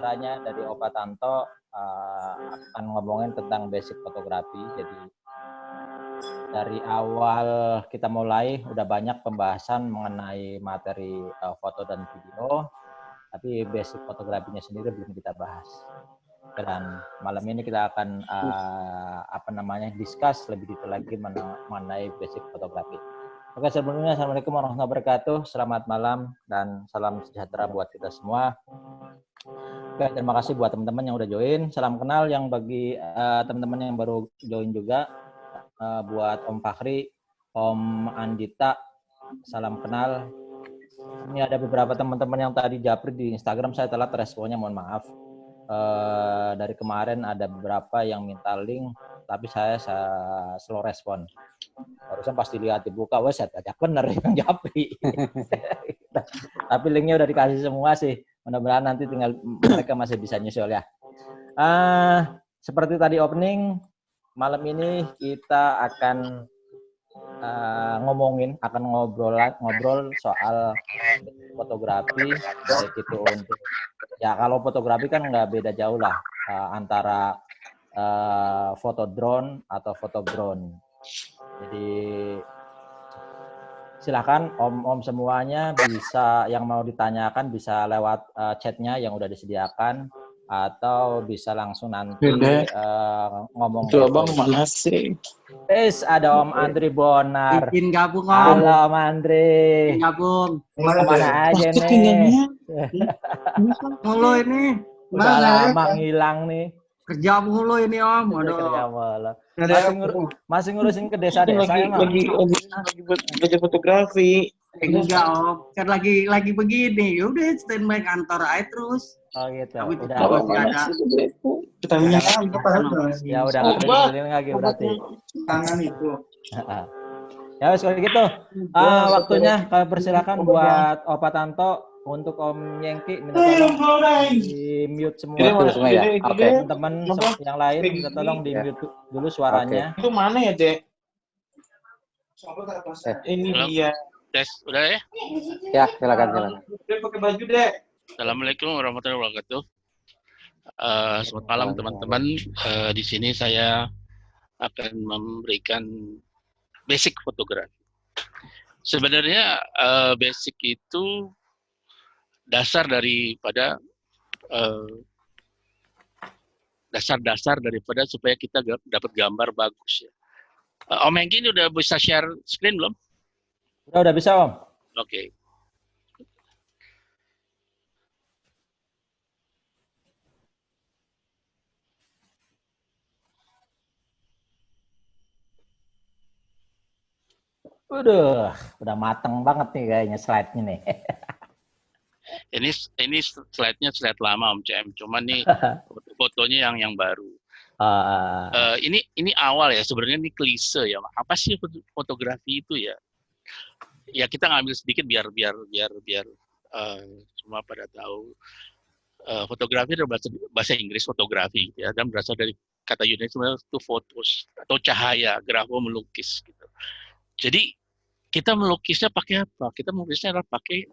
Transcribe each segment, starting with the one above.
pembicaranya dari Opa Tanto akan ngomongin tentang basic fotografi. Jadi dari awal kita mulai udah banyak pembahasan mengenai materi foto dan video, tapi basic fotografinya sendiri belum kita bahas. Dan malam ini kita akan discuss lebih detail lagi mengenai basic fotografi. Oke, sebelumnya Assalamualaikum warahmatullahi wabarakatuh. Selamat malam dan salam sejahtera buat kita semua. Oke, terima kasih buat teman-teman yang udah join. Salam kenal yang bagi teman-teman yang baru join juga. Buat Om Fakhri, Om Andita, salam kenal. Ini ada beberapa teman-teman yang tadi japri di Instagram, saya telat responnya, mohon maaf. Dari kemarin ada beberapa yang minta link, tapi saya slow respon. Barusan pasti lihat dibuka, wah saya ajak bener yang japri. Tapi linknya udah dikasih semua sih. Mudah-mudahan nanti tinggal mereka masih bisa nyusul ya. Seperti tadi opening, malam ini kita akan ngobrol soal fotografi, baik itu untuk kalau fotografi kan nggak beda jauh lah antara foto drone atau foto drone. Jadi silakan om semuanya bisa yang mau ditanyakan bisa lewat chatnya yang udah disediakan atau bisa langsung nanti ngomong. Coba mana sih? Ada Om Andri Bonar. Bikin gabung, Om. Halo Om Andri. Gabung. Kemana aja nih? Mulu ini. Udah lama ngilang nih. Kerja mulu ini, Om. Kerja mulu. Masih ngurusin ke desa-desa emang? Lagi belajar fotografi. Enggak, Om. Kan lagi begini. Udah standby kantor aja terus. Oh gitu. Udah ada. Pertanyaan Ya udah nggak lagi berarti. Tangan itu. Ya wes kalau gitu. Waktunya kami persilakan buat Opa Tanto untuk Om Yengki minta tolong di mute semua. Ya. Oke. Teman-teman yang lain minta tolong di mute dulu suaranya. Itu mana ya, Dek? Ini dia. Tes, udah ya? Ya, silakan. Udah pakai baju, Dek. Assalamualaikum warahmatullahi wabarakatuh. Selamat malam teman-teman. Di sini saya akan memberikan basic fotografi. Sebenarnya basic itu dasar daripada dasar-dasar daripada supaya kita dapat gambar bagus ya. Om Hengki ini udah bisa share screen belum? Udah bisa Om. Oke. Udah mateng banget nih kayaknya slide-nya nih. Ini slide-nya slide lama Om CM, cuman nih fotonya yang baru. Ini awal ya, sebenarnya ini klise ya. Apa sih fotografi itu ya? Ya kita ngambil sedikit biar semua pada tahu. Fotografi adalah bahasa Inggris fotografi ya, dan berasal dari kata Yunani itu fotos atau cahaya, grafo melukis gitu. Jadi kita melukisnya pakai apa? Kita melukisnya adalah pakai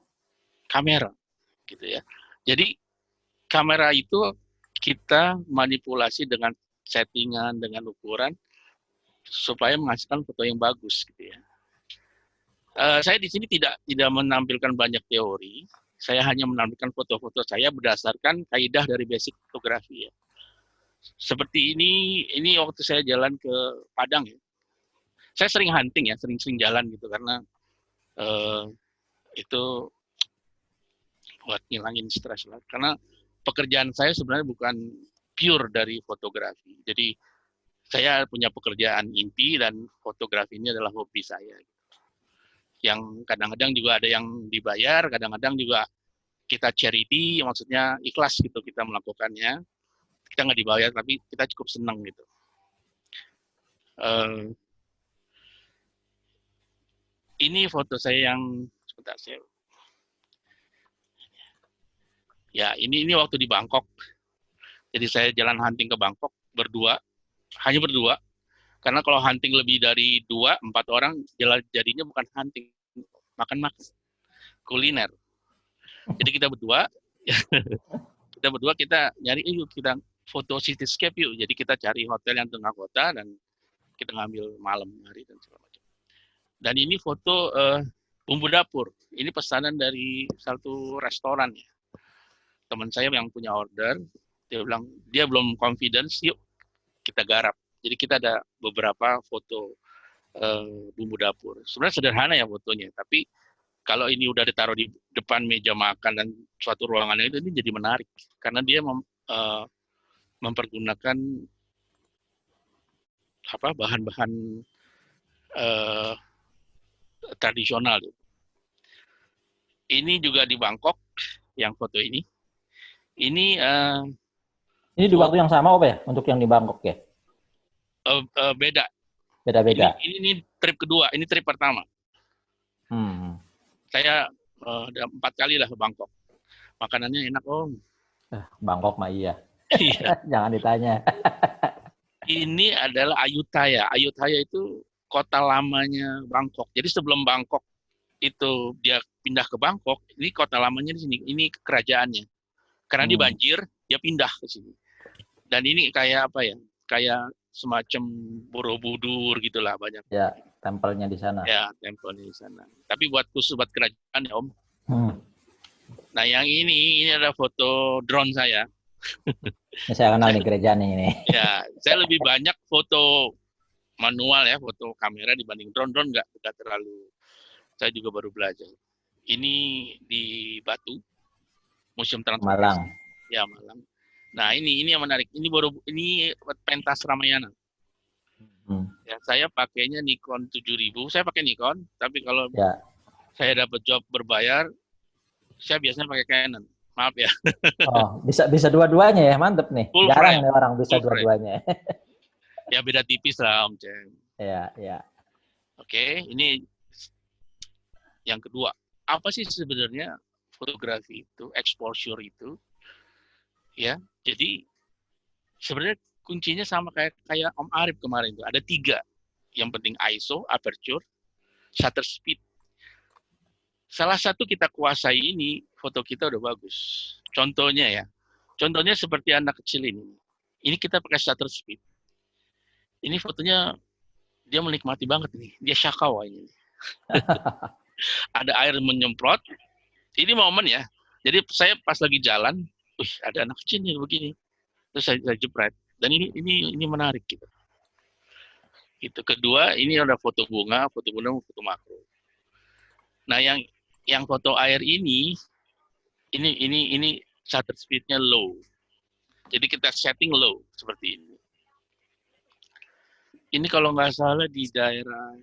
kamera, gitu ya. Jadi kamera itu kita manipulasi dengan settingan, dengan ukuran supaya menghasilkan foto yang bagus, gitu ya. Saya di sini tidak menampilkan banyak teori. Saya hanya menampilkan foto-foto saya berdasarkan kaidah dari basic fotografi ya. Seperti ini waktu saya jalan ke Padang ya. Saya sering hunting ya, sering jalan gitu karena itu buat ngilangin stres lah. Karena pekerjaan saya sebenarnya bukan pure dari fotografi. Jadi saya punya pekerjaan inti dan fotografi ini adalah hobi saya. Yang kadang-kadang juga ada yang dibayar, kadang-kadang juga kita charity, maksudnya ikhlas gitu kita melakukannya. Kita nggak dibayar tapi kita cukup senang gitu. Ini foto saya yang sebentar saya. Ya, ini waktu di Bangkok. Jadi saya jalan hunting ke Bangkok hanya berdua. Karena kalau hunting lebih dari 2-4 orang, jadinya bukan hunting, makan kuliner. Jadi kita berdua, kita berdua kita nyari, yuk kita foto cityscape yuk. Jadi kita cari hotel yang tengah kota dan kita ngambil malam hari dan segala macam. Dan ini foto bumbu dapur. Ini pesanan dari satu restoran ya. Teman saya yang punya order, dia bilang dia belum confidence, yuk kita garap. Jadi kita ada beberapa foto bumbu dapur. Sebenarnya sederhana ya fotonya, tapi kalau ini udah ditaruh di depan meja makan dan suatu ruangan itu, ini jadi menarik karena dia mempergunakan bahan-bahan tradisional. Ini juga di Bangkok yang foto ini. Ini Ini di waktu yang sama Om ya untuk yang di Bangkok ya? beda. Beda-beda. Ini trip kedua, ini trip pertama. Saya ada 4 kali lah ke Bangkok. Makanannya enak Om. Bangkok mah iya. Iya. Jangan ditanya. Ini adalah Ayutthaya. Ayutthaya itu kota lamanya Bangkok. Jadi sebelum Bangkok itu dia pindah ke Bangkok, ini kota lamanya di sini. Ini kerajaannya. Karena dia banjir, dia pindah ke sini. Dan ini kayak apa ya? Kayak semacam Borobudur gitulah banyak. Ya, tempelnya di sana. Ya, tempelnya di sana. Tapi khusus buat kerajaan ya Om. Nah yang ini ada foto drone saya. Ini saya kenal nih gerejaan ini. Ya, saya lebih banyak foto manual ya, foto kamera dibanding drone. Drone nggak terlalu. Saya juga baru belajar. Ini di Batu, Museum Transportasi. Malang. Ya Malang. Nah ini yang menarik. Ini pentas Ramayana. Ya, saya pakainya Nikon 7000. Saya pakai Nikon, tapi kalau saya dapat job berbayar, saya biasanya pakai Canon. Maaf ya. Oh, bisa dua-duanya ya, mantep nih. Full Jarang frame. nih orang bisa Full frame. dua-duanya. Ya beda tipis lah Om Ceng. Ya. Oke, ini yang kedua. Apa sih sebenarnya fotografi itu, exposure itu? Ya, jadi sebenarnya kuncinya sama kayak Om Arif kemarin itu. Ada 3. Yang penting ISO, aperture, shutter speed. Salah satu kita kuasai ini, foto kita udah bagus. Contohnya seperti anak kecil ini. Ini kita pakai shutter speed. Ini fotonya dia menikmati banget nih. Dia syakawa ini. Ada air menyemprot. Ini momen ya. Jadi saya pas lagi jalan, ada anak kecil nih begini. Terus saya jepret. Dan ini menarik gitu. Itu kedua, ini ada foto bunga, foto makro. Nah, yang foto air ini shutter speed-nya low. Jadi kita setting low seperti ini. Ini kalau nggak salah di daerah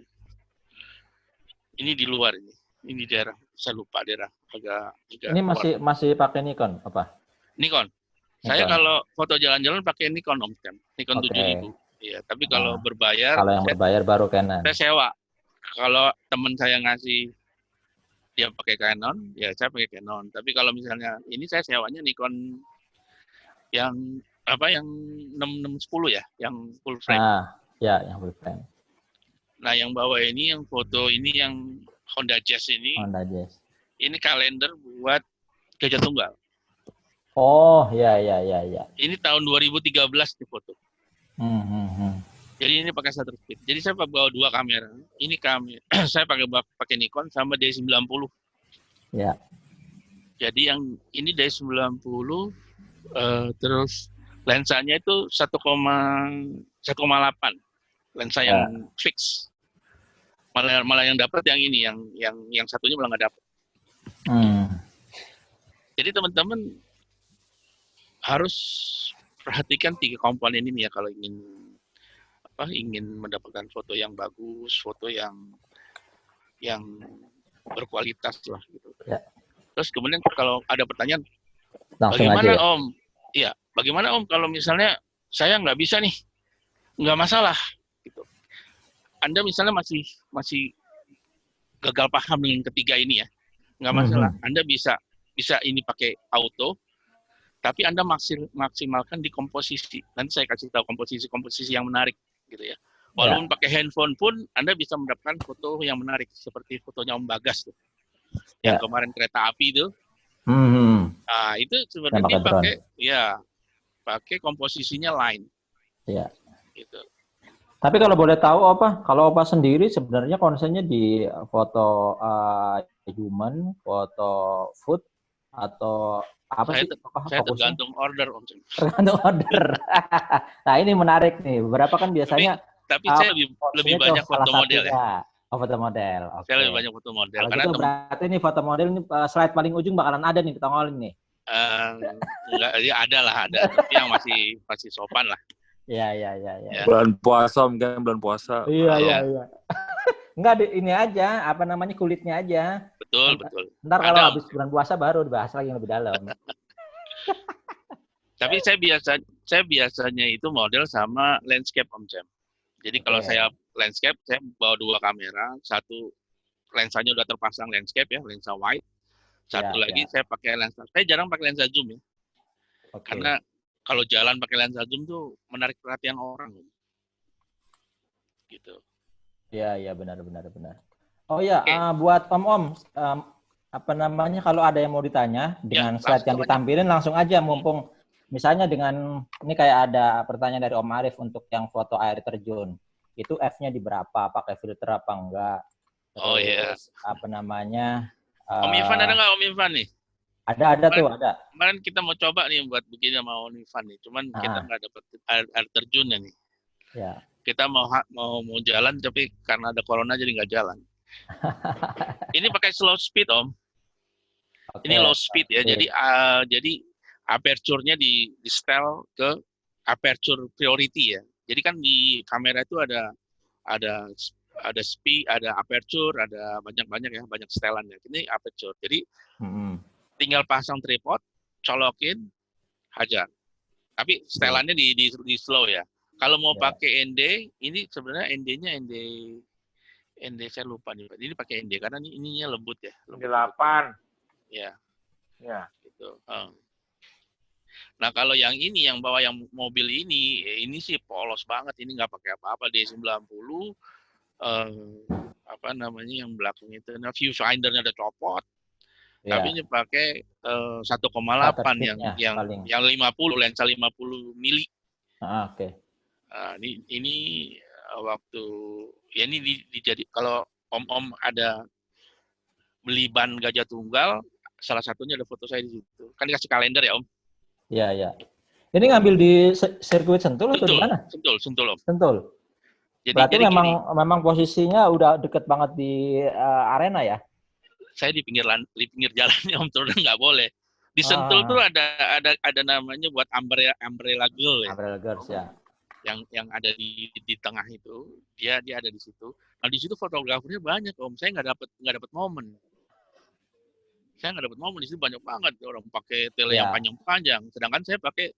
ini di luar ini. Ini daerah saya lupa daerah agak Ini masih pakai Nikon apa? Nikon. Saya kalau foto jalan-jalan pakai Nikon Om Tem. Nikon 7000. Iya, tapi kalau berbayar berbayar baru Canon. Saya sewa. Kalau teman saya ngasih dia pakai Canon, ya saya pakai Canon. Tapi kalau misalnya ini saya sewanya Nikon yang 6610 ya, yang full frame. Ya, yang full frame. Nah, yang bawah ini yang foto ini yang Honda Jazz ini. Honda Jazz. Ini kalender buat Gajah Tunggal. Oh, ya. Ini tahun 2013 di foto. Jadi ini pakai shutter speed. Jadi saya bawa 2 kamera. Ini kamera saya pakai Nikon sama D90. Ya. Jadi yang ini D90 terus lensanya itu 1,8 lensa yang fix. Malah yang dapat yang ini yang satunya malah nggak dapat. Jadi teman-teman harus perhatikan 3 komponen ini ya kalau ingin mendapatkan foto yang bagus, foto yang berkualitas lah gitu. Ya. Terus kemudian kalau ada pertanyaan, bagaimana Om? Iya, bagaimana Om kalau misalnya saya nggak bisa nih, nggak masalah gitu. Anda misalnya masih gagal paham dengan ketiga ini ya, nggak masalah. Anda bisa ini pakai auto, tapi Anda maksimalkan di komposisi. Nanti saya kasih tahu komposisi yang menarik gitu ya. Walaupun pakai handphone pun Anda bisa mendapatkan foto yang menarik seperti fotonya Om Bagas tuh. Yang kemarin kereta api itu. Hmm. Nah, itu Yang sebenarnya pakai drone. pakai komposisinya line Iya. gitu. Tapi kalau boleh tahu kalau Opa sendiri sebenarnya konsennya di foto human, foto food atau apa Saya sih saya fokusnya? tergantung order Om. Tergantung order. Nah, ini menarik nih. Beberapa kan Tapi biasanya saya lebih porsinya ke banyak salah foto model ya. satunya. Oh, foto model. Saya Oke. lebih banyak foto model Kalau karena gitu berarti nih foto model ini slide paling ujung bakalan ada nih kita ngolin nih. enggak ya ada, tapi yang masih sopan lah. Iya. Ya. Bulan puasa, mungkin bulan puasa. Iya. Enggak ini aja, apa namanya kulitnya aja. Betul. Ntar kalau Ada, Om. habis bulan puasa baru dibahas lagi yang lebih dalam. Tapi saya biasanya itu model sama landscape Om Jam. Jadi kalau Oke. saya landscape, saya bawa 2 kamera, satu lensanya udah terpasang landscape ya, lensa wide. Satu lagi saya pakai lensa. Saya jarang pakai lensa zoom ya. Oke. Karena kalau jalan pakai lensa zoom tuh menarik perhatian orang. Gitu. Iya benar. Oh ya, Oke. buat Om, apa namanya kalau ada yang mau ditanya dengan slide yang langsung aja. ditampilin langsung aja mumpung misalnya dengan ini kayak ada pertanyaan dari Om Arif untuk yang foto air terjun. Itu F-nya di berapa? Pakai filter apa enggak? Oh iya. Apa namanya? Om Ivan ada nggak Om Ivan nih? Ada tuh, ada. Kemarin kita mau coba nih buat begini sama Om Ivan nih, cuman kita nggak dapet air terjunnya nih. Ya. Kita mau jalan tapi karena ada corona jadi nggak jalan. Ini pakai slow speed Om. Okay. Ini low speed ya. Okay. Jadi aperture-nya di setel ke aperture priority ya. Jadi kan di kamera itu ada speed, ada aperture, ada banyak ya, banyak setelannya. Ini aperture. Jadi tinggal pasang tripod, colokin, hajar. Tapi setelannya di slow ya. Kalau mau pakai ND, ini sebenarnya ND-nya ND saya lupa nih. Ini pakai ND karena ininya lembut ya. Lembut. 8. Ya. Gitu. Nah kalau yang ini, yang bawa yang mobil ini sih polos banget. Ini nggak pakai apa-apa. D90. Apa namanya yang belakang itu. Nah, viewfinder-nya ada copot. Tapi ini pakai 1,8 yang 50, lensa 50 mili. Oke. Ini waktu ya ini dijadi kalau Om ada beli ban Gajah Tunggal, salah satunya ada foto saya di situ. Kan dikasih kalender ya Om. Iya. Ini ngambil di sirkuit Sentul atau di mana? Sentul Om. Sentul. Berarti memang posisinya udah deket banget di arena ya? Saya di pinggir jalannya Om, terus nggak boleh. Di Sentul tuh ada namanya buat umbrella girl ya. Umbrella girls ya. Yang ada di tengah itu, dia ada di situ. Nah di situ fotografernya banyak Om. Saya nggak dapat momen. Di situ banyak banget orang pakai tele yang panjang-panjang. Sedangkan saya pakai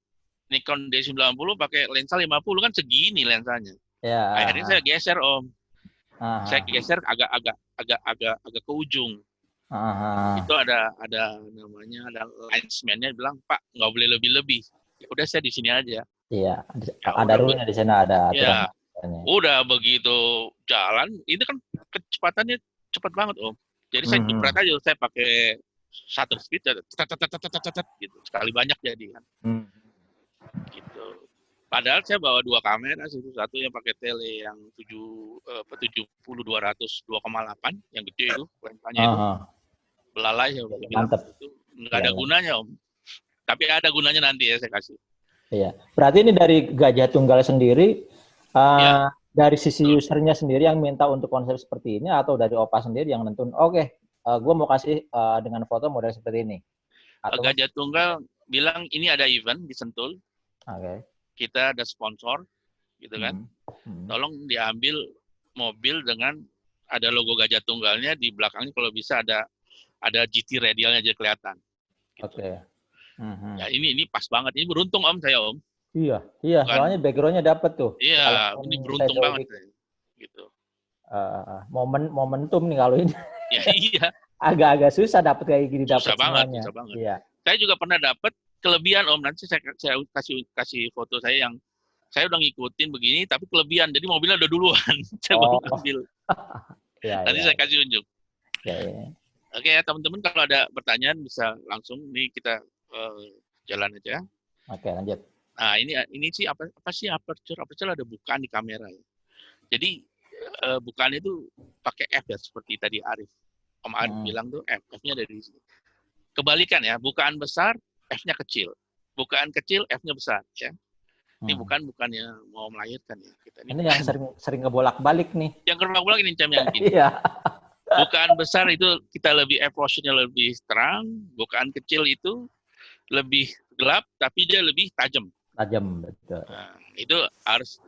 Nikon D90 pakai lensa 50 kan segini lensanya. Akhirnya saya geser Om. Saya geser agak ke ujung. Itu ada namanya ada linesman-nya bilang Pak nggak boleh lebih. Ya udah saya di sini aja. Iya, ada rule-nya di sana ada aturan. Ya, udah begitu jalan, ini kan kecepatannya cepat banget Om. Jadi saya jepret aja, saya pakai shutter speed, gitu. Sekali banyak jadi kan. Gitu. Padahal saya bawa 2 kamera, satu yang pakai tele yang 70-200 2,8 yang gede itu, lensanya itu. Belalai ya, mantap. Itu nggak ada gunanya Om. Tapi ada gunanya nanti ya saya kasih. Iya. Berarti ini dari Gajah Tunggal sendiri, dari sisi usernya sendiri yang minta untuk konsep seperti ini, atau dari Opa sendiri yang nentuin, gue mau kasih dengan foto model seperti ini. Atau Gajah Tunggal bilang ini ada event di Sentul. Kita ada sponsor, gitu kan. Tolong diambil mobil dengan ada logo Gajah Tunggalnya, di belakangnya kalau bisa ada GT radialnya jadi kelihatan. Gitu. Ya ini pas banget. Ini beruntung Om saya Om. Iya. Soalnya backgroundnya dapet tuh. Iya, ini beruntung banget. Gitu. Momentum nih kalau ini. Ya, iya. Agak-agak susah dapet kayak gini susah banget. Iya. Saya juga pernah dapet kelebihan Om. Nanti saya kasih foto saya yang saya udah ngikutin begini, tapi kelebihan. Jadi mobilnya udah duluan. Saya baru ambil. Nanti saya kasih unjuk. Ya. Oke ya teman-teman, kalau ada pertanyaan bisa langsung nih kita jalan aja. Oke, lanjut. Nah ini sih apa sih aperture? Aperture ada bukaan di kamera ya. Jadi bukaan itu pakai F ya, seperti tadi Arif. Om Arif bilang tuh F-nya ada di sini. Kebalikan ya, bukaan besar, F-nya kecil. Bukaan kecil, F-nya besar ya. Ini bukannya mau melahirkan ya. Ini yang sering ngebolak-balik nih. Yang kebolak ini Cam yang gini. Iya. Bukaan besar itu kita lebih approach-nya lebih terang, bukaan kecil itu lebih gelap tapi dia lebih tajam. Tajam, betul. Nah, itu harus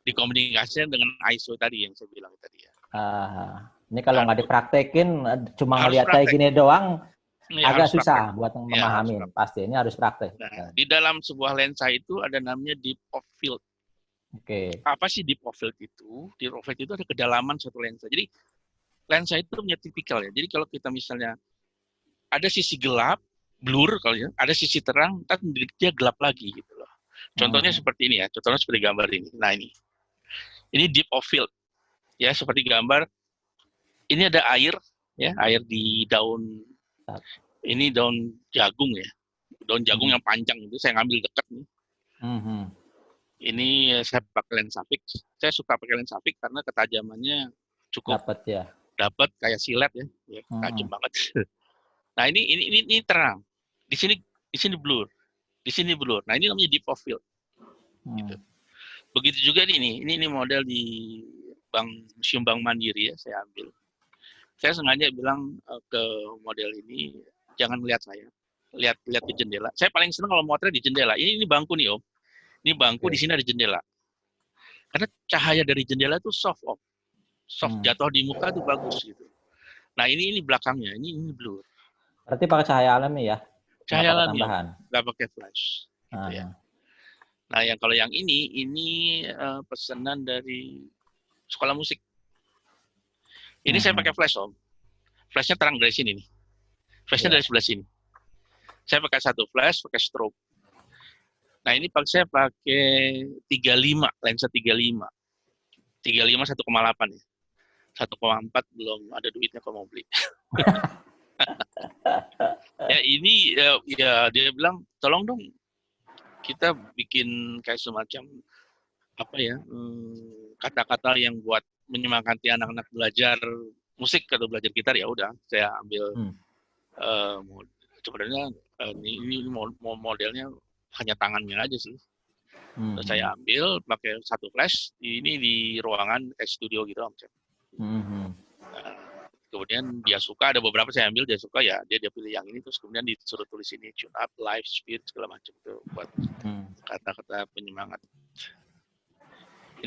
dikomunikasikan dengan ISO tadi yang saya bilang tadi ya. Ini kalau nggak dipraktekin, cuma Harus ngeliat kayak praktek. gini doang, Ini agak harus susah praktek. buat Ya, memahami. harus Pasti ini harus praktek. Nah, di dalam sebuah lensa itu ada namanya deep of field. Oke. Apa sih deep of field itu? Deep of field itu ada kedalaman suatu lensa. Jadi lensa itu punya tipikal ya. Jadi kalau kita misalnya ada sisi gelap, blur kalau ya, ada sisi terang, kan dia gelap lagi gitu loh. Contohnya seperti ini ya. Contohnya seperti gambar ini. Nah ini. Ini deep of field. Ya, seperti gambar. Ini ada air ya, air di daun. Ini daun jagung ya. Daun jagung yang panjang itu saya ngambil dekat nih. Ini saya pakai lensa fix. Saya suka pakai lensa fix karena ketajamannya cukup dapat kayak silet ya, tajam banget. Nah ini terang. Di sini blur. Di sini blur. Nah ini namanya deep of field. Gitu. Begitu juga ini model di Museum Bank Mandiri ya, saya ambil. Saya sengaja bilang ke model ini jangan lihat saya, lihat ke jendela. Saya paling senang kalau motret di jendela. Ini bangku nih Om. Ini bangku di sini ada jendela. Karena cahaya dari jendela itu soft Om. Soft jatuh di muka itu bagus gitu. Nah ini belakangnya, ini blur. Berarti pakai cahaya alami ya? Cahaya alami, nggak pakai flash. Gitu ya. Nah kalau yang ini pesanan dari sekolah musik. Ini saya pakai flash Om. Flashnya terang dari sini nih. Flashnya dari sebelah sini. Saya pakai satu flash, pakai strobe. Nah ini saya pakai 35, lensa 35. 35 1,8 ya. 1,4 belum ada duitnya kalau mau beli. Ya ini ya dia bilang tolong dong kita bikin kayak semacam apa ya kata-kata yang buat menyemangati anak-anak belajar musik atau belajar gitar. Ya udah saya ambil sebenarnya ini modelnya hanya tangannya aja sih. Terus saya ambil pakai satu flash ini di ruangan kayak studio gitu Om. Nah, kemudian dia suka, ada beberapa saya ambil, dia suka ya dia pilih yang ini, terus kemudian disuruh tulis ini tune up, live, speed, segala macam itu buat kata-kata penyemangat.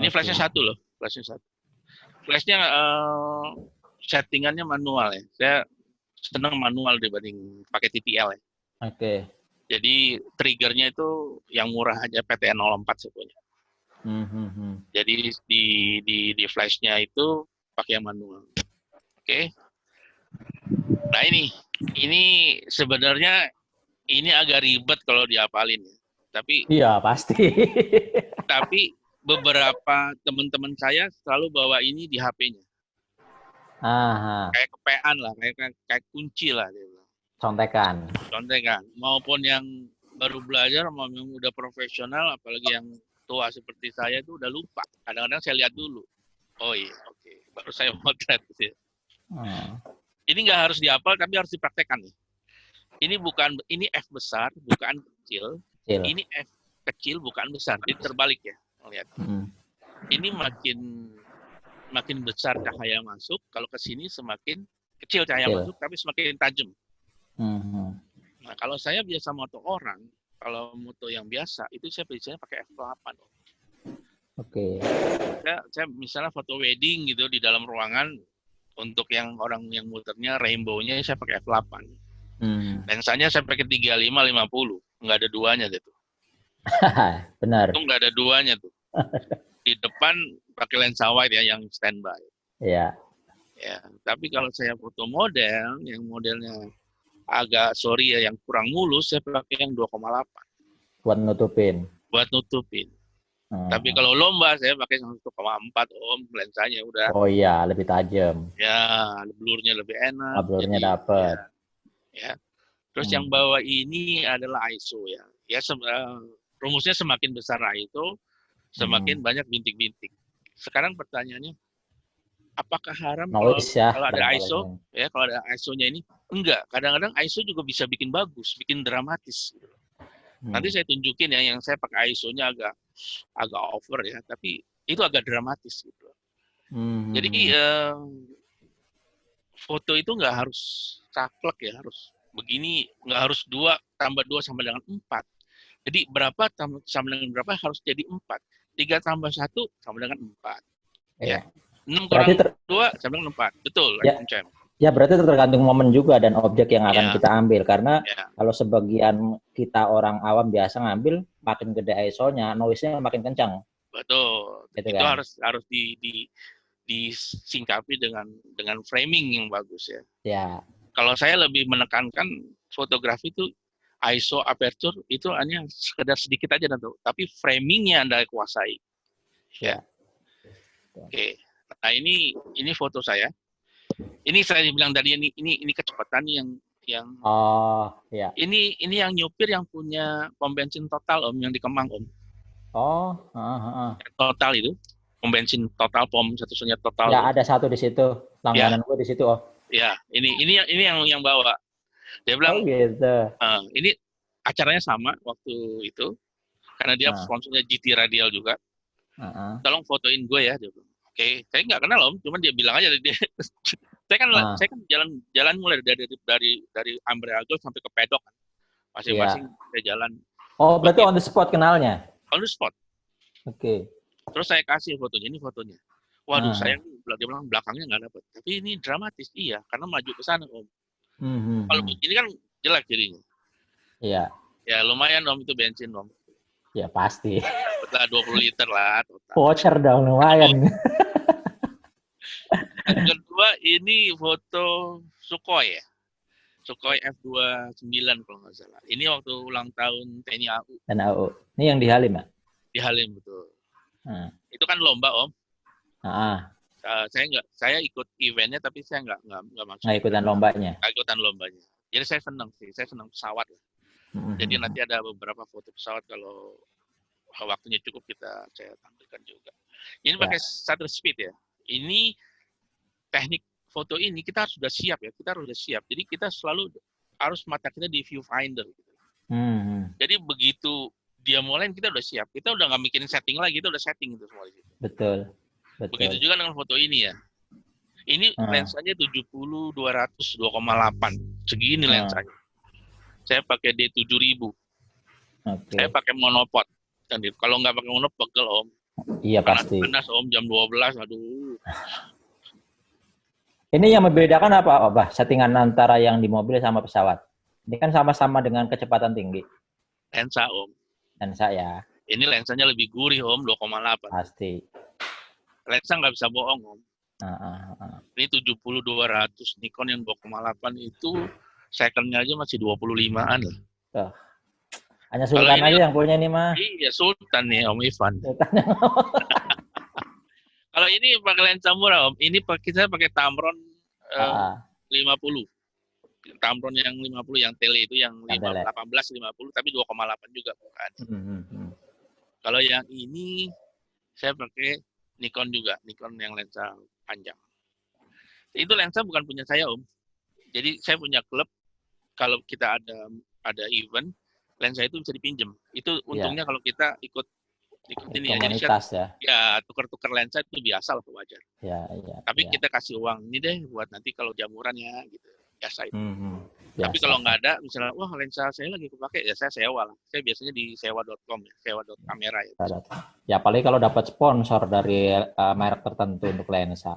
Ini flashnya satu loh, flashnya satu. Flashnya settingannya manual ya. Saya senang manual dibanding pakai TTL ya. Oke. Jadi triggernya itu yang murah aja, PTN 04 saya punya. Jadi di flashnya itu pakai yang manual. Oke. Nah ini sebenarnya ini agak ribet kalau dihafalin ya. Tapi iya pasti. Tapi beberapa teman-teman saya selalu bawa ini di HP-nya. Kayak kepean lah, kayak kunci lah dia bilang. Contekan. Maupun yang baru belajar, maupun yang udah profesional, apalagi yang tua seperti saya itu udah lupa. Kadang-kadang saya lihat dulu. Oh iya, oke. Baru saya motret gitu ya. Ini nggak harus dihafal, tapi harus dipraktekkan nih. Ini F besar, bukaan kecil. Ini F kecil, bukaan besar. Jadi terbalik ya, lihat. Ini makin besar cahaya masuk, kalau ke sini semakin kecil cahaya masuk, tapi semakin tajam. Nah, kalau saya biasa moto orang, kalau moto yang biasa, itu saya biasanya pakai F8. Oke. Saya misalnya foto wedding gitu di dalam ruangan, untuk yang orang yang muternya rainbow-nya saya pakai F8. Lensanya saya pakai 35-50, nggak ada duanya gitu. Benar. Itu nggak ada duanya tuh. Di depan pakai lensa wide ya, yang standby. Iya. Ya, tapi kalau saya foto model, yang modelnya agak yang kurang mulus, saya pakai yang 2,8. Buat nutupin. Tapi kalau lomba saya pakai 1,4 Om lensanya udah. Oh iya, lebih tajam. Ya, blurnya lebih enak. Blurnya jadi, dapat. Ya. Terus yang bawah ini adalah ISO ya. Ya rumusnya semakin besar ISO, semakin banyak bintik-bintik. Sekarang pertanyaannya, apakah haram kalau ada ISO? Ya, kalau ada ISO-nya ini enggak. Kadang-kadang ISO juga bisa bikin bagus, bikin dramatis. Nanti saya tunjukin ya, yang saya pakai ISO-nya agak over ya, tapi itu agak dramatis gitu. Jadi foto itu nggak harus saklek ya, harus begini, nggak harus 2 tambah 2 sama dengan 4. Jadi berapa sama dengan berapa harus jadi 4. 3 tambah 1 sama dengan 4. Ya. 6 kurang 2 sama dengan 4. Betul, ya. Cem. Ya, berarti tergantung momen juga dan objek yang akan kita ambil. Karena kalau sebagian kita orang awam biasa ngambil, makin gede ISO-nya, noise-nya makin kencang. Betul. Gitu itu kan? harus disingkapi dengan framing yang bagus ya. Ya. Kalau saya lebih menekankan fotografi itu ISO aperture itu hanya sekedar sedikit aja Dato, tapi framingnya Anda kuasai. Ya. Oke. Nah, ini foto saya. Ini saya bilang tadi ini kecepatan yang Oh, ya. Ini yang nyupir yang punya pom bensin Total Om, yang di Kemang Om. Oh, Total itu. Pom bensin Total, pom satu-satunya Total. Ya, ada satu di situ. Langganan gue di situ, oh. Ya, ini yang bawa. Dia bilang, gitu. Ini acaranya sama waktu itu, karena dia sponsornya GT Radial juga. Tolong fotoin gue ya, dia bilang. Oke, saya nggak kenal Om, cuman dia bilang aja dia. saya kan jalan mulai dari Ambriago sampai ke pedok, masing-masing saya jalan. Oh, berarti on the spot kenalnya? On the spot. Oke. Terus saya kasih fotonya, ini fotonya. Waduh, dia bilang belakangnya nggak dapat. Tapi ini dramatis, iya, karena maju ke sana Om. Kalau begini kan jelek jadinya. Iya. Ya lumayan Om, itu bensin Om. Ya pasti. Betul 20 liter lah. Voucher dong, lumayan. Yang kedua ini foto Sukhoi ya. Sukhoi F-29 kalau nggak salah. Ini waktu ulang tahun TNI AU. Ini yang di Halim ya? Di Halim betul. Itu kan lomba Om. Saya ikut eventnya tapi saya nggak masuk. Nggak ikutan lombanya. Nggak ikutan lombanya. Jadi saya senang sih. Saya senang pesawat. Jadi nanti ada beberapa foto pesawat kalau waktunya cukup saya tampilkan juga. Ini pakai shutter speed ya. Ini teknik foto ini kita harus sudah siap ya. Kita harus sudah siap. Jadi kita selalu harus mata kita di viewfinder. Gitu. Jadi begitu dia mulai kita udah siap. Kita udah nggak mikirin setting lagi. Kita udah setting itu semua. Betul. Begitu juga dengan foto ini ya. Ini lensanya 70-200 2,8. Segini lensanya. Saya pakai D7000. Saya pakai monopod. Kalau nggak pakai monopod pegel Om. Iya pasti. Panas Om jam 12. Aduh. Ini yang membedakan apa, Bah? Settingan antara yang di mobil sama pesawat. Ini kan sama-sama dengan kecepatan tinggi. Lensa Om. Lensa ya. Ini lensanya lebih gurih Om, 2,8. Pasti. Lensa nggak bisa bohong Om. Ini 70-200 Nikon yang 2,8 itu second-nya aja masih 25-an lah. Hanya Sultan aja yang punya ini mah. Iya, Sultan nih Om Ivan. Kalau ini pakai lensa murah Om, ini saya pakai Tamron 50. Tamron yang 50 yang tele itu yang 18-50 tapi 2,8 juga bukan. Kalau yang ini saya pakai Nikon juga, Nikon yang lensa panjang. Itu lensa bukan punya saya Om. Jadi saya punya klub. Kalau kita ada event, lensa itu bisa dipinjem. Itu untungnya kalau kita ikut ini ya. Jadi tukar-tukar lensa itu biasa lah, wajar. Tapi kita kasih uang ini deh buat nanti kalau jamuran ya gitu. Biasa itu. Tapi kalau nggak ada, misalnya, wah lensa saya lagi kepake, ya saya sewa lah. Saya biasanya di sewa.com ya, sewa.kamera ya. Ya apalagi kalau dapat sponsor dari merek tertentu untuk lensa.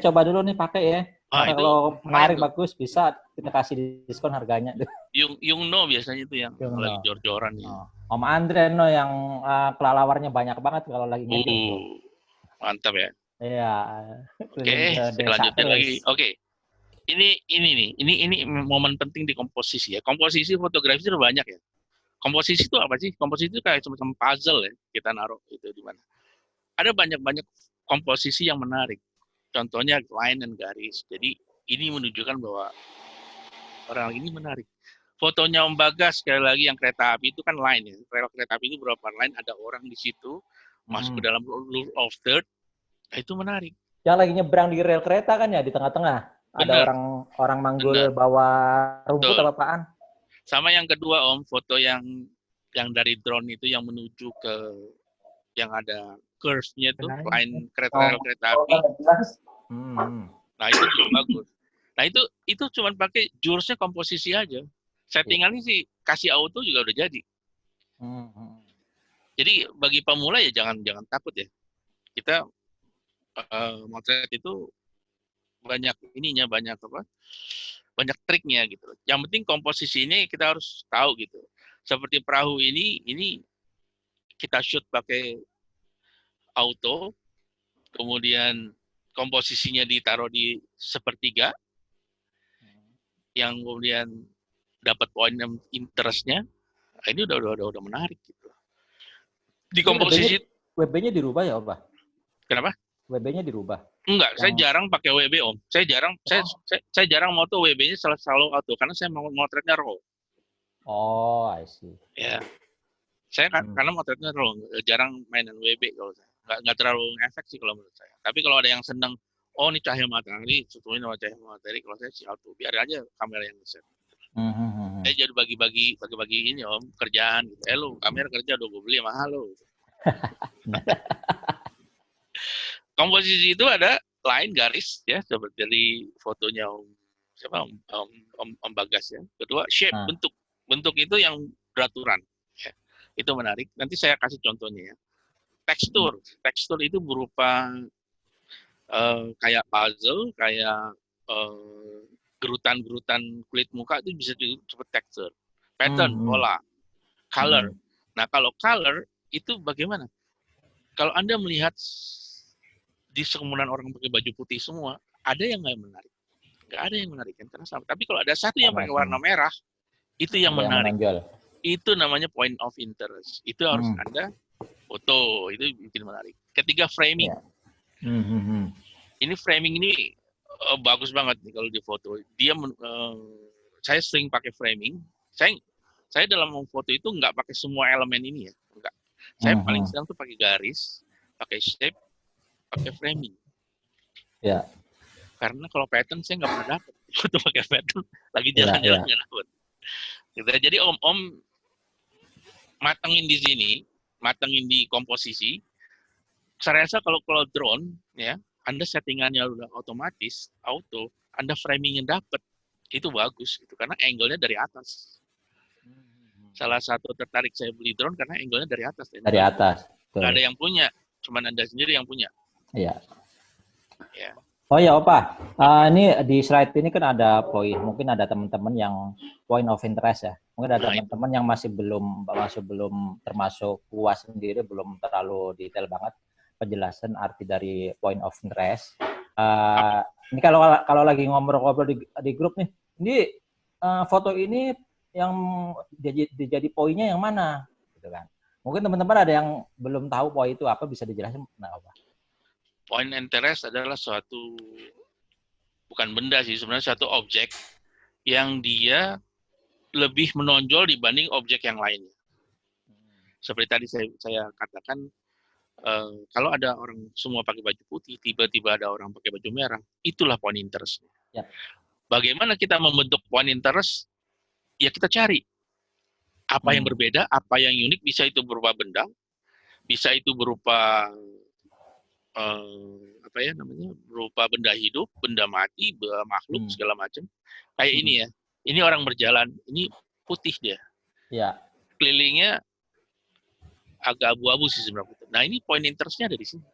Coba dulu nih pakai ya. Kalau menarik bagus bisa kita kasih diskon harganya. Yungno biasanya itu yang lagi jor-joran ya. Om Andre yang kelalawarnya banyak banget kalau lagi gitu. Mantap ya. Iya. Oke, selanjutnya lagi. Oke. Ini momen penting di komposisi ya. Komposisi fotografi itu banyak ya. Komposisi itu apa sih? Komposisi itu kayak semacam puzzle ya, kita naruh itu di mana. Ada banyak-banyak komposisi yang menarik. Contohnya line dan garis. Jadi ini menunjukkan bahwa orang ini menarik. Fotonya Om Bagas sekali lagi yang kereta api itu kan line ya. Rel kereta api itu berapa line, ada orang di situ masuk ke dalam rule of third. Nah, itu menarik. Yang lagi nyebrang di rel kereta kan ya di tengah-tengah. Ada Benar. orang manggul Benar. bawa rumput Betul. apa apaan? Sama yang kedua Om, foto yang dari drone itu yang menuju ke yang ada curve-nya itu line rel kereta api. Nah, itu juga bagus. Nah, itu cuma pakai jurusnya komposisi aja. Settingannya sih kasih auto juga udah jadi. Jadi bagi pemula ya jangan takut ya. Kita motret itu banyak ininya, banyak triknya gitu. Yang penting komposisinya kita harus tahu gitu. Seperti perahu ini kita shoot pakai auto, kemudian komposisinya ditaruh di sepertiga, yang kemudian dapat poin interestnya. Nah, ini udah menarik gitu. Di komposisi WB-nya dirubah ya, Pak? Kenapa? WB-nya dirubah. Enggak, saya jarang pakai WB Om. Saya jarang moto WB-nya selalu auto karena saya mau motretnya raw. Oh, I see. Ya. Saya karena motretnya raw, jarang mainan WB kalau saya. Enggak terlalu efek sih kalau menurut saya. Tapi kalau ada yang senang, oh ini cahaya matahari, sesuai sama cahaya matahari, kalau saya sih auto. Biar aja kamera yang ngeset. Saya jadi bagi-bagi ini Om, kerjaan gitu. Lu kamera kerja udah gue beli mahal lo. Komposisi itu ada line garis ya, seperti dari fotonya Om Bagas ya. Kedua shape, bentuk itu yang beraturan ya. Itu menarik. Nanti saya kasih contohnya ya. Tekstur itu berupa kayak puzzle, kayak gerutan-gerutan kulit muka itu bisa disebut tekstur. Pattern, pola, color. Nah, kalau color itu bagaimana? Kalau Anda melihat di sekumpulan orang pakai baju putih semua, ada yang nggak menarik? Nggak ada yang menarik kan? Karena sama. Tapi kalau ada satu yang pakai warna merah, itu yang menarik. Itu namanya point of interest. Itu harus Anda foto. Itu bikin menarik. Ketiga, framing. Ini framing ini bagus banget nih kalau di foto. Saya sering pakai framing. Saya dalam foto itu nggak pakai semua elemen ini ya. Enggak. Saya paling senang tuh pakai garis, pakai shape, pakai framing. Ya. Karena kalau pattern saya nggak pernah dapat. Foto pakai pattern lagi jalan-jalan nggak dapat. Gitu. Jadi Om matengin di sini, matengin di komposisi. Saya rasa kalau drone ya, Anda settingannya udah otomatis, auto, Anda framingnya dapat, itu bagus gitu. Karena angle-nya dari atas. Salah satu tertarik saya beli drone karena angle-nya dari atas. Dari atas. Nggak ada yang punya, cuman Anda sendiri yang punya. Iya. Ya. Oh ya, Opa. Ini di slide ini kan ada poin. Mungkin ada teman-teman yang point of interest ya. Mungkin ada teman-teman yang masih belum termasuk puas sendiri, belum terlalu detail banget penjelasan arti dari point of interest. Ini kalau lagi ngobrol-ngobrol di grup nih, ini foto ini yang jadi poinnya yang mana, gitu kan? Mungkin teman-teman ada yang belum tahu poin itu apa, bisa dijelasin apa? Point interest adalah suatu, bukan benda sih, sebenarnya suatu objek yang dia lebih menonjol dibanding objek yang lainnya. Seperti tadi saya katakan, kalau ada orang semua pakai baju putih, tiba-tiba ada orang pakai baju merah, itulah point interest. Ya. Bagaimana kita membentuk point interest? Ya kita cari apa yang berbeda, apa yang unik. Bisa itu berupa benda, bisa itu berupa berupa benda hidup, benda mati, makhluk segala macam. Kayak ini ya, ini orang berjalan, ini putih dia. Ya. Kelilingnya agak abu-abu sih sebenarnya. Nah ini point interestnya ada di sini.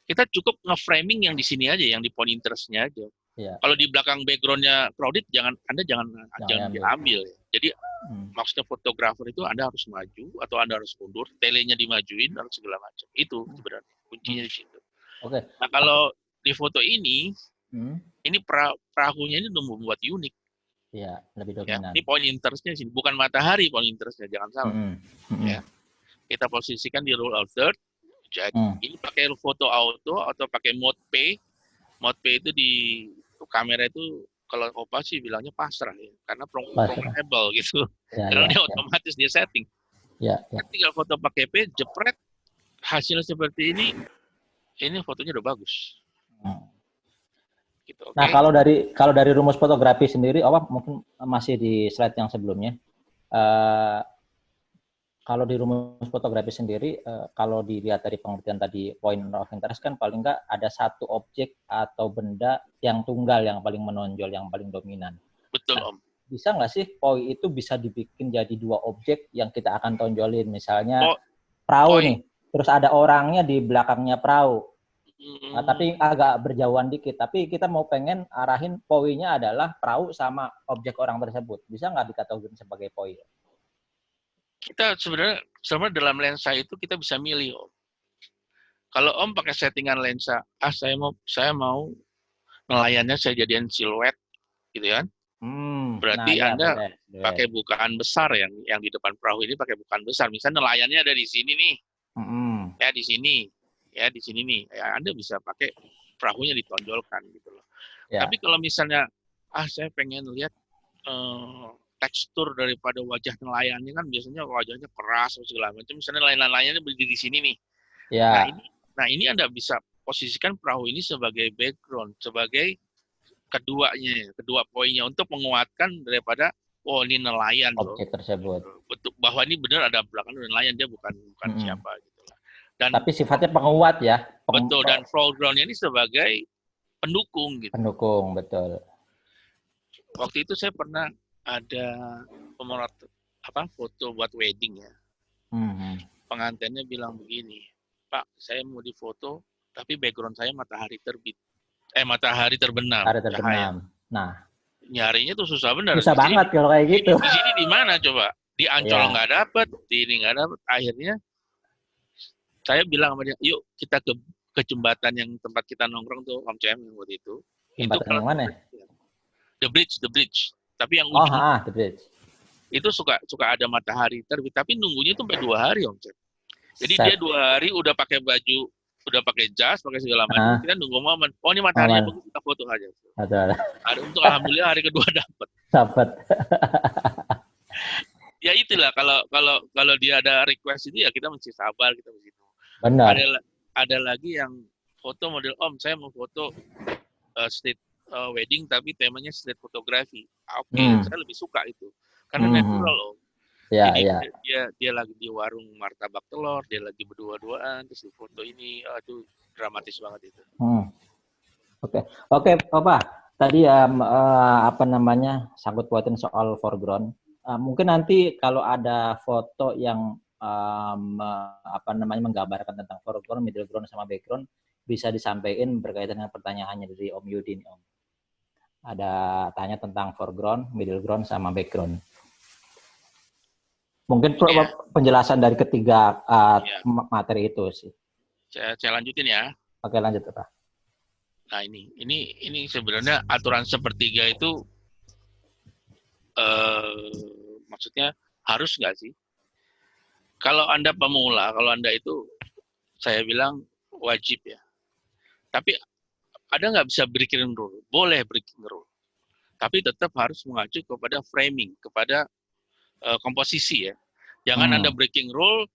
Kita cukup nge-framing yang di sini aja, yang di point interestnya aja. Ya. Kalau di belakang backgroundnya crowded, Anda jangan diambil. Ya. Jadi maksudnya fotografer itu Anda harus maju atau Anda harus mundur, telenya dimajuin, harus segala macam. Itu sebenarnya kuncinya di situ. Oke. Nah kalau di foto ini perahunya ini udah membuat unik. Iya, lebih Ya, dominan. ini point interestnya sini, bukan matahari point interestnya, jangan salah. Ya. Kita posisikan di rule of third. Jadi ini pakai foto auto atau pakai mode P. Mode P itu di kamera itu kalau Opa sih bilangnya pasrah ya, karena programmable gitu. Ya, Karena ya, dia ya. otomatis dia setting. Ya, ya. Kan tinggal foto pakai P, jepret, hasilnya seperti ini fotonya udah bagus. Gitu, oke? Nah, kalau dari rumus fotografi sendiri, mungkin masih di slide yang sebelumnya. Kalau di rumus fotografi sendiri, kalau dilihat dari pengertian tadi point of interest kan paling nggak ada satu objek atau benda yang tunggal yang paling menonjol, yang paling dominan. Betul, Nah, Om. bisa nggak sih point itu bisa dibikin jadi dua objek yang kita akan tonjolin, misalnya perahu nih, terus ada orangnya di belakangnya perahu. Nah, tapi agak berjauhan dikit. Tapi kita mau pengen arahin poinnya adalah perahu sama objek orang tersebut. Bisa nggak dikategorikan sebagai poin? Kita sebenarnya dalam lensa itu kita bisa milih, Om. Kalau Om pakai settingan lensa, saya mau nelayannya saya jadiin siluet, gitu kan? Berarti Anda pakai bukaan besar yang di depan perahu ini pakai bukaan besar. Misalnya nelayannya ada di sini nih, ya di sini nih. Ya, Anda bisa pakai perahunya ditonjolkan gitu loh. Ya. Tapi kalau misalnya, saya pengen lihat tekstur daripada wajah nelayannya kan biasanya wajahnya keras atau segala macam. Misalnya nelayan-nelayannya berdiri di sini nih. Ya. Nah ini Anda bisa posisikan perahu ini sebagai background, sebagai kedua poinnya untuk menguatkan daripada ini nelayan objek tersebut. Betul, bahwa ini benar ada belakang nelayan, dia bukan siapa gitu lah. Dan tapi sifatnya penguat ya. Betul, dan foreground-nya ini sebagai pendukung gitu. Pendukung, betul. Waktu itu saya pernah ada foto buat wedding ya. Pengantinnya bilang begini, Pak, saya mau difoto tapi background saya matahari terbenam. Matahari terbenam. Nah, nyarinya tuh susah benar. Susah banget kalau kayak gitu. Di sini di mana coba? Di Ancol nggak dapet, di ini nggak dapet. Akhirnya saya bilang sama dia, yuk kita ke jembatan yang tempat kita nongkrong tuh, Om CM waktu itu. Jembatan yang mana? The Bridge. Tapi yang ujung. The Bridge. Itu suka ada matahari terbit, tapi nunggunya tuh sampai 2 hari, Om CM. Jadi dia 2 hari udah pakai baju, udah pakai jas, pakai segala macam. Kita nunggu momen. Oh ini mataharinya bagus, kita foto aja. Ada untuk alhamdulillah hari kedua dapat. Ya itulah kalau dia ada request itu ya kita mesti sabar, kita mesti. Benar. Ada lagi yang foto model Om, saya mau foto street wedding tapi temanya street fotografi. Oke, saya lebih suka itu karena natural Om. Ya, jadi ya. dia lagi di warung martabak telur, dia lagi berdua-duaan terus di foto ini, itu dramatis banget itu. Oke, Pak. Tadi sangkut pautin soal foreground. Mungkin nanti kalau ada foto yang menggambarkan tentang foreground, middle ground sama background bisa disampaikan berkaitan dengan pertanyaannya dari Om Yudin, Om. Ada tanya tentang foreground, middle ground sama background. Mungkin penjelasan dari ketiga materi itu sih. Saya lanjutin ya. Oke, lanjut Pak. Nah ini sebenarnya aturan sepertiga itu maksudnya harus nggak sih? Kalau Anda pemula, kalau Anda itu saya bilang wajib ya. Tapi ada nggak bisa breaking rule? Boleh breaking rule. Tapi tetap harus mengacu kepada framing, kepada komposisi ya. Jangan Anda breaking rule,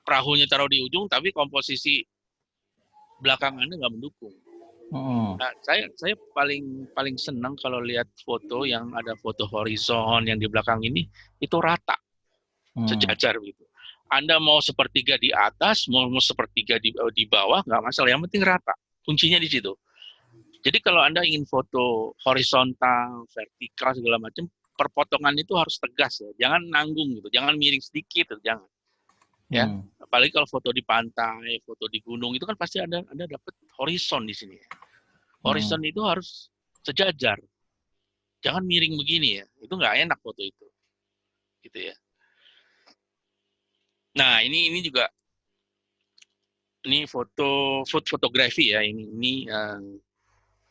perahunya taruh di ujung, tapi komposisi belakang Anda nggak mendukung. Nah, saya paling senang kalau lihat foto yang ada foto horizon yang di belakang ini itu rata, sejajar gitu. Anda mau sepertiga di atas, mau sepertiga di bawah, nggak masalah. Yang penting rata. Kuncinya di situ. Jadi kalau Anda ingin foto horizontal, vertikal, segala macam, perpotongan itu harus tegas ya. Jangan nanggung gitu. Jangan miring sedikit, jangan. Ya. Apalagi kalau foto di pantai, foto di gunung, itu kan pasti Anda dapat horizon di sini. Horizon itu harus sejajar. Jangan miring begini ya. Itu nggak enak foto itu. Gitu ya. Nah, ini juga ini food fotografi ya. Ini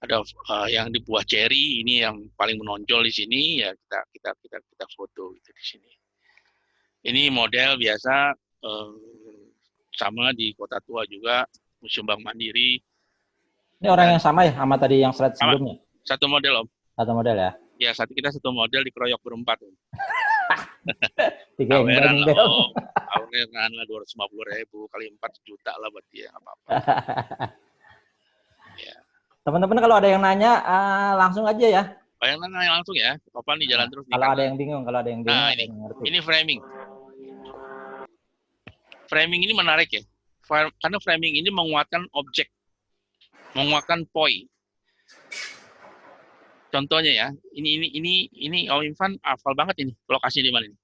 Ada yang di buah ceri, ini yang paling menonjol di sini ya kita foto gitu di sini. Ini model biasa sama di Kota Tua juga, Museum Bank Mandiri. Ini orang yang sama ya sama tadi yang slide Sama. sebelumnya? Satu model Om. Satu model ya? Ya kita satu model dikeroyok berempat Om. Tiga yang Aweran lah beng-beng. Om. Aweran lah 250.000 kali 4 juta lah buat dia, nggak apa-apa. Ya. Teman-teman kalau ada yang nanya langsung aja ya. Bayangkan langsung ya, Topan nih jalan terus. Kalau ada yang bingung, Nah, ada yang ngerti. ini framing. Framing ini menarik ya, karena framing ini menguatkan objek, menguatkan poin. Contohnya ya, ini Om Irfan hafal banget ini lokasinya di mana ini.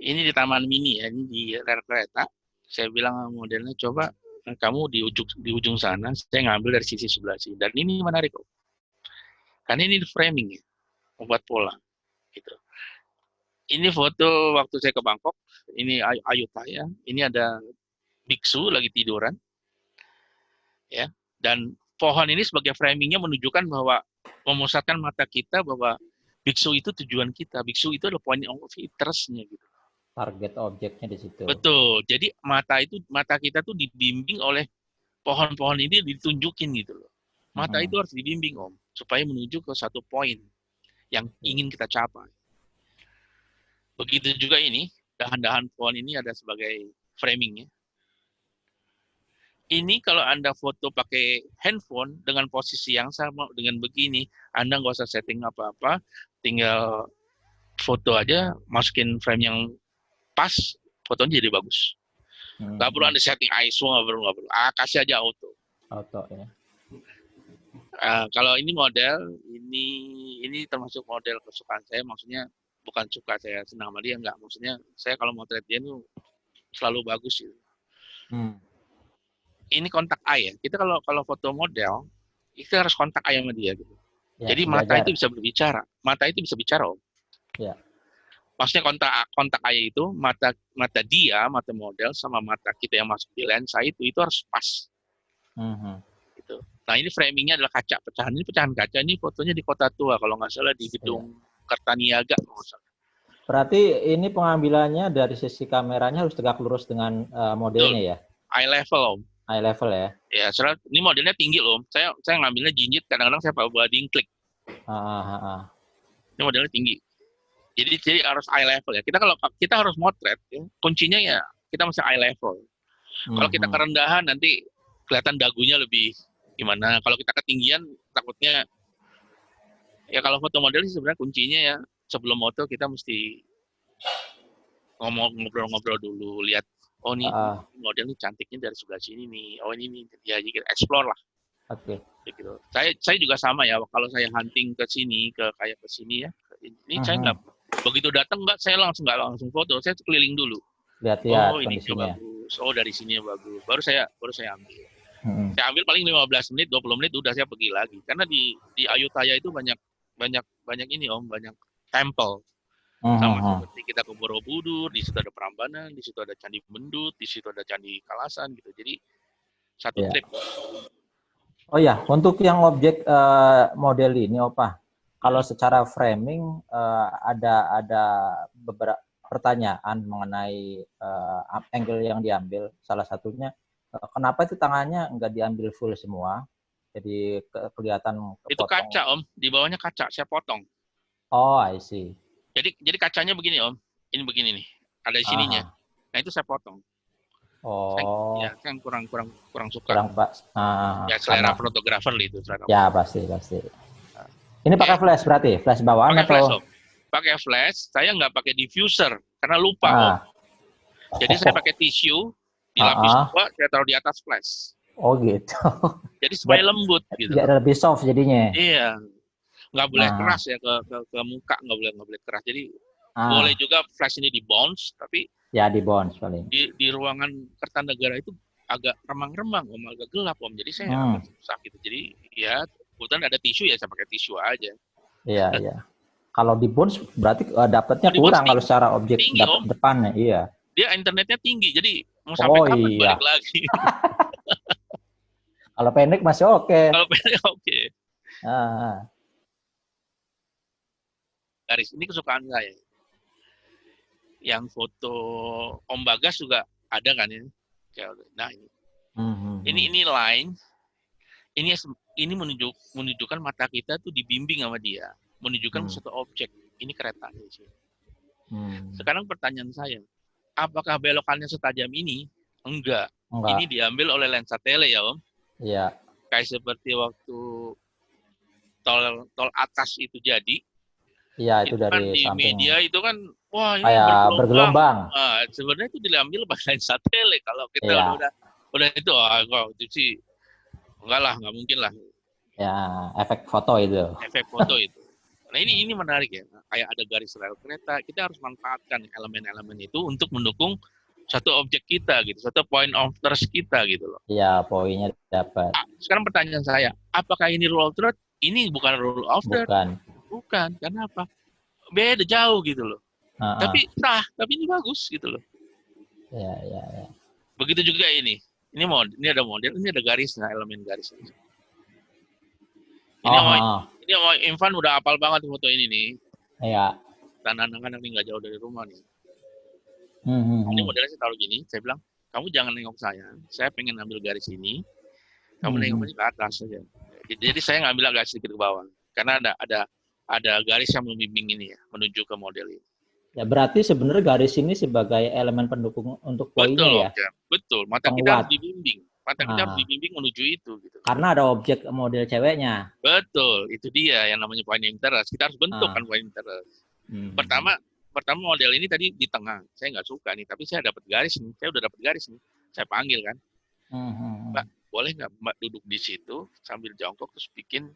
Ini di Taman Mini ya, ini di rel kereta. Saya bilang modelnya coba kamu di ujung sana, saya ngambil dari sisi sebelah sini. Dan ini menarik kok, karena ini framing ya, membuat pola gitu. Ini foto waktu saya ke Bangkok. Ini Ayutthaya. Ini ada biksu lagi tiduran, ya. Dan pohon ini sebagai framingnya menunjukkan bahwa memusatkan mata kita bahwa biksu itu tujuan kita. Biksu itu adalah point of interest-nya gitu. Target objeknya di situ. Betul. Jadi mata kita tuh dibimbing oleh pohon-pohon ini, ditunjukin gitu loh. Mata itu harus dibimbing Om, supaya menuju ke satu poin yang ingin kita capai. Begitu juga ini, dahan-dahan pohon ini ada sebagai framingnya. Ini kalau Anda foto pakai handphone dengan posisi yang sama, dengan begini, Anda nggak usah setting apa-apa, tinggal foto aja, masukin frame yang pas, fotonya jadi bagus. Nggak perlu Anda setting ISO, nggak perlu. Kasih aja auto. Auto ya. Kalau ini model, ini termasuk model kesukaan saya, maksudnya bukan suka saya senang sama dia, enggak. Maksudnya saya kalau mau trade dia itu selalu bagus gitu. Ini kontak eye ya. Kita kalau foto model, itu harus kontak eye sama dia gitu. Ya, jadi mata itu bisa berbicara. Mata itu bisa bicara Om. Ya. Maksudnya kontak eye itu mata dia, mata model sama mata kita yang masuk di lensa itu harus pas. Gitu. Nah ini framingnya adalah kaca pecahan. Ini pecahan kaca. Ini fotonya di Kota Tua kalau nggak salah di gedung Kertaniaga. Berarti ini pengambilannya dari sisi kameranya harus tegak lurus dengan modelnya ya? Eye level Om. Eye level ya? Ya, soalnya ini modelnya tinggi loh. Saya ngambilnya jinjit, kadang-kadang saya bawa klik. Ini modelnya tinggi. Jadi harus eye level ya. Kita harus motret ya. Kuncinya ya kita mesti eye level. Kalau kita kerendahan nanti kelihatan dagunya lebih gimana. Kalau kita ketinggian takutnya ya kalau foto model sih sebenarnya kuncinya ya sebelum foto kita mesti ngobrol-ngobrol dulu, lihat oh nih model ini cantiknya dari sebelah sini nih. Oh ini ya kita explore lah. Oke. Gitu. Saya juga sama ya kalau saya hunting ke sini ke sini ya. Ini saya nggak begitu datang saya nggak langsung foto, saya keliling dulu. Lihat-lihat oh ini bagus. Oh dari sini bagus. Baru saya ambil. Saya ambil paling 15 menit, 20 menit udah saya pergi lagi. Karena di Ayutthaya itu banyak ini Om, banyak temple. Sama seperti kita ke Borobudur, di situ ada Prambanan, di situ ada Candi Mendut, di situ ada Candi Kalasan gitu. Jadi satu trip. Oh ya, untuk yang objek model ini Opa, kalau secara framing ada beberapa pertanyaan mengenai angle yang diambil. Salah satunya kenapa itu tangannya nggak diambil full semua, jadi kelihatan kepotong. Itu kaca Om, di bawahnya kaca, saya potong. Oh, I see. Jadi kacanya begini Om, ini begini nih, ada di sininya. Nah itu saya potong. Oh. Saya kurang suka. Kurang pas. Ya selera fotografer itu. Ya pasti. Ini pakai flash berarti, flash bawaan pakai atau? Flash, Om. Pakai flash, saya nggak pakai diffuser karena lupa Om. Jadi saya pakai tisu, dilapis dua, saya taruh di atas flash. Oh gitu. Jadi supaya lembut gitu. Jadi lebih soft jadinya. Iya. Nggak boleh keras ya ke muka, nggak boleh keras. Jadi boleh juga flash ini di bounce, tapi ya di bounce paling. Di ruangan Kertanegara itu agak remang-remang Om, agak gelap Om. Jadi saya agak susah gitu. Jadi ya kebetulan ada tisu ya saya pakai tisu aja. Iya. Kalau di bounce berarti dapatnya kurang kalau secara objek depannya. Iya. Dia internetnya tinggi, jadi mau sampai kapan balik lagi. Kalau pendek masih oke. Kalau pendek oke. Ah, Garis ini kesukaan saya. Yang foto Om Bagas juga ada kan ini. Nah ini line. Ini menunjukkan mata kita tuh dibimbing sama dia, menunjukkan satu objek. Ini keretanya sih. Sekarang pertanyaan saya, apakah belokannya setajam ini? Enggak. Ini diambil oleh lensa tele ya Om. Iya. Kayak seperti waktu tol atas itu jadi. Iya, itu Kan dari di samping. media itu kan, wah ini Kayak bergelombang. Nah, sebenarnya itu diambil pakai lensa tele. Kalau kita Iya. udah itu, itu sih enggak lah, nggak mungkin lah. Ya, efek foto itu. Efek foto itu. Nah ini menarik ya. Kayak ada garis rel kereta, kita harus manfaatkan elemen-elemen itu untuk mendukung satu objek kita gitu, satu point of interest kita gitu loh. Iya, poinnya dapat. Sekarang pertanyaan saya, apakah ini rule of third? Ini bukan rule of third. Bukan. Karena apa? Beda jauh gitu loh. Tapi ini bagus gitu loh. Iya. Begitu juga ini. Ini ada model, ini ada garisnya, elemen garis. Ini sama Infan udah hafal banget foto ini nih. Iya. Dan anak-anak ini nggak jauh dari rumah nih. Hmm. Ini modelnya saya taruh gini, saya bilang, kamu jangan nengok saya pengen ambil garis ini, kamu nengok ke atas saja. Jadi saya ngambil agak sedikit ke bawah, karena ada garis yang membimbing ini ya, menuju ke model ini. Ya berarti sebenarnya garis ini sebagai elemen pendukung untuk poinnya ya? Betul. Mata kita harus dibimbing. Kita harus dibimbing menuju itu. Gitu. Karena ada objek model ceweknya. Betul. Itu dia yang namanya point interest. Kita harus bentuk kan point interest. Pertama model ini tadi di tengah. Saya nggak suka nih, tapi saya dapat garis nih. Saya udah dapat garis nih. Saya panggil kan. Mbak, boleh nggak Mbak duduk di situ sambil jongkok terus bikin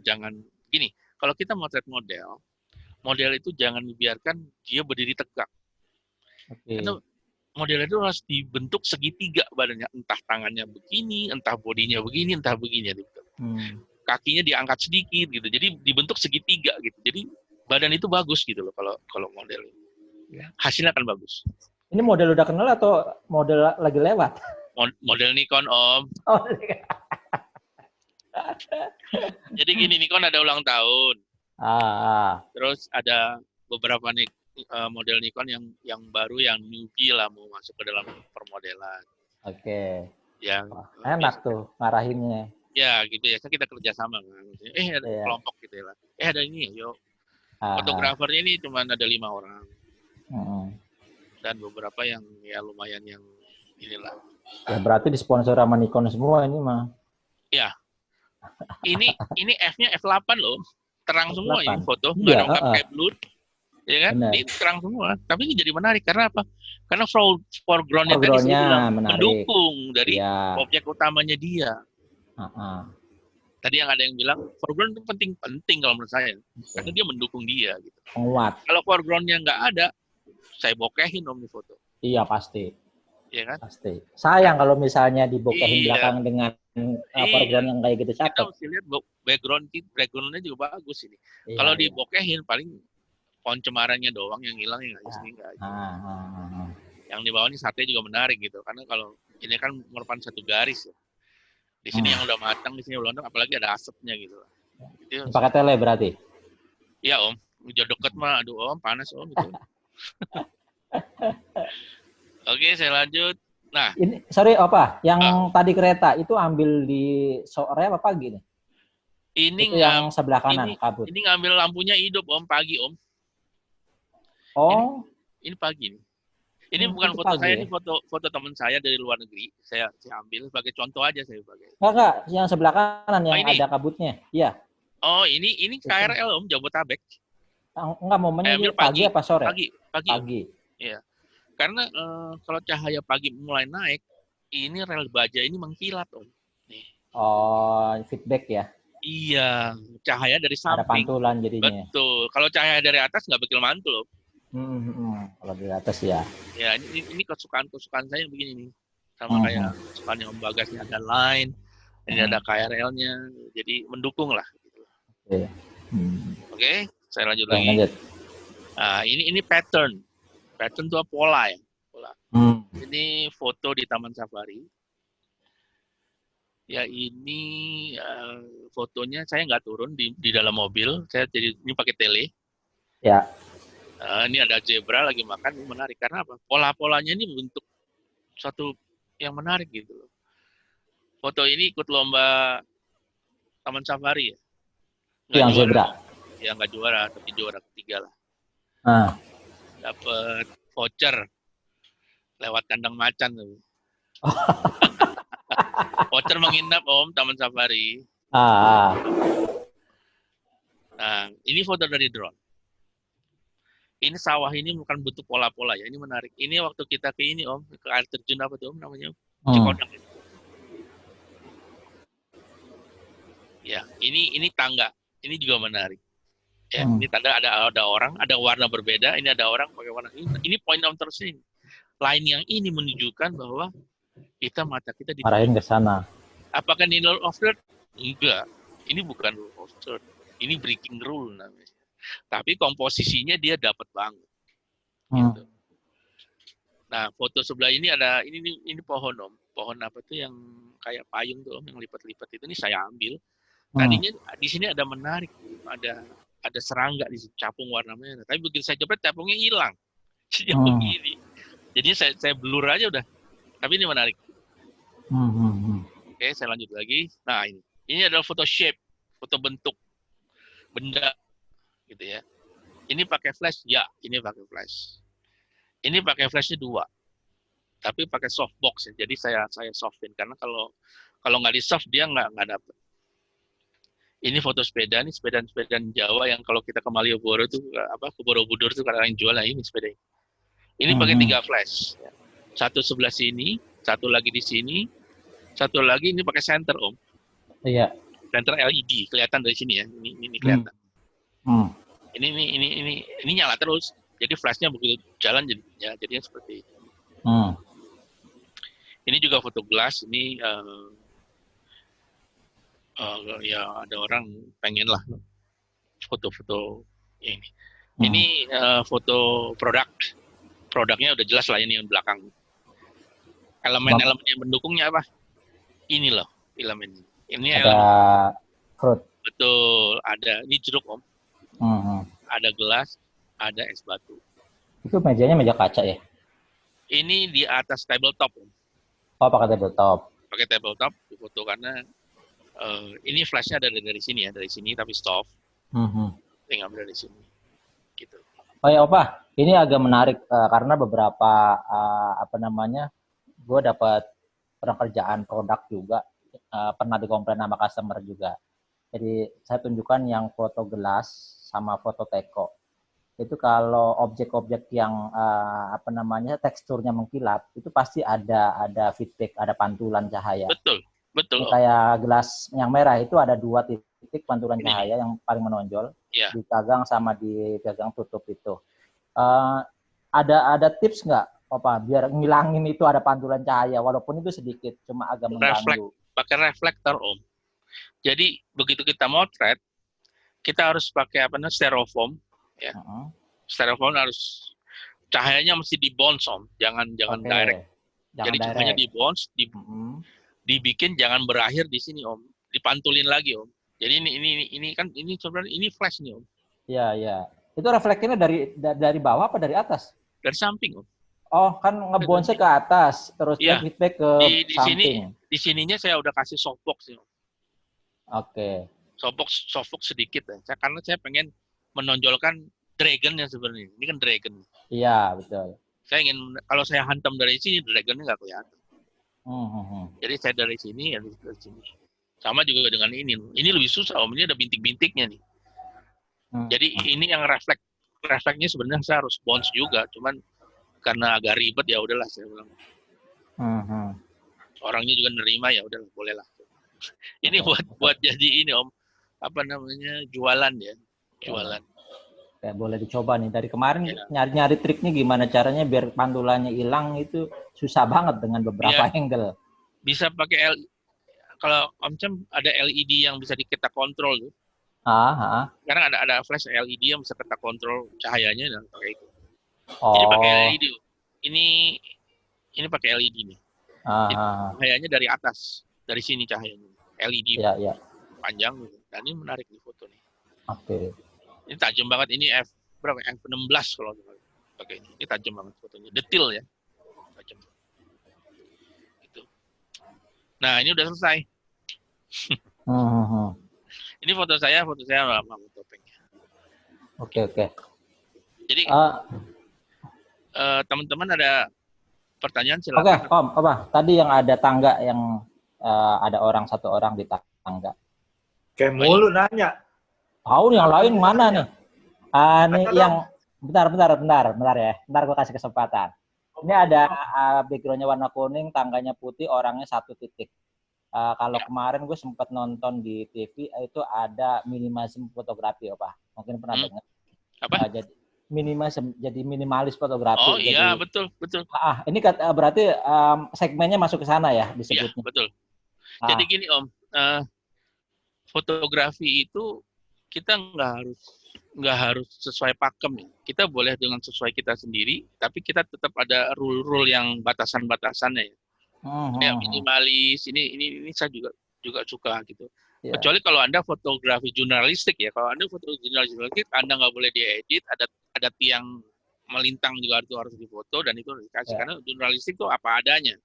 jangan gini. Kalau kita motret model itu jangan dibiarkan dia berdiri tegak. Karena model itu harus dibentuk segitiga badannya, entah tangannya begini, entah bodinya begini, entah begini gitu. Kakinya diangkat sedikit gitu. Jadi dibentuk segitiga gitu. Jadi badan itu bagus gitu loh kalau model ini. Hasilnya akan bagus. Ini model udah kenal atau model lagi lewat? Model Nikon Om. Jadi gini, Nikon ada ulang tahun. Terus ada beberapa model Nikon yang baru, yang newbie lah, mau masuk ke dalam permodelan. Oke. Ya. Enak tuh ngarahinnya. Ya gitu ya, kita kerja sama kan. Ada kelompok gitu ya. Ada ini yuk. Fotografernya ini cuma ada 5 orang. Dan beberapa yang ya lumayan yang inilah. Ya berarti disponsor sama Nikon semua ini mah. Ya. Ini F-nya F8 loh. Terang semua ini foto, nggak ada pakai blur, ya kan? Ini terang semua. Tapi ini jadi menarik karena apa? Karena foreground-nya tadi mendukung dari objek utamanya dia. Tadi yang ada yang bilang foreground itu penting kalau menurut saya, karena dia mendukung dia. Gitu. Penguat. Kalau foreground-nya nggak ada, saya bokehin om di foto. Iya pasti. Iya kan? Pasti. Sayang kalau misalnya dibokehin belakang dengan foreground yang kayak gitu cakep. Kita mesti lihat background-nya juga bagus ini. Kalau dibokehin paling pohon cemarannya doang yang hilang, yang enggak. Yang di bawahnya sate juga menarik gitu. Karena kalau ini kan merupakan satu garis ya. Di sini yang udah matang, di sini belum matang, apalagi ada asapnya gitu. Pakai tele berarti? Iya om. Udah deket mah, aduh om panas om gitu. Oke, saya lanjut. Nah, ini sorry apa? Yang tadi kereta itu ambil di sore apa pagi nih? Ini itu yang sebelah kanan kabut. Ini ngambil lampunya hidup om, pagi om. Oh. Ini pagi nih. Ini bukan foto saya, ini foto teman saya dari luar negeri. Saya ambil sebagai contoh aja saya pakai. Enggak, yang sebelah kanan yang ada kabutnya. Iya. Oh, ini KRL om, Jabodetabek. Enggak, momennya ini pagi apa sore? Pagi. Iya. Karena kalau cahaya pagi mulai naik, ini rel baja ini mengkilat om. Nih. Oh, feedback ya? Iya, cahaya dari samping. Ada pantulan jadinya. Betul. Kalau cahaya dari atas nggak bakal mantul om. Kalau dari atas ya. Ya, ini kesukaan saya begini nih. Sama kayak kesukaan Om Bagas nih, ada line, ini ada KRL-nya, jadi mendukung lah. Gitu. Oke, saya lanjut lagi. Nah, ini pattern. Pattern itu pola ya. Pola. Ini foto di Taman Safari. Ya ini fotonya saya nggak turun di dalam mobil. Saya jadi ini pakai tele. Ya. Ini ada zebra lagi makan, ini menarik karena apa? Pola-polanya ini bentuk satu yang menarik gitu loh. Foto ini ikut lomba Taman Safari ya. Nggak Yang juara, zebra. ya nggak juara, tapi juara ketiga lah. Nah, Dapat voucher lewat kandang macan tuh. Voucher menginap Om Taman Safari. ah. Nah, ini foto dari drone. Ini sawah ini bukan bentuk pola-pola ya, ini menarik. Ini waktu kita ke ini Om, ke air terjun apa tuh Om namanya? Cikodang. Ya, ini tangga. Ini juga menarik. Ya, ini tanda ada orang, ada warna berbeda. Ini ada orang pakai warna ini. Ini point of interest ini. Line yang ini menunjukkan bahwa mata kita Arahin ke sana. Apakah ini rule of third? Enggak. Ini bukan rule of third. Ini breaking rule namanya. Tapi komposisinya dia dapat banget. Gitu. Nah, foto sebelah ini ada ini pohon Om. Pohon apa tuh yang kayak payung tuh Om, yang lipat-lipat itu. Ini saya ambil. Tadinya di sini ada menarik, ada serangga di sini, capung warna merah. Tapi begitu saya coba capungnya hilang. Jadi begini. Jadi saya blur aja udah. Tapi ini menarik. Oke, saya lanjut lagi. Nah, ini adalah foto shape, foto bentuk benda gitu ya. Ini pakai flash? Ya, ini pakai flash. Ini pakai flashnya 2. Tapi pakai softbox ya. Jadi saya softin karena kalau nggak di soft dia nggak dapet. Ini foto sepeda nih, sepeda Jawa yang kalau kita ke Malioboro tuh ke Borobudur tuh kadang jual lah ini sepeda. Ini pakai 3 flash. Satu sebelah sini, satu lagi di sini, satu lagi ini pakai center Om. Iya. Center LED kelihatan dari sini ya. Ini kelihatan. Ini nyala terus. Jadi flashnya begitu jalan jadinya seperti ini. Ini juga foto gelas. Ini ya ada orang pengen lah foto-foto ini. Ini foto produknya udah jelas lah ini yang belakang. Elemen-elemen yang mendukungnya apa? Ini loh elemen. Ini ada fruit. Betul, ada ini jeruk Om. Ada gelas, ada es batu. Itu mejanya meja kaca ya? Ini di atas tabletop Om. Oh, pakai tabletop. Pakai tabletop foto karena ini flashnya ada dari sini ya, dari sini tapi soft. Tinggal dari sini, gitu. Oh ya Opa, ini agak menarik karena beberapa gue dapat pekerjaan produk juga, pernah dikomplain sama customer juga. Jadi saya tunjukkan yang foto gelas sama foto teko. Itu kalau objek-objek yang teksturnya mengkilap, itu pasti ada feedback, ada pantulan cahaya. Betul. Kayak gelas yang merah itu ada 2 titik pantulan cahaya yang paling menonjol di gagang sama di gagang tutup itu. Ada tips nggak, Opa, biar ngilangin itu ada pantulan cahaya walaupun itu sedikit, cuma agak mengganggu. Pakai reflektor Om. Jadi begitu kita motret, kita harus pakai styrofoam, ya. Styrofoam harus cahayanya mesti di bounce Om, jangan direct. Jadi cahayanya di bounce, dibikin jangan berakhir di sini Om, dipantulin lagi Om. Jadi ini kan ini sebenarnya ini flash nih Om. Iya. Itu reflektornya dari bawah apa dari atas? Dari samping Om. Oh, kan ngebonsnya ke atas, terus feedback ke samping. Di sininya saya udah kasih softbox nih Om. Oke. Softbox sedikit ya. Karena saya pengen menonjolkan dragonnya sebenarnya. Ini kan dragon. Iya, betul. Saya ingin kalau saya hantam dari sini dragonnya nggak kelihatan. Jadi saya dari sini ya dari sini. Sama juga dengan ini. Ini lebih susah Om. Ini ada bintik-bintiknya nih. Jadi ini yang refleksnya sebenarnya saya harus bounce juga. Cuman karena agak ribet ya udahlah saya bilang. Orangnya juga nerima ya udahlah bolehlah. Ini buat jadi ini Om. Jualan ya. Jualan. Ya, boleh dicoba nih. Dari kemarin nyari-nyari triknya gimana caranya biar pantulannya hilang itu susah banget dengan beberapa angle. Bisa pakai kalau Om Cem ada LED yang bisa kita kontrol tuh. Sekarang ada flash LED yang bisa kita kontrol cahayanya dan pakai itu. Jadi pakai LED. Ini pakai LED nih. Cahayanya dari atas. dari sini cahayanya. LED Iya, iya. panjang gitu. Dan ini menarik di foto nih. Oke. Ini tajam banget, ini berapa? F16 kalau pakai ini. Ini tajam banget fotonya, detail ya. Tajam. Gitu. Nah, ini udah selesai. Ini foto saya sama topengnya. Oke, oke. Jadi teman-teman ada pertanyaan Oke, silakan. Om, apa? Tadi yang ada tangga yang ada satu orang di tangga. Kayak mulu nanya. Tahu nih yang lain mana nih? Nih Kata yang bentar ya. Bentar gue kasih kesempatan. Ini ada backgroundnya warna kuning, tangganya putih, orangnya satu titik. Kalau kemarin gue sempat nonton di TV itu ada minimalism fotografi, apa? Mungkin pernah dengar. Apa? Jadi minimalis fotografi. Oh iya, betul. Ini berarti segmennya masuk ke sana ya Iya, disebutnya. betul. Jadi gini Om, fotografi itu kita nggak harus sesuai pakem ya. Kita boleh dengan sesuai kita sendiri, tapi kita tetap ada rule yang batasan-batasannya ya. Kayak minimalis, ini saya juga suka gitu. Yeah. Kecuali kalau Anda fotografi jurnalistik ya. Kalau Anda fotografi jurnalistik, Anda nggak boleh diedit, ada tiang melintang juga harus difoto dan itu harus dikasih karena jurnalistik itu apa adanya.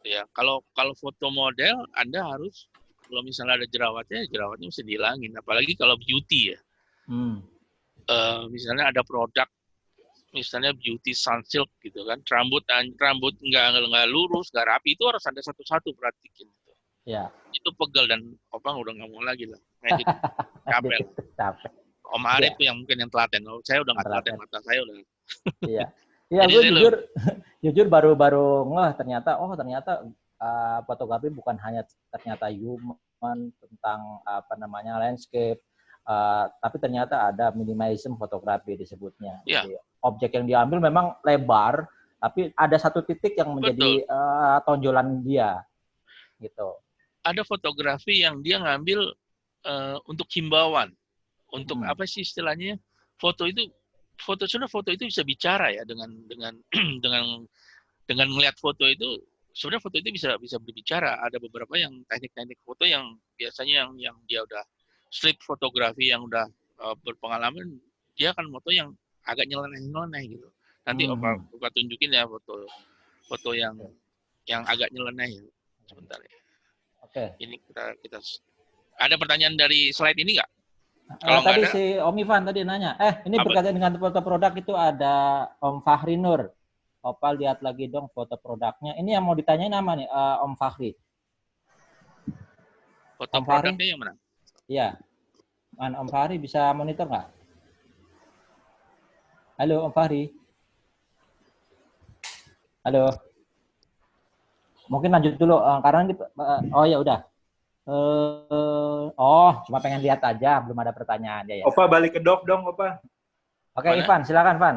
Ya, kalau foto model Anda harus, kalau misalnya ada jerawatnya mesti dihilangin. Apalagi kalau beauty ya. Misalnya ada produk, misalnya beauty sunsilk gitu kan, rambut nggak lurus, nggak rapi, itu harus ada satu-satu perhatikan. Gitu. Ya. Itu pegel dan Opang udah nggak mau lagi lah. Capek. Om Arif tuh yang mungkin yang telaten. Saya udah nggak telaten, mata saya udah. Iya. Iya, gue jujur baru ngeh ternyata fotografi bukan hanya ternyata human tentang landscape, tapi ternyata ada minimalism fotografi disebutnya. Yeah. Jadi, objek yang diambil memang lebar, tapi ada satu titik yang menjadi tonjolan dia, gitu. Ada fotografi yang dia ngambil untuk himbauan, untuk apa sih istilahnya? Foto itu bisa bicara ya dengan melihat foto itu. Sebenarnya foto itu bisa berbicara. Ada beberapa yang teknik-teknik foto yang biasanya yang dia udah street fotografi yang udah berpengalaman, dia akan foto yang agak nyeleneh gitu. Nanti Opa tunjukin ya foto yang agak nyeleneh ya. Sebentar ya. Oke. Ini kita ada pertanyaan dari slide ini nggak? Tadi si Om Ivan tadi nanya. Ini berkaitan dengan foto produk itu ada Om Fahri Nur. Opal lihat lagi dong foto produknya. Ini yang mau ditanyain nama nih, Om Fahri. Foto produknya yang mana? Iya. Om Fahri bisa monitor nggak? Halo Om Fahri. Halo. Mungkin lanjut dulu karena oh ya udah. Cuma pengen lihat aja, belum ada pertanyaan ya. Opa balik ke Dov dong, Opa. Oke, Ivan, silakan, Van.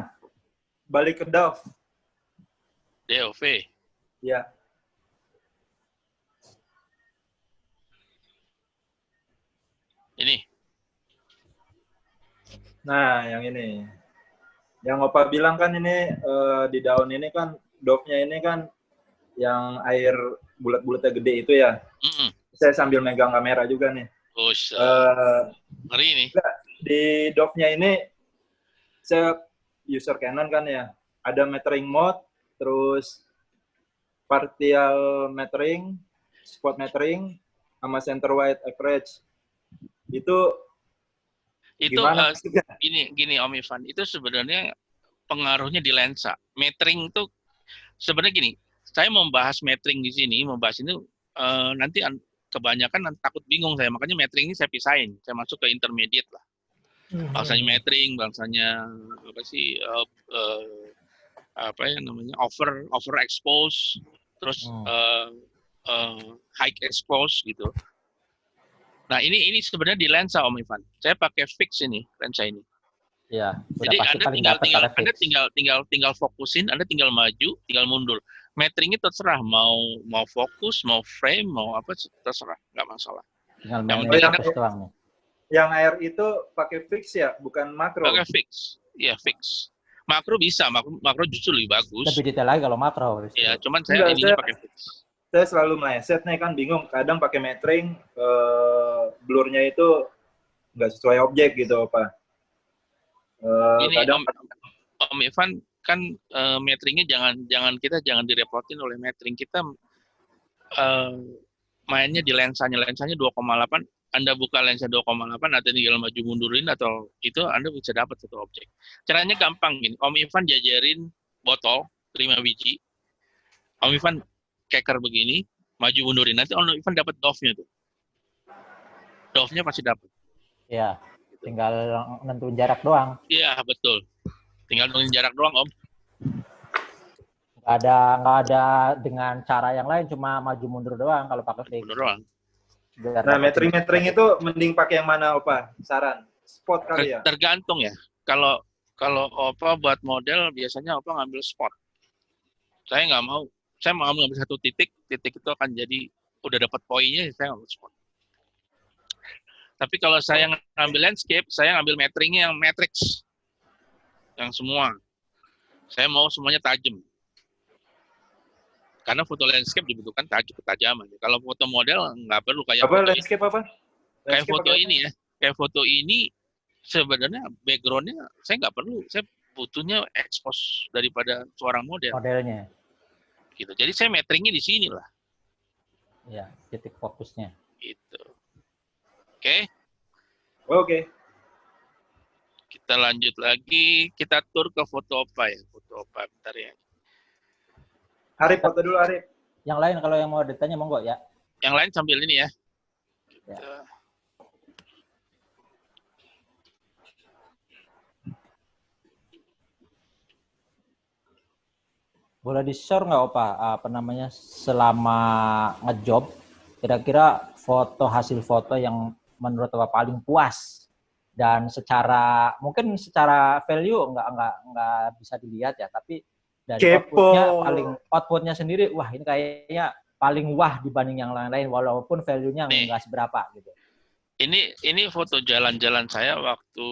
Balik ke Dov. DOV. Ya. Ini. Nah, yang ini. Yang Opa bilang kan ini di daun ini kan Dove-nya ini kan yang air bulat-bulatnya gede itu ya. Saya sambil megang kamera juga nih. Ngeri nih. Di Dove-nya ini saya user Canon kan ya. Ada metering mode, terus partial metering, spot metering, sama center wide average. Itu gimana? Gini Om Ivan, itu sebenarnya pengaruhnya di lensa. Metering itu sebenarnya gini, saya mau bahas metering di sini, nanti kebanyakan takut bingung saya, makanya metering ini saya pisahin, saya masuk ke intermediate lah. Bangsanya metering, bangsanya apa sih apa yang namanya over expose, terus high expose gitu. Nah ini sebenarnya di lensa Om Ivan. Saya pakai fix ini lensa ini. Iya. Jadi Anda tinggal fokusin, Anda tinggal maju, tinggal mundur. Meteringnya terserah mau fokus, mau frame, mau apa terserah, nggak masalah. Tinggal main doang nih. Yang air itu pakai fix ya, bukan makro. Pakai fix, iya fix. Makro bisa, makro justru lebih bagus. Lebih detail lagi kalau makro. Iya, cuman saya ininya pakai fix. saya selalu meleset nih kan, bingung. Kadang pakai metering, blurnya itu nggak sesuai objek gitu, Pak. Ini Kadang Om Ivan kan meteringnya jangan direpotin oleh metering. Kita mainnya di lensanya 2,8. Anda buka lensa 2,8 atau tinggal maju mundurin atau itu Anda bisa dapat satu objek. Caranya gampang gini. Om Ivan jajarin botol 5 biji. Om Ivan keker begini, maju mundurin. Nanti Om Ivan dapat dove-nya tuh. Dove-nya pasti dapat. Ya, tinggal nentuin jarak doang. Iya, betul. Tinggal nentuin jarak doang, Om. Nggak ada dengan cara yang lain, cuma maju mundur doang kalau pakai fix. Mundur doang. nah, metering itu mending pakai yang mana, Opa? Saran. Spot kali ya? Tergantung ya. Kalau Opa buat model biasanya Opa ngambil spot. Saya nggak mau. Saya mau ngambil satu titik itu akan jadi udah dapat poinnya, saya ngambil spot. Tapi kalau saya ngambil landscape, saya ngambil meteringnya yang matrix. Yang semua. Saya mau semuanya tajam. Karena foto landscape dibutuhkan ketajaman. Kalau foto model nggak perlu kayak Apa foto landscape apa? kayak Landscape foto apa? ini ya. Kayak foto ini sebenarnya background-nya saya nggak perlu. Saya butuhnya expose daripada seorang model. Modelnya. Gitu. Jadi saya meteringnya di sini lah. Ya, titik fokusnya. Gitu. Oke. Oke. Kita lanjut lagi. Kita tur ke foto Opa ya. Foto Opa bentar ya. Arif, foto dulu Arif. Yang lain kalau yang mau ditanya monggo ya. Yang lain sambil ini ya. Ya. Boleh di-share nggak Opa, apa namanya, selama ngejob, kira-kira hasil foto yang menurut Opa paling puas dan mungkin secara value nggak bisa dilihat ya, tapi dari outputnya sendiri, wah ini kayaknya paling wah dibanding yang lain-lain, walaupun value-nya nggak seberapa gitu. Ini foto jalan-jalan saya waktu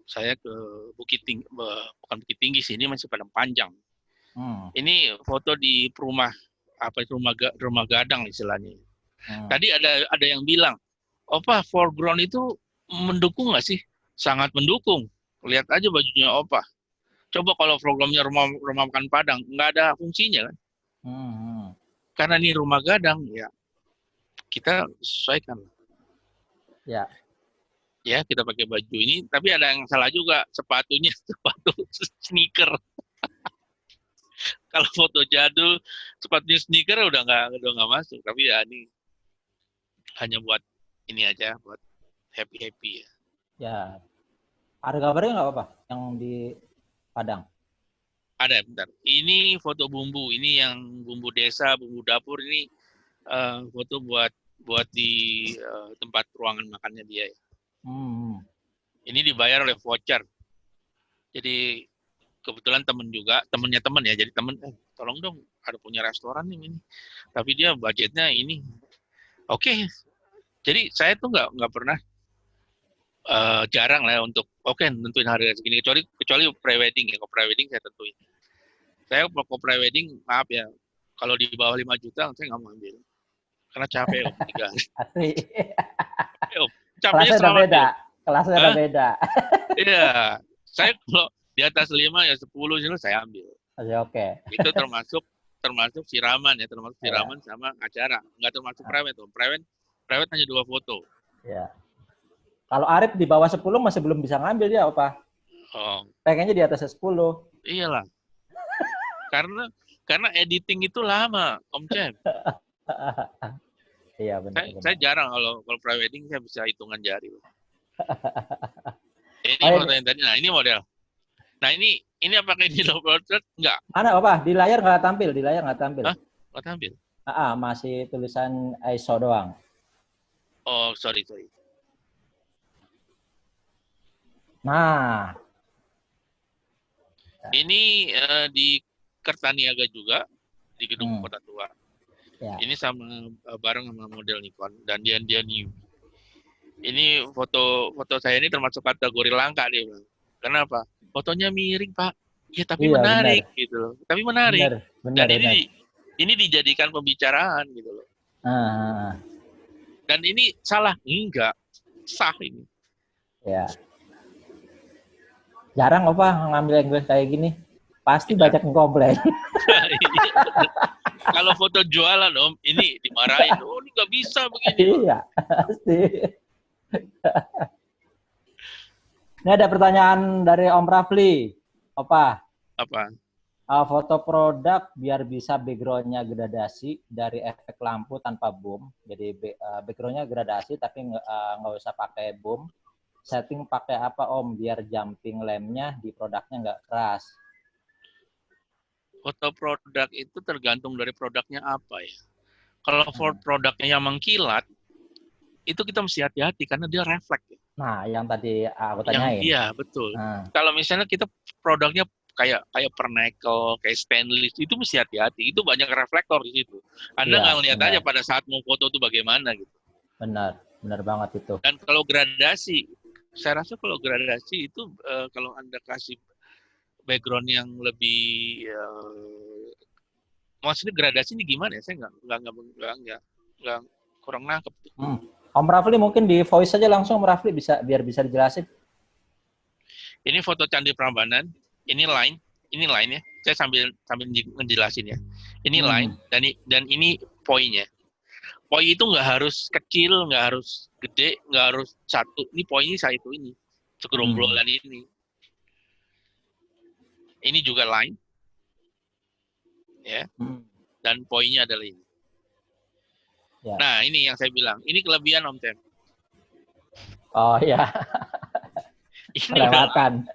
saya ke Bukit Tinggi, bukan Bukit Tinggi sih, ini masih Padang Panjang. Ini foto di rumah gadang istilahnya. Tadi ada yang bilang, Opa foreground itu mendukung nggak sih? Sangat mendukung. Lihat aja bajunya Opa. Coba kalau programnya rumah makan Padang, nggak ada fungsinya kan? Karena ini rumah gadang, ya kita sesuaikan. Ya kita pakai baju ini. Tapi ada yang salah juga, sepatu sneaker. Kalau foto jadul, sepatunya sneaker udah nggak masuk. Tapi ya ini hanya buat ini aja, buat happy ya. Ya, ada kabarnya nggak apa yang di Padang? Ada, bentar. Ini foto bumbu. Ini yang bumbu desa, bumbu dapur ini foto buat di tempat ruangan makannya dia. Ya. Ini dibayar oleh voucher. Jadi kebetulan temennya temen ya. Jadi temen, tolong dong, ada punya restoran ini. Tapi dia budgetnya ini. Oke. Jadi saya tuh nggak pernah jarang lah untuk nentuin harga segini, kecuali pre-wedding ya. Kalau pre-wedding saya tentuin. Saya kalau pre-wedding, maaf ya, kalau di bawah 5 juta saya nggak mau ambil. Karena capek Om, 3 hari. Asli. Capeknya Kelasnya beda. Kelasnya udah beda. Iya. Saya kalau di atas 5 ya 10 itu saya ambil. Oke. Itu termasuk siraman ya, siraman sama acara. Nggak termasuk prewed tuh. Prewed hanya 2 foto. Ya. Kalau Arif di bawah 10 masih belum bisa ngambil dia, Opa. Oh. Pengennya di atas 10. Iyalah. Karena editing itu lama, Om Cem. Iya benar. Saya jarang kalau pre-wedding saya bisa hitungan jari. Ini foto yang tadi. Nah, ini model. Nah, ini apakah ini low portrait? Enggak. Mana, Opa? Di layar nggak tampil, Hah? Nggak tampil? Masih tulisan ISO doang. Oh, sorry. Nah. Ini di Kertaniaga juga, di Gedung Kota Tua. Ya. Ini bareng sama model Nikon dan dia new. Ini foto saya ini termasuk kategori langka dia, Bang. Kenapa? Fotonya miring, Pak. Ya tapi menarik benar. gitu loh. Tapi menarik. Benar. Dan ini ini dijadikan pembicaraan gitu loh. Ah, Dan ini salah? Enggak. Sah ini. ya. Jarang Opa ngambil yang kayak gini. Pasti Iya. banyak yang komplain. Kalau foto jualan Om, ini dimarahin. Oh, ini nggak bisa begini. Iya, pasti. Ini ada pertanyaan dari Om Rafli. Opa, Apa? foto produk biar bisa background-nya gradasi dari efek lampu tanpa boom. Jadi background-nya gradasi tapi nggak usah pakai boom. Setting pakai apa Om biar jumping lamp-nya di produknya nggak keras? Foto produk itu tergantung dari produknya apa ya. Kalau produknya yang mengkilat, itu kita mesti hati-hati karena dia refleks. Ya. Nah, yang tadi aku tanyain. Iya, betul. Nah. Kalau misalnya kita produknya kayak pernikel, kayak stainless, itu mesti hati-hati. Itu banyak reflektor di situ. Anda nggak ngeliat aja pada saat mau foto itu bagaimana gitu. Benar banget itu. Dan kalau gradasi, saya rasa kalau gradasi itu kalau Anda kasih background yang lebih maksudnya gradasi ini gimana ya? Saya nggak kurang nangkep. Om Rafli mungkin di voice aja langsung Om Rafli biar bisa dijelasin. Ini foto Candi Prambanan, ini line ya. Saya sambil ngejelasin ya. Ini line dan ini poinnya. Poin itu nggak harus kecil, nggak harus gede, nggak harus satu. Ini poinnya satu ini, segerombolan ini. Ini juga line, ya. Dan poinnya adalah ini. Ya. Nah, ini yang saya bilang. Ini kelebihan Om Tem. Oh iya. Ini kelewatan.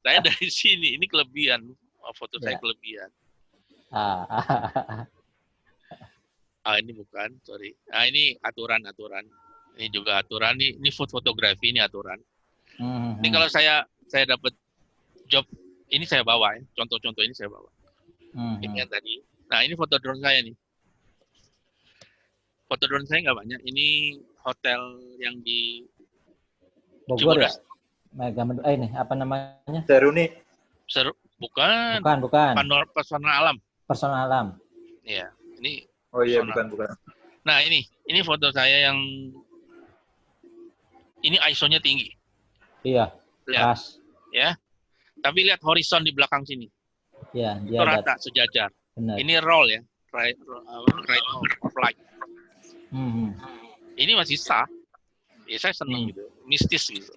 Saya dari sini. Ini kelebihan. Foto saya kelebihan. Ini bukan. Sorry. Ini aturan. Ini juga aturan. Ini fotografi. Ini aturan. Ini kalau saya dapat job, ini saya bawa ya. Contoh-contoh ini saya bawa. Ini yang tadi. Nah, ini foto drone saya nih. Foto drone saya nggak banyak. Ini hotel yang di Bogor ya? Ini apa namanya? Seruni. Bukan. Pesona alam. Pesona alam. Iya. Ini. Oh iya, bukan. Nah, ini foto saya yang ini ISO-nya tinggi. Iya. Keras. Ya. Tapi lihat horizon di belakang sini. Iya, itu rata sejajar. Benar. Ini roll ya. Right of light. Ini masih sah. Ya saya senang gitu. Mistis gitu.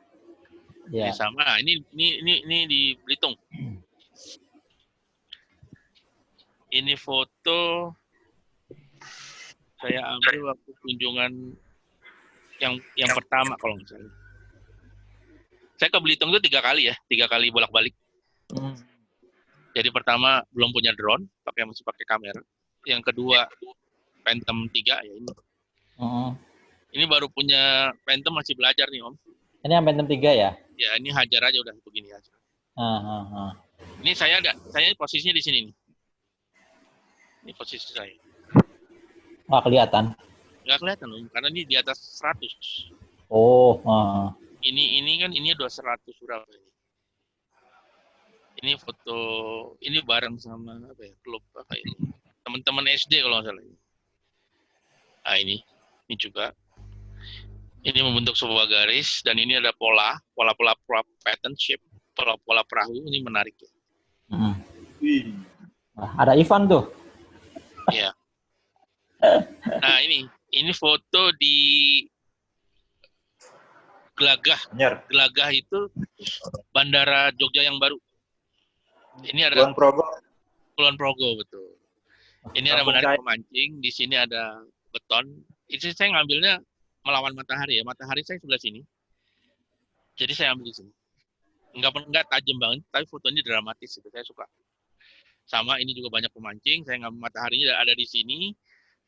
Ya. Sama. Ini di Belitung. Ini foto saya ambil waktu kunjungan yang pertama kalau nggak salah. Saya ke Belitung itu 3 kali ya, 3 kali bolak-balik. Jadi pertama belum punya drone, masih pakai kamera. Yang kedua Phantom 3 ya ini. Ini baru punya Phantom, masih belajar nih Om. Ini yang Phantom 3 ya? Ya ini hajar aja udah begini aja. Ini saya posisinya di sini nih. Ini posisi saya. Nggak kelihatan? Nggak kelihatan Om, karena ini di atas 100. Oh. Ini kan ini udah 100 berapa ini. Ini foto, ini bareng sama klub apa ini? Teman-teman SD kalau nggak salah. Nah ini juga. Ini membentuk sebuah garis dan ini ada pola pattern shape, pola perahu ini menarik ya. Ada Ivan tuh. Iya. Nah ini foto di Gelagah itu Bandara Jogja yang baru. Ini ada Kulon Progo betul. Ini ada menarik pemancing. Di sini ada beton. Itu saya ngambilnya melawan matahari ya. Matahari saya sebelah sini. Jadi saya ambil di sini. Enggak tajam banget, tapi fotonya dramatis. Itu saya suka. Sama ini juga banyak pemancing. Saya ngambil mataharinya ada di sini.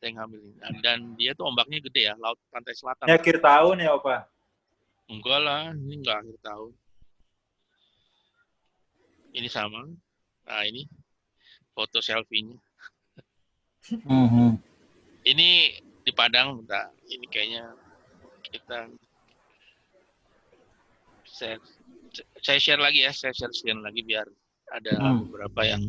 Saya ngambil ini. Dan dia tuh ombaknya gede ya, laut pantai selatan. Ini akhir tahun ya, Opa? Enggak lah, ini enggak akhir tahun. Ini sama. Nah, ini foto selfie-nya. Ini di Padang, bentar. Ini kayaknya kita saya share lagi ya, saya share lagi biar ada beberapa yang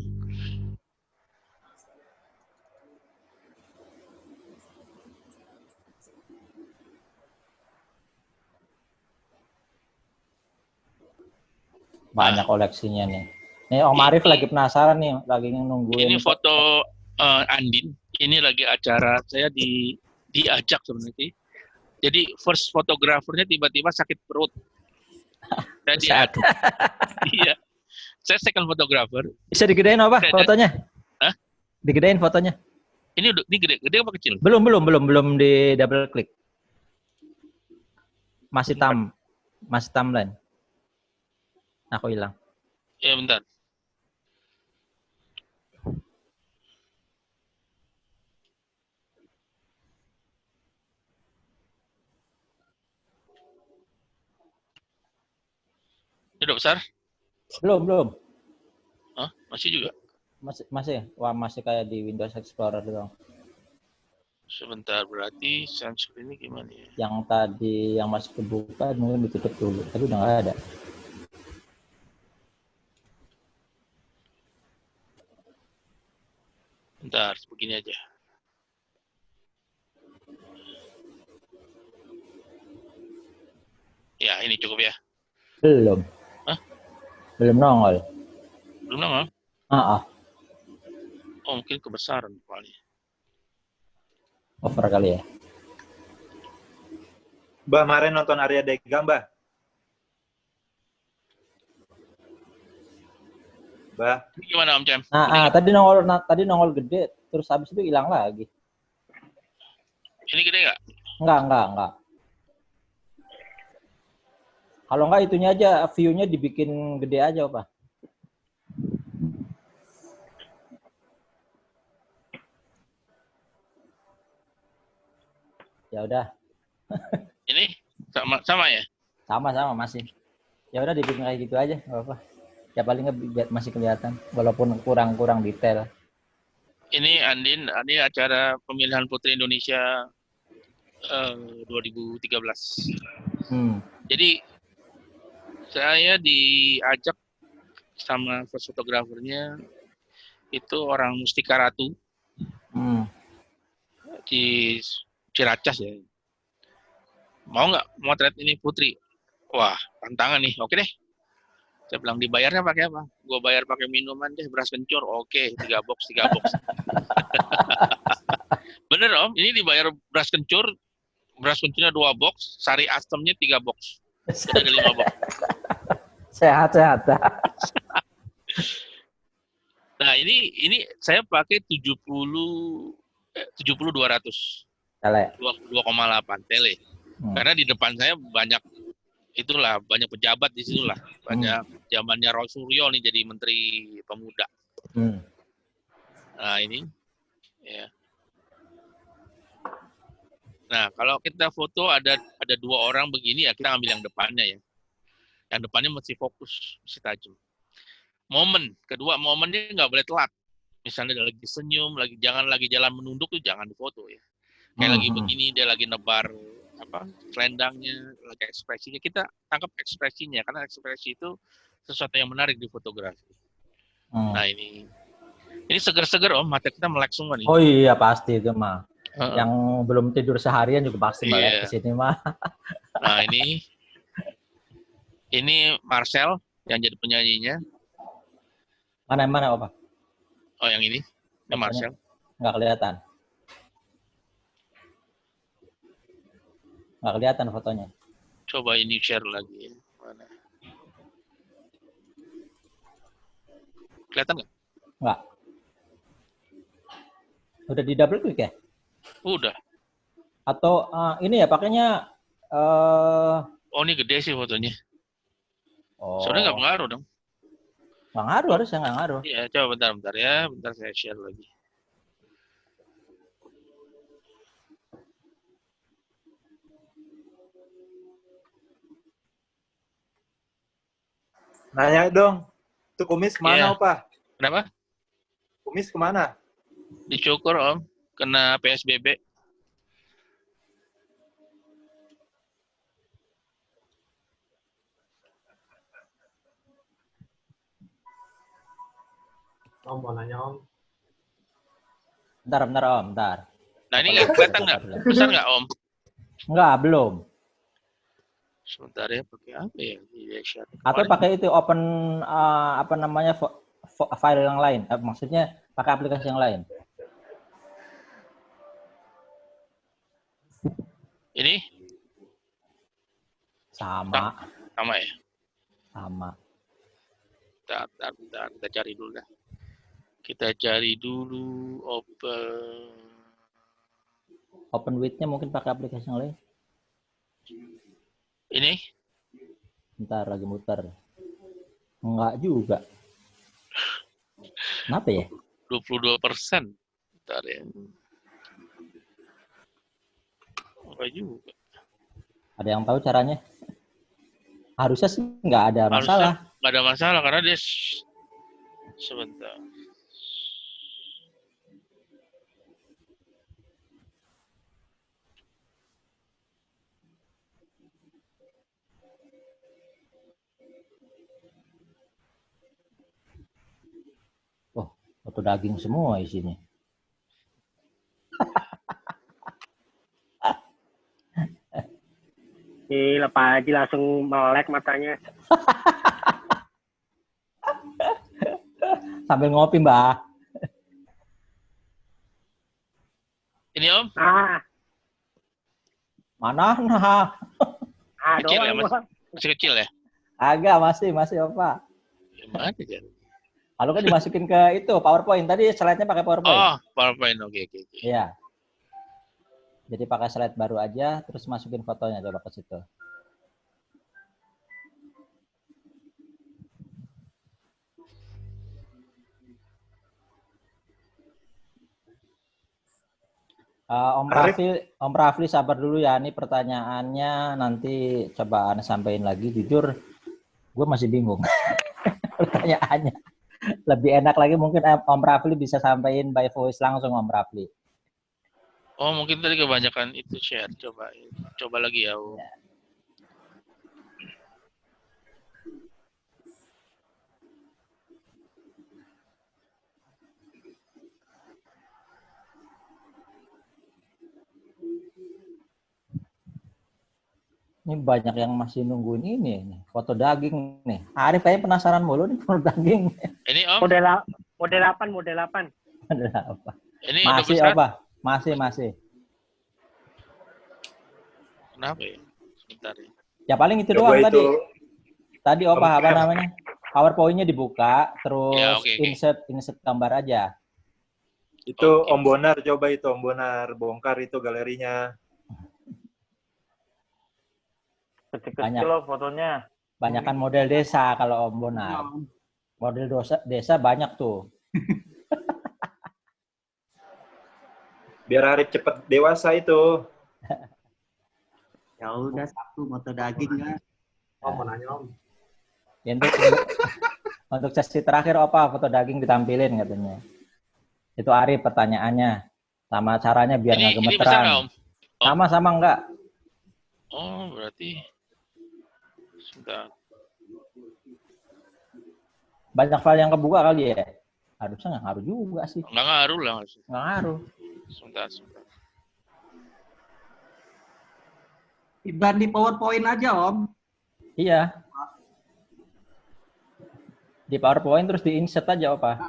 Banyak koleksinya nih. Nih Om Arif lagi penasaran nih, lagi nungguin. Ini foto Andin. Ini lagi acara saya diajak sebenarnya. Jadi first fotografernya tiba-tiba sakit perut. Saya diajak. Iya. Saya second fotografer. Bisa digedein apa fotonya? Hah? Digedein fotonya? Ini gede apa kecil? Belum di double klik. Masih timeline. Aku hilang. Ya bentar. Ini udah besar? Belum. Hah? Masih juga? Masih. Wah, masih kayak di Windows Explorer doang. Sebentar, berarti sensor ini gimana ya? Yang tadi yang masih kebuka mungkin ditutup dulu, tapi udah nggak ada. Bentar, begini aja. Ya, ini cukup ya. Belum. Hah? Belum nongol. Belum nongol? Oh, mungkin kebesaran paling. Over kali ya. Mbah, kemarin nonton Arya Dega, Mbah. Mbah. Ini gimana Om Cem? Tadi nongol gede, terus habis itu hilang lagi. Ini gede nggak? Enggak. Kalau enggak itunya aja, view-nya dibikin gede aja, Pak. Ya udah. Ini sama ya? Sama masih. Ya udah dibikin kayak gitu aja, enggak apa-apa. Ya paling masih kelihatan walaupun kurang detail. Ini Andin, ini acara pemilihan Putri Indonesia 2013. Jadi saya diajak sama first fotografernya itu orang Mustika Ratu di Ciracas ya. Mau nggak motret ini Putri? Wah, tantangan nih. Oke deh. Saya bilang dibayarnya pakai apa? Gue bayar pakai minuman deh, beras kencur. Oke, 3 box. Bener Om, ini dibayar beras kencurnya 2 box, sari asemnya 3 box. Jadi ada 5 box. Sehat. Nah, ini saya pakai 70 200. Tele. 2,8 tele. Karena di depan saya banyak pejabat di situlah. Banyak zamannya Roy Suryo nih jadi Menteri Pemuda. Nah, ini ya. Nah, kalau kita foto ada 2 orang begini ya, kita ambil yang depannya ya. Yang depannya mesti fokus, mesti tajam. Kedua momennya nggak boleh telat. Misalnya dia lagi senyum, jangan lagi jalan menunduk tuh jangan difoto ya. Kayak lagi begini dia lagi nebar selendangnya, lagi ekspresinya, kita tangkap ekspresinya karena ekspresi itu sesuatu yang menarik di fotografi. Nah ini seger-seger Om, mata kita melek semua nih. Oh iya pasti itu mah. Yang belum tidur seharian juga pasti melek ke sini mah. Nah ini Marcel yang jadi penyanyinya. Mana Opa? Oh yang ini Marcel. Nggak kelihatan. Nggak kelihatan fotonya. Coba ini share lagi. Mana? Kelihatan nggak? Nggak. Udah di double klik ya? Udah. Atau ini ya pakainya Oh ini gede sih fotonya. Oh. Soalnya nggak pengaruh dong. Nggak ngaruh, harusnya nggak ngaruh. Iya, coba bentar ya. Bentar saya share lagi. Nanya dong, itu kumis kemana, Opa? Kenapa? Kumis kemana? Dicukur, Om. Kena PSBB. Om, mau nanya Om. Bentar Om, bentar. Nah ini nggak kelihatan nggak? Besar nggak Om? Nggak, belum. Sebentar ya, pakai apa ya? Atau pakai itu open apa namanya file yang lain. Maksudnya pakai aplikasi yang lain. Ini Sama. sama ya? Sama. Bentar, kita cari dulu dah. Kita cari dulu Open with-nya mungkin pakai aplikasi yang lain. ini. Bentar lagi muter. Enggak juga. Kenapa ya? 22%. Bentar ya. Enggak juga. Ada yang tahu caranya? Harusnya sih nggak ada masalah. Nggak ada masalah karena dia sebentar. Oh, foto daging semua isinya. Gila Pak Haji langsung melek matanya. Sambil ngopi, Mbak. Ini Om? Mana? Nah. Kecil ya, Doang, Bang. masih kecil ya? Agak masih Opa. Gimana ya? Lalu kan dimasukin ke itu PowerPoint. Tadi slide-nya pakai PowerPoint. Oh, PowerPoint. Oke. Iya. Jadi pakai slide baru aja, terus masukin fotonya coba ke situ. Om Rafli sabar dulu ya. Ini pertanyaannya nanti coba Anda sampaikan lagi. Jujur, gue masih bingung. Pertanyaannya. Lebih enak lagi mungkin Om Rafli bisa sampaikan by voice langsung Om Rafli. Oh, mungkin tadi kebanyakan itu share. Coba lagi ya. Om. Ini banyak yang masih nungguin ini nih, foto daging nih. Arif kayaknya penasaran mulu nih foto daging. Ini Om? Model 8. Model apa? Ini masih apa? Masih. Kenapa ya? Sebentar ya. Ya paling itu Coba doang itu. Tadi apa namanya? PowerPoint-nya dibuka, terus Ya, oke. insert gambar aja. Itu Oke. Om Bonar, coba itu Om Bonar bongkar itu galerinya. Banyak. Loh fotonya. Banyakan model desa kalau Om Bonar. Model desa banyak tuh. Biar Arif cepet dewasa itu. Ya udah satu moto daging ya. Om mau nanya Om. Ya, untuk sesi terakhir apa foto daging ditampilin katanya. Itu Arif pertanyaannya. Sama caranya biar nggak Ini besar nggak, gemeteran. Om? Sama enggak? Oh, berarti sebentar. Banyak file yang kebuka kali ya? Harusnya nggak ngaruh juga sih. Nggak ngaruh lah. Nggak ngaruh. Sebentar. Iban di PowerPoint aja, Om. Iya. Di PowerPoint terus di-insert aja, Opa.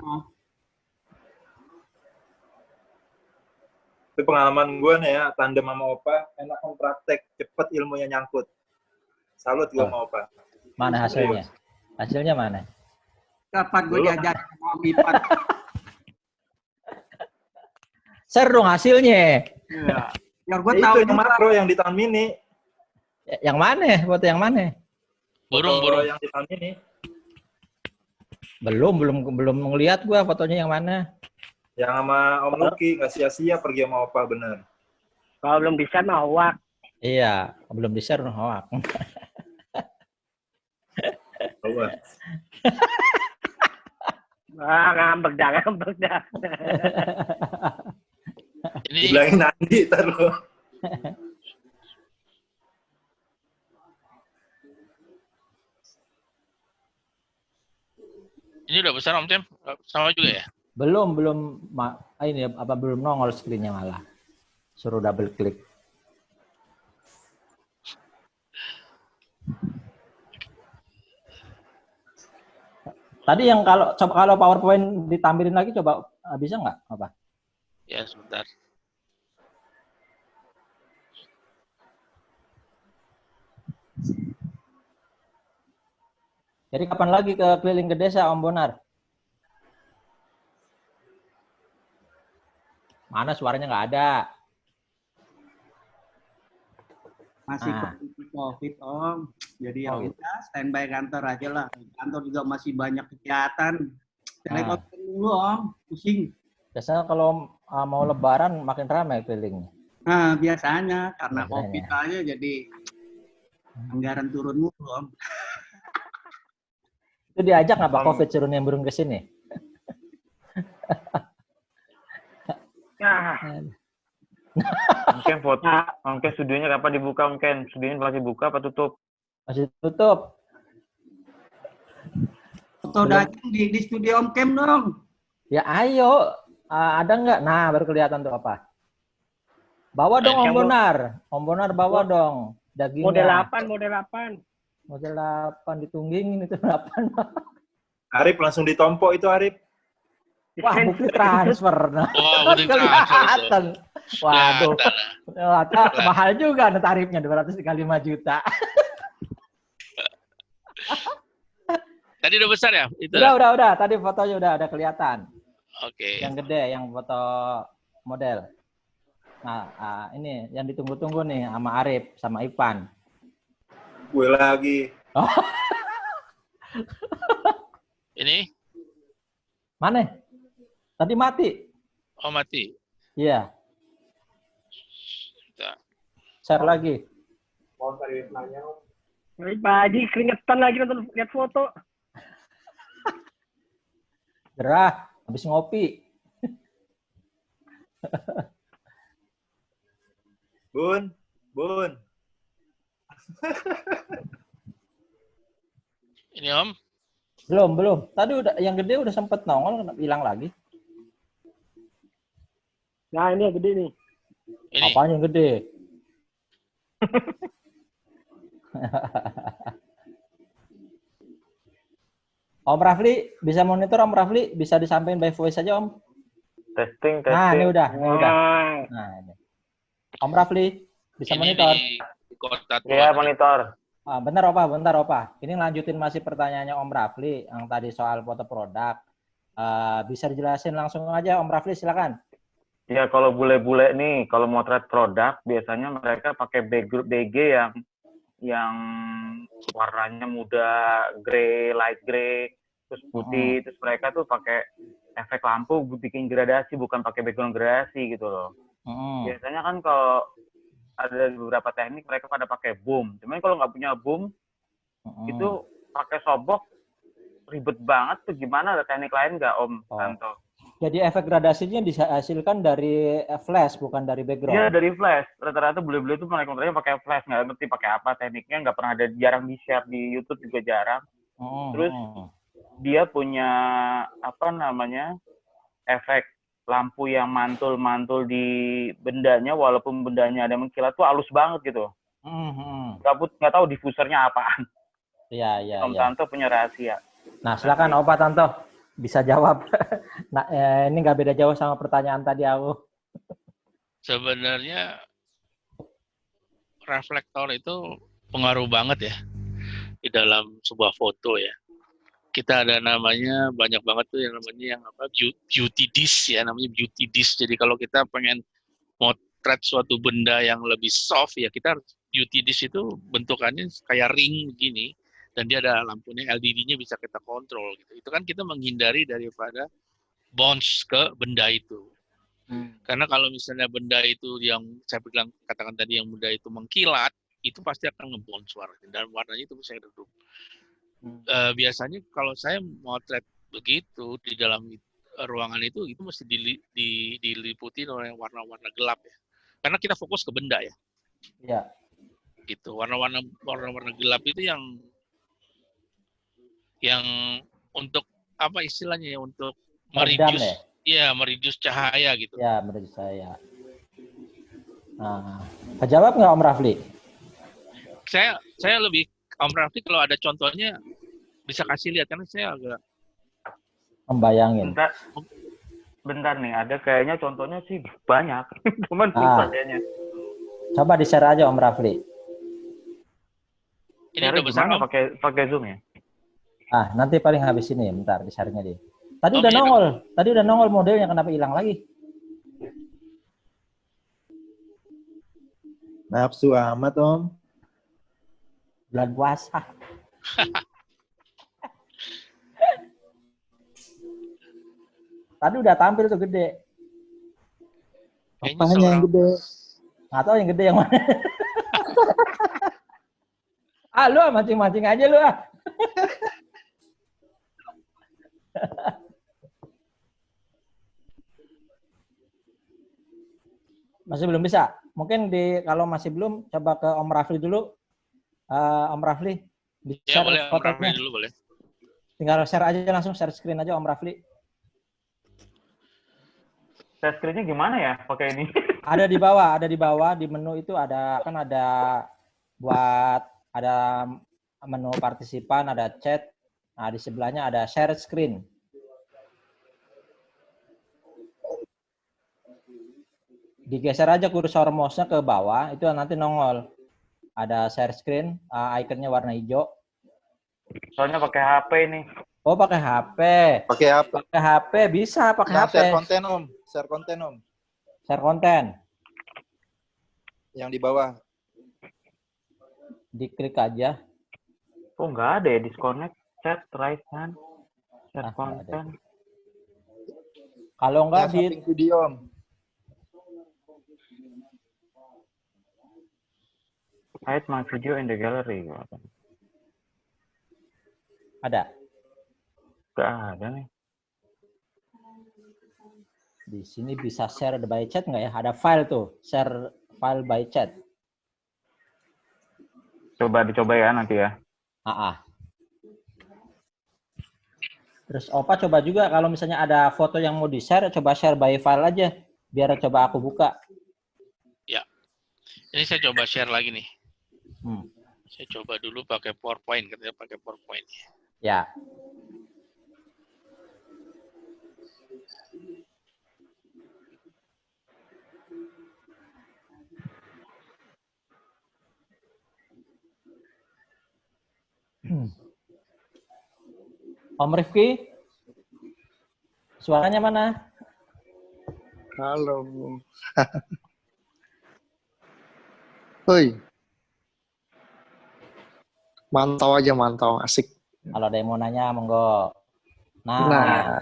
Itu pengalaman gue nih ya, tandem sama Opa, enak praktek, cepet ilmunya nyangkut. Salut gue sama Opa. Mana hasilnya? Hasilnya mana? Kapan gue diajar sama Om Ipan? Share dong hasilnya. Iya. Biar gue Ya, tahu itu yang makro yang di tahun ini. Yang mana? Foto yang mana? Burung. Yang di tahun ini. Belum ngelihat gua fotonya yang mana. Yang sama Om Luki, nggak sia-sia pergi sama Opa, bener. Kalau belum bisa mah hoak. Iya, belum di-share hoak. Coba. Ngambek dah. Ini Dibilangin Andi, taruh. ini udah besar Om Tem? Sama juga ya? belum ini apa belum nongol screen-nya malah. Suruh double klik. Tadi yang kalau PowerPoint ditampilin lagi coba bisa nggak? Apa? Ya, sebentar. Jadi kapan lagi ke keliling ke desa, Om Bonar? Mana suaranya nggak ada? Masih Ah. COVID, Om. Jadi ya Oh, gitu. udah standby kantor aja lah. Kantor juga masih banyak kegiatan. Telekonferensi dulu, Om. Pusing. Biasanya kalau mau Lebaran makin ramai kelilingnya. Nah, biasanya karena Biasanya. COVID aja jadi anggaran turun mulu, Om. Itu diajak nggak Pak Om. COVID suruh nyemburung ke sini? Nah, Mungkin foto, mungkin studionya kapan dibuka? Mungkin studionya masih buka apa tutup? Masih tutup. Foto daging di studio Om Kem dong. Ya ayo, ada nggak? Nah, baru kelihatan tuh apa. Bawa dong Om Yang Bonar. Om Bonar bawa dong dagingnya. model 8, model 8. Model 8 ditunggingin itu 8. Arif langsung ditompo itu Arif. Wah, bukti transfer. Nah, Wah, udah transfer itu. kelihatan. Waduh, Kelihatan. mahal juga nih tarifnya 235 juta. Tadi udah besar ya? Itu. Udah. Tadi fotonya udah kelihatan. Oke. Yang gede, yang foto model. Nah, ini yang ditunggu-tunggu nih sama Arif, sama Ipan. Gue lagi. Ini? Mana? Tadi mati. Oh, mati. Iya, Bentar. share lagi. Mau tadi nanya, Om. Ini Pak Haji keringetan lagi nonton lihat foto. Gerah, habis ngopi. Bun. Ini Om. Belum. Tadi udah yang gede udah sempet nongol, hilang lagi. Nah, ini yang gede nih. Ini. Apanya yang gede? Om Rafli, bisa monitor Om Rafli? Bisa disampaikan by voice aja Om? Testing. Nah, ini udah. Wah, Nah, ini. Om Rafli, bisa Ini monitor? di kota tua. Iya, monitor. Bentar Opa. Ini lanjutin masih pertanyaannya Om Rafli yang tadi soal foto produk. Bisa dijelasin langsung aja Om Rafli, silakan. Ya, kalau bule-bule nih, kalau motret produk, biasanya mereka pakai BG yang warnanya muda, grey, light grey, terus putih, terus mereka tuh pakai efek lampu bikin gradasi, bukan pakai background gradasi gitu loh. Biasanya kan kalau ada beberapa teknik mereka pada pakai boom, cuman kalau nggak punya boom, itu pakai sobok ribet banget tuh. Gimana, ada teknik lain nggak Om Tanto? Jadi efek gradasinya dihasilkan dari flash, bukan dari background? Iya, dari flash. Rata-rata bule-bule itu mereka pakai flash, nggak ngerti pakai apa tekniknya, nggak pernah ada, jarang di-share di YouTube juga jarang. Terus dia punya efek lampu yang mantul di bendanya, walaupun bendanya ada mengkilat tuh halus banget gitu. Nggak tahu diffusernya apaan. Iya. Om Tanto punya rahasia. Nah, silakan Opa Tanto bisa jawab. Nah, ini nggak beda jauh sama pertanyaan tadi aku. Sebenarnya reflektor itu pengaruh banget ya di dalam sebuah foto ya. Kita ada namanya, banyak banget tuh yang namanya beauty disk ya, namanya beauty disk. Jadi kalau kita pengen motret suatu benda yang lebih soft ya, kita beauty disk itu bentukannya kayak ring begini, dan dia ada lampunya, LED-nya bisa kita kontrol gitu. Itu kan kita menghindari daripada bounce ke benda itu. Karena kalau misalnya benda itu yang saya bilang, katakan tadi, yang benda itu mengkilat, itu pasti akan nge-bounce warnanya, dan warnanya itu bisa redup. Biasanya kalau saya motret begitu di dalam ruangan itu mesti diliputi oleh warna-warna gelap ya. Karena kita fokus ke benda ya. Iya. Gitu. Warna-warna gelap itu yang untuk apa istilahnya ya, untuk Meredam mereduce cahaya gitu. Ya, menurut saya. Nah, kejawab nggak Om Rafli? Saya lebih Om Raffi kalau ada contohnya bisa kasih lihat karena saya agak Membayangin. Bentar nih, ada kayaknya contohnya sih banyak. Cuman Ah. susah kayaknya. Coba di-share aja Om Rafli. ini Cara udah besar gimana Om. pakai Zoom ya? Ah, nanti paling habis ini, bentar di-share-nya dia. Tadi Oke, udah nongol. Tadi udah nongol modelnya, kenapa hilang lagi? Nafsu amat, Om. Bulan puasa. Tadi udah tampil tuh gede. Kayaknya Apanya yang seorang- gede? Nggak tahu yang gede yang mana. Ah, lu mancing-mancing aja lu ah. Masih belum bisa. Mungkin kalau masih belum, coba ke Om Rafli dulu. Om Rafli, Ya di-share boleh Om Raffi fotonya. dulu boleh. Tinggal share aja langsung, share screen aja Om Rafli. Share screen-nya gimana ya pakai ini? Ada di bawah di menu itu ada ada menu partisipan, ada chat. Nah, di sebelahnya ada share screen. Digeser aja kursor mouse-nya ke bawah, itu nanti nongol. Ada share screen, ikonnya warna hijau. Soalnya pakai HP nih. Oh, pakai HP. Pakai apa? Pakai HP bisa pakai Nah, HP. share konten, Om. Share konten, Om. Share konten. Yang di bawah. Diklik aja. Oh, nggak ada ya disconnect, chat, right hand, share Ah, nggak ada. content. Kalau enggak Yang samping video, Om. Hide my video in the gallery. ada. Nggak ada nih. Di sini bisa share by chat nggak ya? Ada file tuh, share file by chat. Coba dicoba ya nanti ya. Terus Opa coba juga kalau misalnya ada foto yang mau di-share, coba share by file aja. Biar coba aku buka. Ya. Ini saya coba share lagi nih. Hmm. Saya coba dulu pakai PowerPoint, katanya pakai PowerPoint. Ya. Om Rifki, suaranya mana? Halo. Hoi. Mantau aja, mantau. Asik. Kalau ada yang mau nanya, monggo. Nah.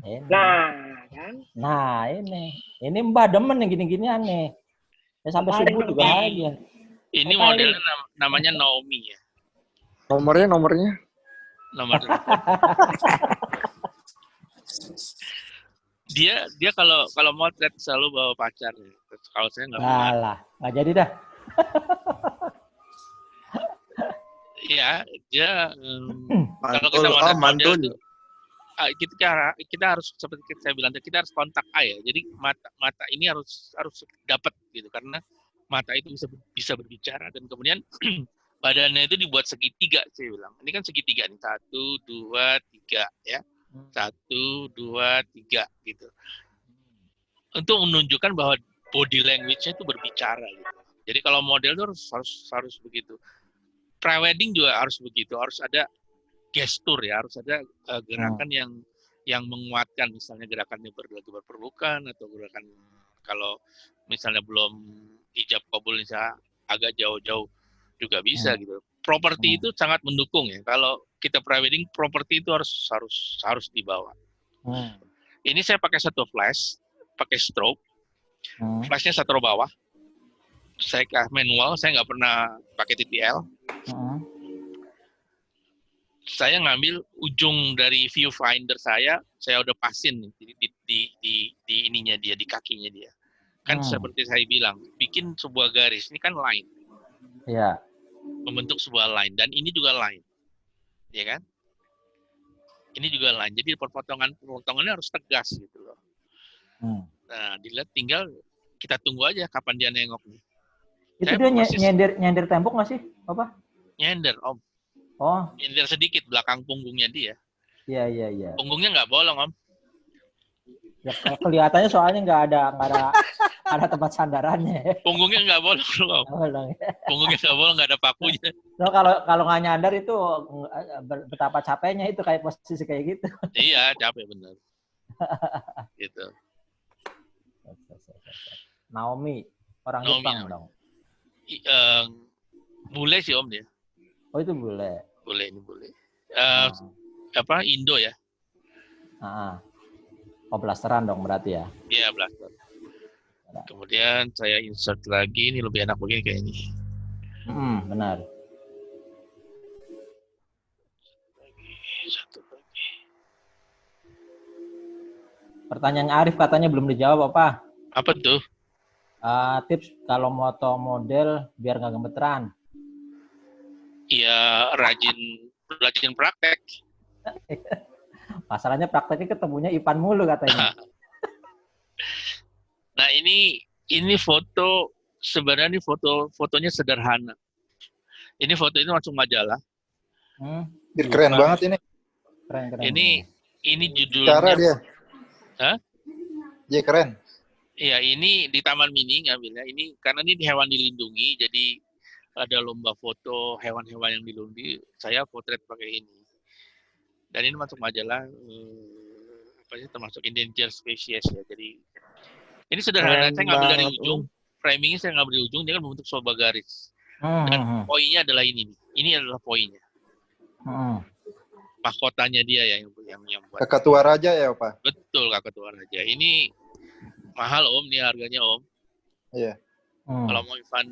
Ini. Nah, kan? Nah, ini Mbak demen yang gini-ginian nih. Ya, sampai Apa subuh ada juga yang aja. Ini Opa, modelnya namanya Naomi ya. Nomornya. Nomor dia kalau motret selalu bawa pacar. Kalau saya nggak pernah. Alah, nggak jadi dah. Iya, dia kalau kita motret model tuh, kita harus seperti saya bilang tadi, kita harus kontak eye ya. Jadi mata ini harus dapat gitu karena mata itu bisa berbicara dan kemudian badannya itu dibuat segitiga saya bilang. Ini kan segitiga nih 1, 2, 3 ya. 1, 2, 3 gitu. Untuk menunjukkan bahwa body language-nya itu berbicara gitu. Jadi kalau model itu harus begitu. Pre-wedding juga harus begitu, harus ada gestur ya, harus ada gerakan yang menguatkan, misalnya gerakannya berpelukan atau gerakan kalau misalnya belum ijab kabul misalnya agak jauh-jauh juga bisa gitu. Properti itu sangat mendukung ya. Kalau kita pre-wedding, properti itu harus dibawa. Ini saya pakai satu flash, pakai strobe. Flashnya satu bawah. Saya manual, saya nggak pernah pakai TTL. Saya ngambil ujung dari viewfinder saya udah pasin di ininya dia, di kakinya dia. Kan seperti saya bilang, bikin sebuah garis, ini kan line. Iya. Membentuk sebuah line, dan ini juga line. Ya kan? Ini juga line, jadi potongannya harus tegas gitu loh. Nah, dilihat tinggal kita tunggu aja kapan dia nengok nih. Itu dia nyender tembok nggak sih? Apa? Nyender, Om. Oh, Nyindir sedikit belakang punggungnya dia. iya. Punggungnya nggak bolong, Om. Ya, kelihatannya soalnya nggak ada tempat sandarannya. Punggungnya nggak bolong, Om. Bolong. Punggungnya nggak bolong, nggak ada pakunya. No, kalau nggak nyadar itu betapa capeknya itu kayak posisi kayak gitu. Iya, capek bener. Gitu. Naomi, orang Naomi, Jepang Naomi. dong. Bule sih, Om, dia. Oh, itu boleh. Bule. Ah. Apa, Indo ya? Ah. Oh, blasteran dong berarti ya. Iya, blaster. Kemudian saya insert lagi, ini lebih enak begini kayak ini. Benar. Satu lagi. Pertanyaan Arif katanya belum dijawab apa? Apa tuh? Tips kalau moto model biar nggak gemeteran. Ya rajin praktek. Masalahnya prakteknya ketemunya Ipan mulu katanya. Nah ini foto, sebenarnya ini fotonya sederhana. Ini foto itu masuk majalah. Keren banget ini. Keren. Ini judulnya. Cara dia. Hah? Iya keren. Iya, ini di Taman Mini ngambilnya. Ini karena ini hewan dilindungi, jadi ada lomba foto hewan-hewan yang dilindungi. Saya potret pakai ini. Dan ini masuk majalah apa sih, termasuk endangered species ya. Jadi ini sederhana. Saya ngambil dari ujung. Framingnya saya ngambil dari ujung. Dia kan membentuk sebuah garis. Dan poinnya adalah ini. Ini adalah poinnya. Mahkotanya dia ya yang buat. Kakak tua raja ya, Pak? Betul, kakak tua raja. Ini mahal, Om, nih harganya, Om. Iya. Kalau mau Ivan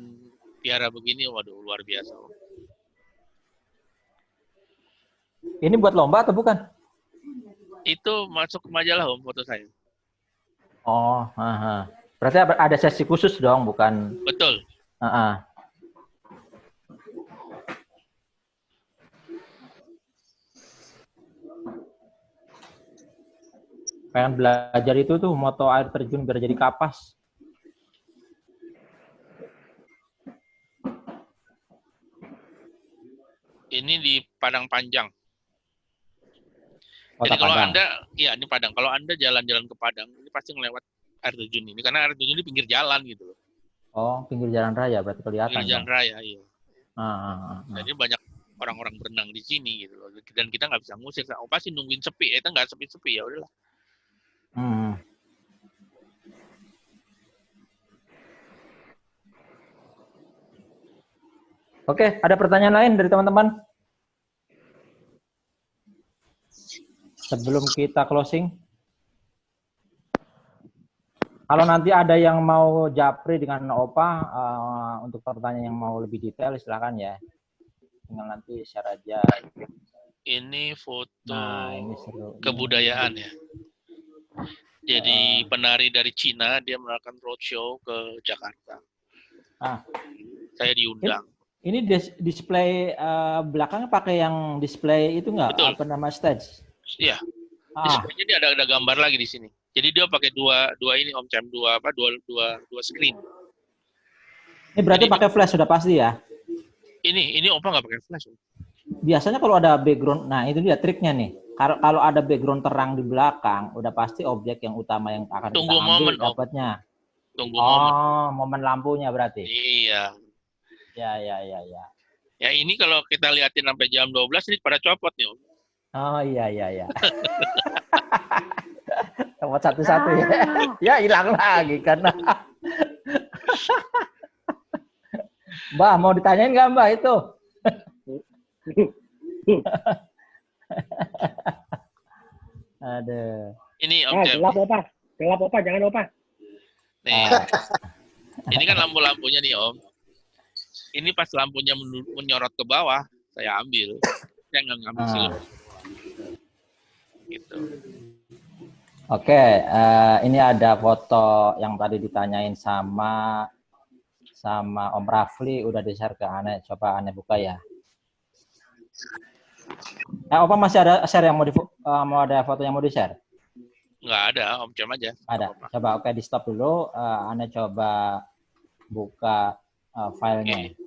piara begini, waduh, luar biasa, Om. Ini buat lomba atau bukan? Itu masuk ke majalah, Om, foto saya. Oh, berarti ada sesi khusus dong, bukan? Betul. Pengen belajar itu tuh moto air terjun biar jadi kapas. Ini di Padang Panjang. Kota Jadi kalau Padang. Anda, ya ini Padang. Kalau Anda jalan-jalan ke Padang, ini pasti ngelewat air terjun ini. Karena air terjun ini pinggir jalan gitu loh. Oh, pinggir jalan raya berarti kelihatan. Pinggir jalan raya, iya. Dan ini banyak orang-orang berenang di sini gitu loh. Dan kita nggak bisa ngusir. Oh, pasti nungguin sepi. Itu nggak sepi-sepi, ya udahlah. Oke, ada pertanyaan lain dari teman-teman? Sebelum kita closing. Kalau nanti ada yang mau japri dengan Opa untuk pertanyaan yang mau lebih detail, silakan ya. Tinggal nanti share aja. Ini foto ini seru. Kebudayaan ya. Jadi penari dari Cina, dia melakukan roadshow ke Jakarta. Saya diundang. Ini display belakangnya pakai yang display itu nggak? Betul. Apa nama stage? Iya. Displaynya dia ada gambar lagi di sini. Jadi dia pakai dua ini Om Cem, dua screen. Ini berarti pakai flash sudah pasti ya? Ini Opa nggak pakai flash. Biasanya kalau ada background, nah itu dia triknya nih. Kalau ada background terang di belakang, udah pasti objek yang utama yang akan Tunggu kita ambil momen, dapatnya. Tunggu momen. Momen lampunya berarti. Iya. Ya. Ya ini kalau kita liatin sampai jam 12 ini pada copot nih Om. Oh iya. Copot satu-satu ya. Ya hilang lagi karena. Mbak, mau ditanyain nggak Mbak itu? Aduh. Ini Om Cem. Gelap Opa, jangan Opa. Nih. Ini kan lampu-lampunya nih Om. Ini pas lampunya menyorot ke bawah, saya ambil. Saya nggak ngambil film. Gitu. Oke, ini ada foto yang tadi ditanyain sama Om Rafli, udah di-share ke Ane. Coba Ane buka ya. Opa masih ada share yang mau ada foto yang mau di-share? Nggak ada, Om Cem aja. Ada. Coba oke di stop dulu. Ane coba buka filenya.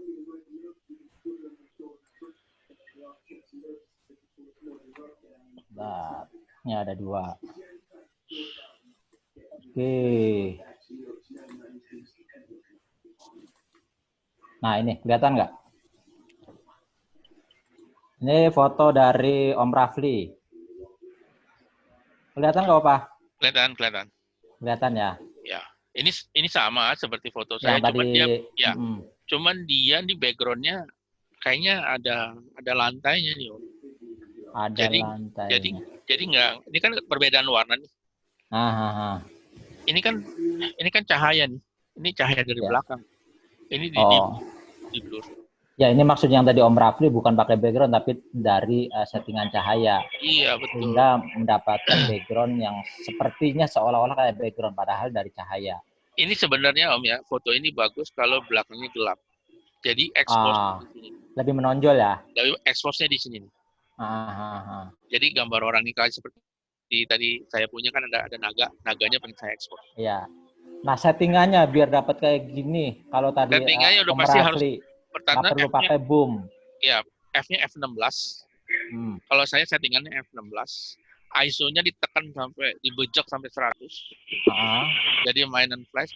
Ini ada 2. Oke. Nah, ini kelihatan nggak? Ini foto dari Om Rafli. Kelihatan nggak, Pak? Kelihatan. Kelihatan ya? Ya. Ini sama seperti foto saya, Yang tadi, cuman dia di background-nya kayaknya ada lantainya nih, Om. ada lantainya. Jadi nggak, ini kan perbedaan warna nih. Ini kan cahaya nih. Ini cahaya dari belakang. Ini di blur. Ya, ini maksudnya yang tadi Om Rafli bukan pakai background tapi dari settingan cahaya. Iya, betul. Sehingga mendapatkan background yang sepertinya seolah-olah kayak background padahal dari cahaya. Ini sebenarnya Om ya, foto ini bagus kalau belakangnya gelap. Jadi expose di sini. Lebih menonjol ya? Lebih expose-nya di sini. Jadi gambar orang ini kayak seperti tadi saya punya kan ada naganya pengen saya expose. Iya. Nah, settingannya biar dapat kayak gini. Kalau tadi settingannya udah Om pasti Rafli, pertama perlu pakai boom. Ya, F-nya F16. Kalau saya settingannya F16. ISO-nya ditekan sampai dibejek sampai 100. Jadi mainan flash,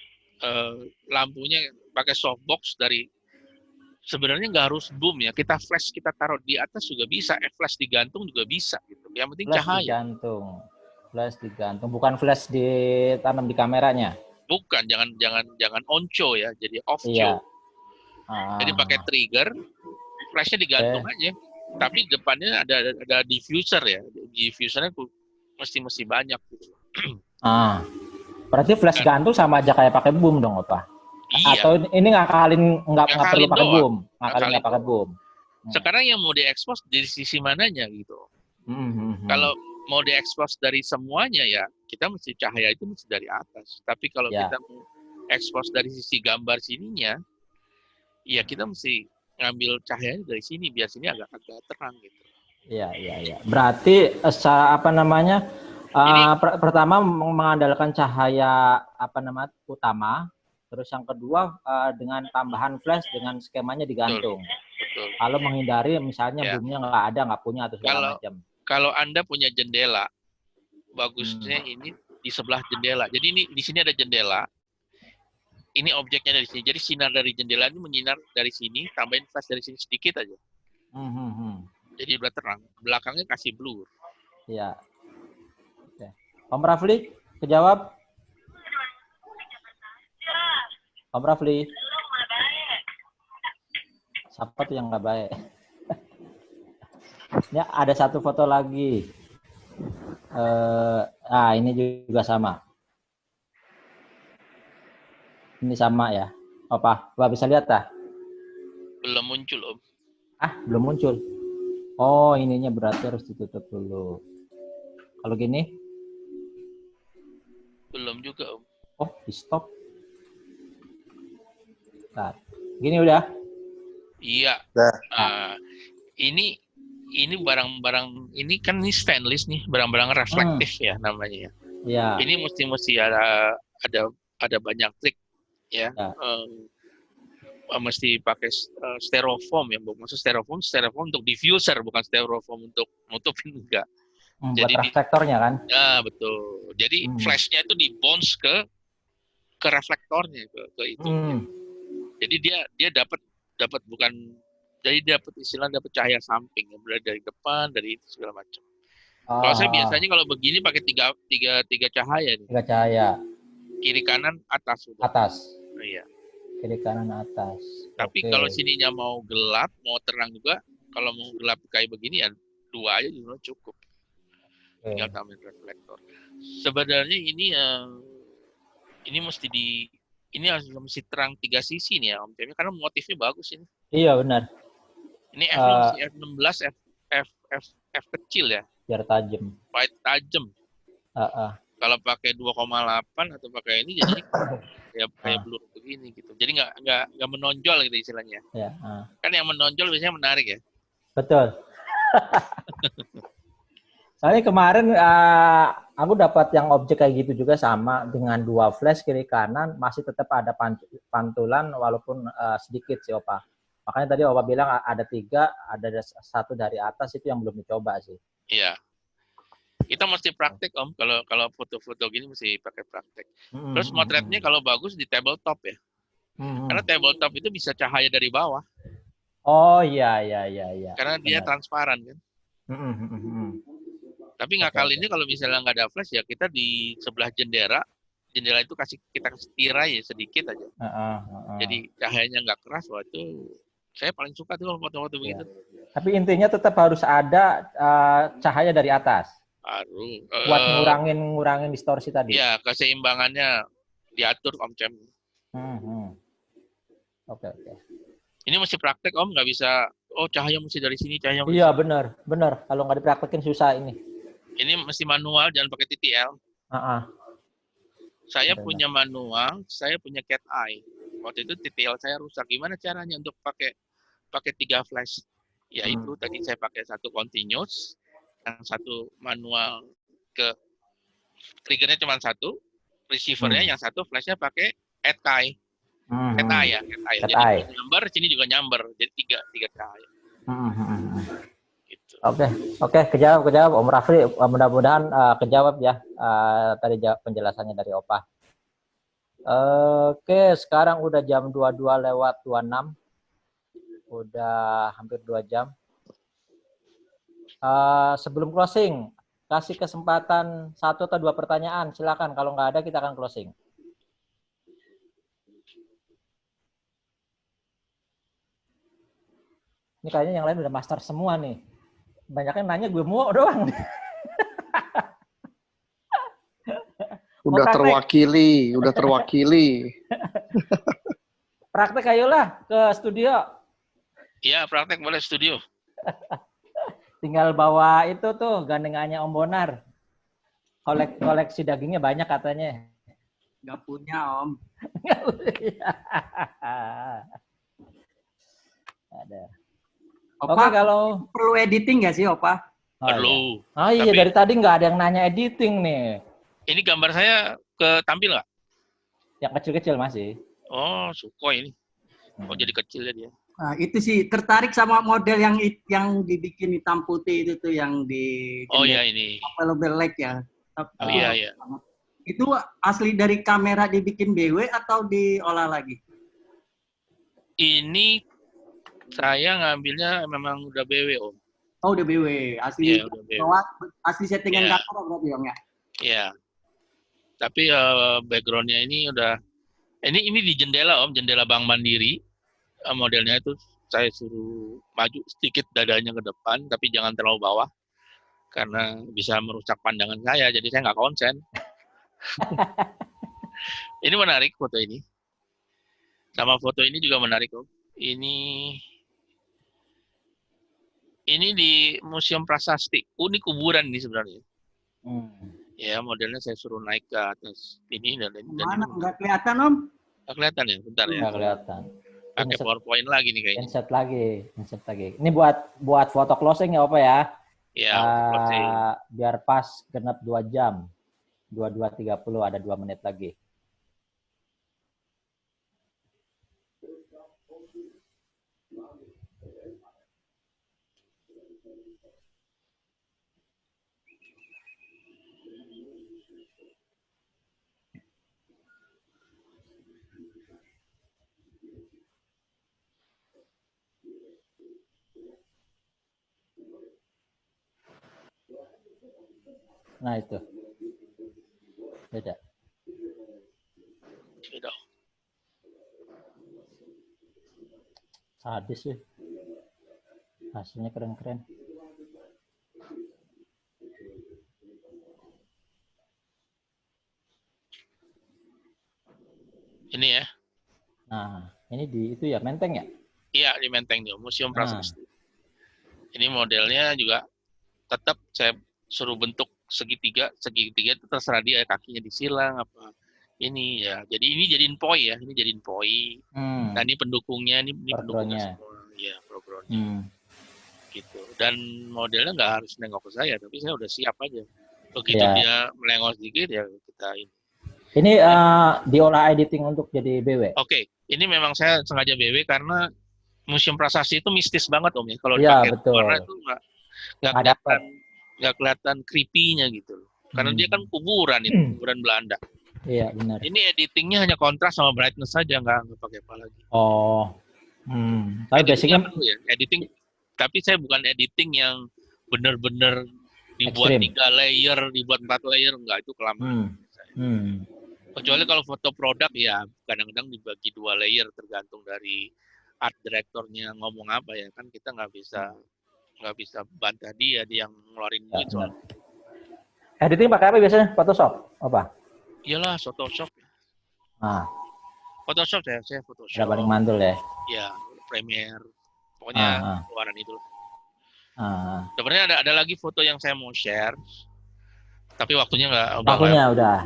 lampunya pakai softbox dari sebenarnya nggak harus boom ya. Kita flash kita taruh di atas juga bisa. Flash digantung juga bisa gitu. Yang penting Flash cahaya. Flash digantung. Bukan flash ditanam di kameranya. Bukan, jangan on show ya. Jadi off show. Iya. Jadi pakai trigger, flashnya digantung aja. Tapi depannya ada diffuser ya. Diffusernya mesti banyak gitu. Berarti flash gantung sama aja kayak pakai boom dong, Pak? Iya. Atau ini nggak perlu pakai boom? Nggak pakai boom. Sekarang yang mau diekspos dari sisi mananya gitu. Kalau mau diekspos dari semuanya ya kita mesti cahaya itu mesti dari atas. Tapi kalau kita mau ekspos dari sisi gambar sininya, ya kita mesti ngambil cahayanya dari sini biar sini agak terang gitu. Iya. Berarti pertama mengandalkan cahaya utama, terus yang kedua dengan tambahan flash dengan skemanya digantung. Betul. Kalau menghindari misalnya boomnya nggak punya atau segala macam. Kalau Anda punya jendela, bagusnya ini di sebelah jendela. Jadi ini di sini ada jendela. Ini objeknya dari sini. Jadi sinar dari jendela ini menyinar dari sini, tambahin flash dari sini sedikit aja. Jadi udah terang. Belakangnya kasih blur. Iya. Oke. Om Rafli, kejawab? Om Rafli. Siapa tuh yang nggak baik? Ini ada satu foto lagi. Ini juga sama. Ini sama ya. Bapak bisa lihat tak? Belum muncul, Om. Belum muncul. Oh, ininya berarti harus ditutup dulu. Kalau gini? Belum juga, Om. Oh, di stop. Nah, gini udah? Iya. Ini barang-barang ini kan ini stainless nih, barang-barang reflektif ya namanya ya. Iya. Ini mesti ada banyak trik ya. Mesti pakai styrofoam ya, maksud styrofoam untuk diffuser bukan styrofoam untuk nutupin enggak. Jadi reflektornya kan? Ya betul. Jadi flashnya itu di bounce ke reflektornya ke itu. Jadi dia dapat bukan. Jadi dapat cahaya samping ya, berada dari depan, dari itu segala macam. Kalau saya biasanya kalau begini pakai tiga cahaya nih. 3 cahaya. Kiri kanan atas sudah. Atas. Iya. Kiri kanan atas. Tapi kalau sininya mau gelap, mau terang juga, kalau mau gelap kayak begini ya 2 aja juga cukup. Tinggal tambahin reflektor. Sebenarnya ini mesti terang 3 sisi nih ya Om Cemil, karena motifnya bagus ini. Iya benar. Ini F16 F kecil ya. Biar tajam. Tajam. Kalau pakai 2,8 atau pakai ini jadi kayak blur begini gitu. Jadi nggak menonjol gitu istilahnya. Ya. Kan yang menonjol biasanya menarik ya. Betul. Soalnya kemarin aku dapat yang objek kayak gitu juga sama dengan 2 flash kiri kanan masih tetap ada pantulan walaupun sedikit sih Opa. Makanya tadi Opa bilang ada 3, ada 1 dari atas itu yang belum dicoba sih. Iya. Kita mesti praktek Om, kalau foto-foto gini mesti pakai praktek. Mm-mm, Terus motretnya kalau bagus di tabletop ya. mm-mm. Karena tabletop itu bisa cahaya dari bawah. Oh iya iya iya iya. Karena dia Benar. transparan kan. Mm-mm, mm-mm. Tapi Oke, ngakalinnya kalau misalnya nggak ada flash ya kita di sebelah jendela itu kita kasih tirai sedikit aja. Jadi cahayanya nggak keras, wah itu saya paling suka tuh kalau foto-foto Iya. begitu. Tapi intinya tetap harus ada cahaya dari atas Harus. buat ngurangin distorsi tadi. Ya keseimbangannya diatur Om Cem. Mhm. Oke oke. Ini mesti praktek Om, nggak bisa. Oh cahaya mesti dari sini, cahaya. Mesti Iya benar benar. Kalau nggak dipraktekin susah ini. Ini mesti manual, jangan pakai TTL. Saya Benar. punya manual, saya punya cat eye. Waktu itu TTL saya rusak. Gimana caranya untuk pakai 3 flash? Yaitu tadi saya pakai satu continuous, yang satu manual ke triggernya cuma satu, receivernya yang satu flashnya pakai cat eye. Cat eye ya, cat eye. Cat Jadi eye. nyamber, sini juga nyamber. Jadi tiga cahaya. Gitu. Oke, kejawab Om Rafli. Mudah-mudahan kejawab ya tadi penjelasannya dari Opa. Oke, sekarang udah jam 22:26. Udah hampir 2 jam. Sebelum closing, kasih kesempatan 1 atau 2 pertanyaan. Silakan, kalau nggak ada kita akan closing. Ini kayaknya yang lain udah master semua nih. Banyaknya nanya gue mau doang. Udah praktek. terwakili. Praktek ayolah ke studio. Iya, praktek boleh studio. Tinggal bawa itu tuh gandengannya Om Bonar. Koleksi dagingnya banyak katanya. Nggak punya, Om. Ada. Opa, Oke, kalau perlu editing nggak sih, Opa? Perlu. Oh iya, Tapi dari tadi nggak ada yang nanya editing nih. ini gambar saya tampil nggak? Yang kecil-kecil masih. Oh, Sukhoi ini. Oh, jadi kecil ya dia. Nah, itu sih tertarik sama model yang dibikin hitam putih itu tuh yang di Oh ya ini. Available Lake ya. Oh iya iya. Itu asli dari kamera dibikin BW atau diolah lagi? Ini saya ngambilnya memang udah BW Om. Oh, udah BW. Asli Iya, udah BW. asli settingan Iya. kamera berarti Om ya? Iya. Tapi backgroundnya ini udah. Ini di jendela Om, jendela Bank Mandiri. Modelnya itu saya suruh maju sedikit dadanya ke depan, tapi jangan terlalu bawah. Karena bisa merusak pandangan saya, jadi saya nggak konsen. Ini menarik foto ini. Sama foto ini juga menarik Om. Ini di Museum Prasasti. Ini kuburan ini sebenarnya. Ya, modelnya saya suruh naik ke atas. Ini dan Mana nggak kelihatan Om? nggak kelihatan ya, bentar ya. Nggak kelihatan. Pakai PowerPoint lagi nih kayaknya. Insert lagi. Ini buat foto closing ya, Opa ya. Ya, closing. Biar pas genap 2 jam. 22:30 ada 2 menit lagi. Nah itu. Beda. Beda. Sadis sih. Hasilnya keren-keren. Ini ya. Nah, ini di itu ya, Menteng ya? Iya, di Menteng tuh, Museum Prasasti. Ini modelnya juga tetap saya suruh bentuk segitiga itu terserah dia kakinya disilang apa ini ya. Jadi ini jadiin poi ya, ini jadiin poi. Nah, ini pendukungnya, ini pendukungnya semua. Iya, program. Gitu. Dan modelnya nggak harus nengok ke saya, tapi saya udah siap aja. Begitu dia melengos sedikit ya kita ini. Ini diolah editing untuk jadi BW. Oke, ini memang saya sengaja BW karena Museum Prasasti itu mistis banget Om ya. Kalau Iya, dipakai betul. warna itu nggak Nggak kelihatan. nggak kelihatan creepy-nya gitu loh. Karena dia kan kuburan itu, kuburan Belanda. Iya, benar. Ini editingnya hanya kontras sama brightness saja, nggak pakai apa lagi. Oh. Tapi Editingnya basicnya perlu ya, editing. Tapi saya bukan editing yang benar-benar dibuat Ekstrim. 3 layer, dibuat 4 layer, enggak, itu kelamaan. Kecuali kalau foto produk ya kadang-kadang dibagi 2 layer tergantung dari art directornya ngomong apa ya, kan kita nggak bisa bantah dia yang ngeluarin Ya, duit benar. soalnya. Editing pakai apa biasanya? Photoshop? Apa? Iyalah Photoshop. Ah, Photoshop saya udah Photoshop. paling mantul ya. Ya, Premiere. Pokoknya keluaran itu. Sebenarnya ada lagi foto yang saya mau share. Tapi waktunya udah Waktunya udah.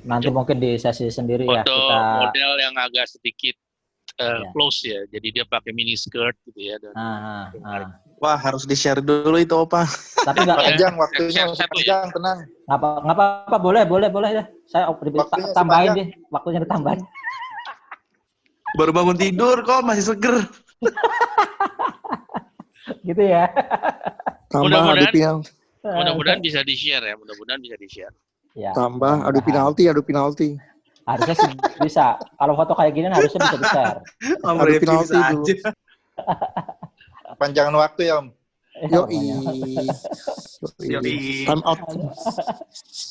Nanti mungkin di sesi sendiri ya foto kita. model yang agak sedikit close ya. Jadi dia pakai mini skirt gitu ya. Dan Wah, harus di-share dulu itu, Opa. Tapi nggak Panjang waktunya, Share masih satu panjang, tenang. nggak apa-apa, boleh ya. Saya Waktunya tambahin sepanjang. deh, waktunya ditambahin. Baru bangun tidur kok, masih seger. Gitu ya. Tambah Mudah-mudahan- adu penalti. mudah-mudahan bisa di-share ya. Mudah-mudahan bisa di-share. Ya, Tambah adu penalti. harusnya sih bisa. Kalau foto kayak gini harusnya bisa di-share. Adu penalti dulu. Panjangan waktu ya, Om. Yoi. Time out.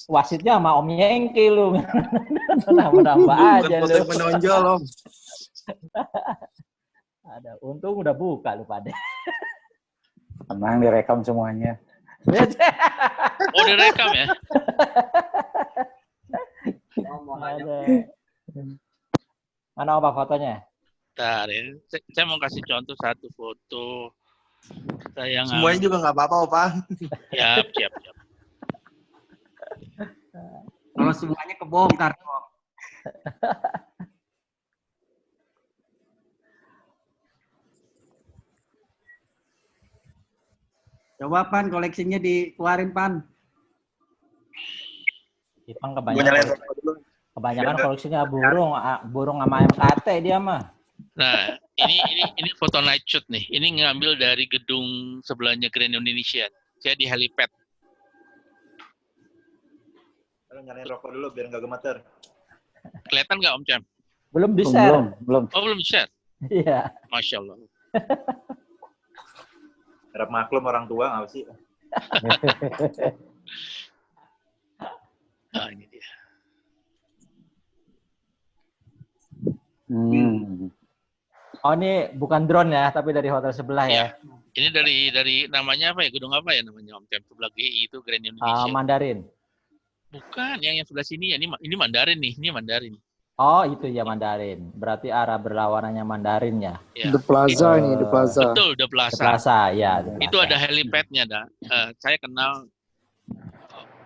Wasitnya sama Om Yengki lu. Nambah aja Foto lu. yang menonjol, Om. Ada, untung udah buka lu pada. Tenang, direkam semuanya. Oh, direkam ya? Ada. Mana apa fotonya? Bentar ya. Saya mau kasih contoh satu foto. Saya Semuanya juga nggak apa-apa, Opa. siap. Kalau semuanya kebongkar kok. Coba Pan, koleksinya dikeluarin Pan. Ipang Gua nyalain kebanyakan, rokok dulu. kebanyakan koleksinya burung sama MKT dia mah. Nah, ini foto night shoot nih. Ini ngambil dari gedung sebelahnya Grand Indonesia. Saya di helipad. Lu nyalain rokok dulu biar nggak gemeter. Kelihatan nggak Om Cem? Belum di-share. Belum. Oh, belum share. Iya. Masya Allah. Harap maklum orang tua nggak sih? Nah, ini dia. Oh, ini bukan drone ya, tapi dari hotel sebelah ya. Ini dari namanya apa ya? Gedung apa ya namanya Om Cem? Sebelah GI itu Grand Indonesia. Mandarin. Bukan, yang sebelah sini ya. Ini Mandarin nih. Ini Mandarin. Oh, itu ya Mandarin. Berarti arah berlawanannya Mandarin ya. Ya. The Plaza ini, The Plaza. Betul, The Plaza. Plaza, ya. The Itu Plaza. ada helipadnya, saya kenal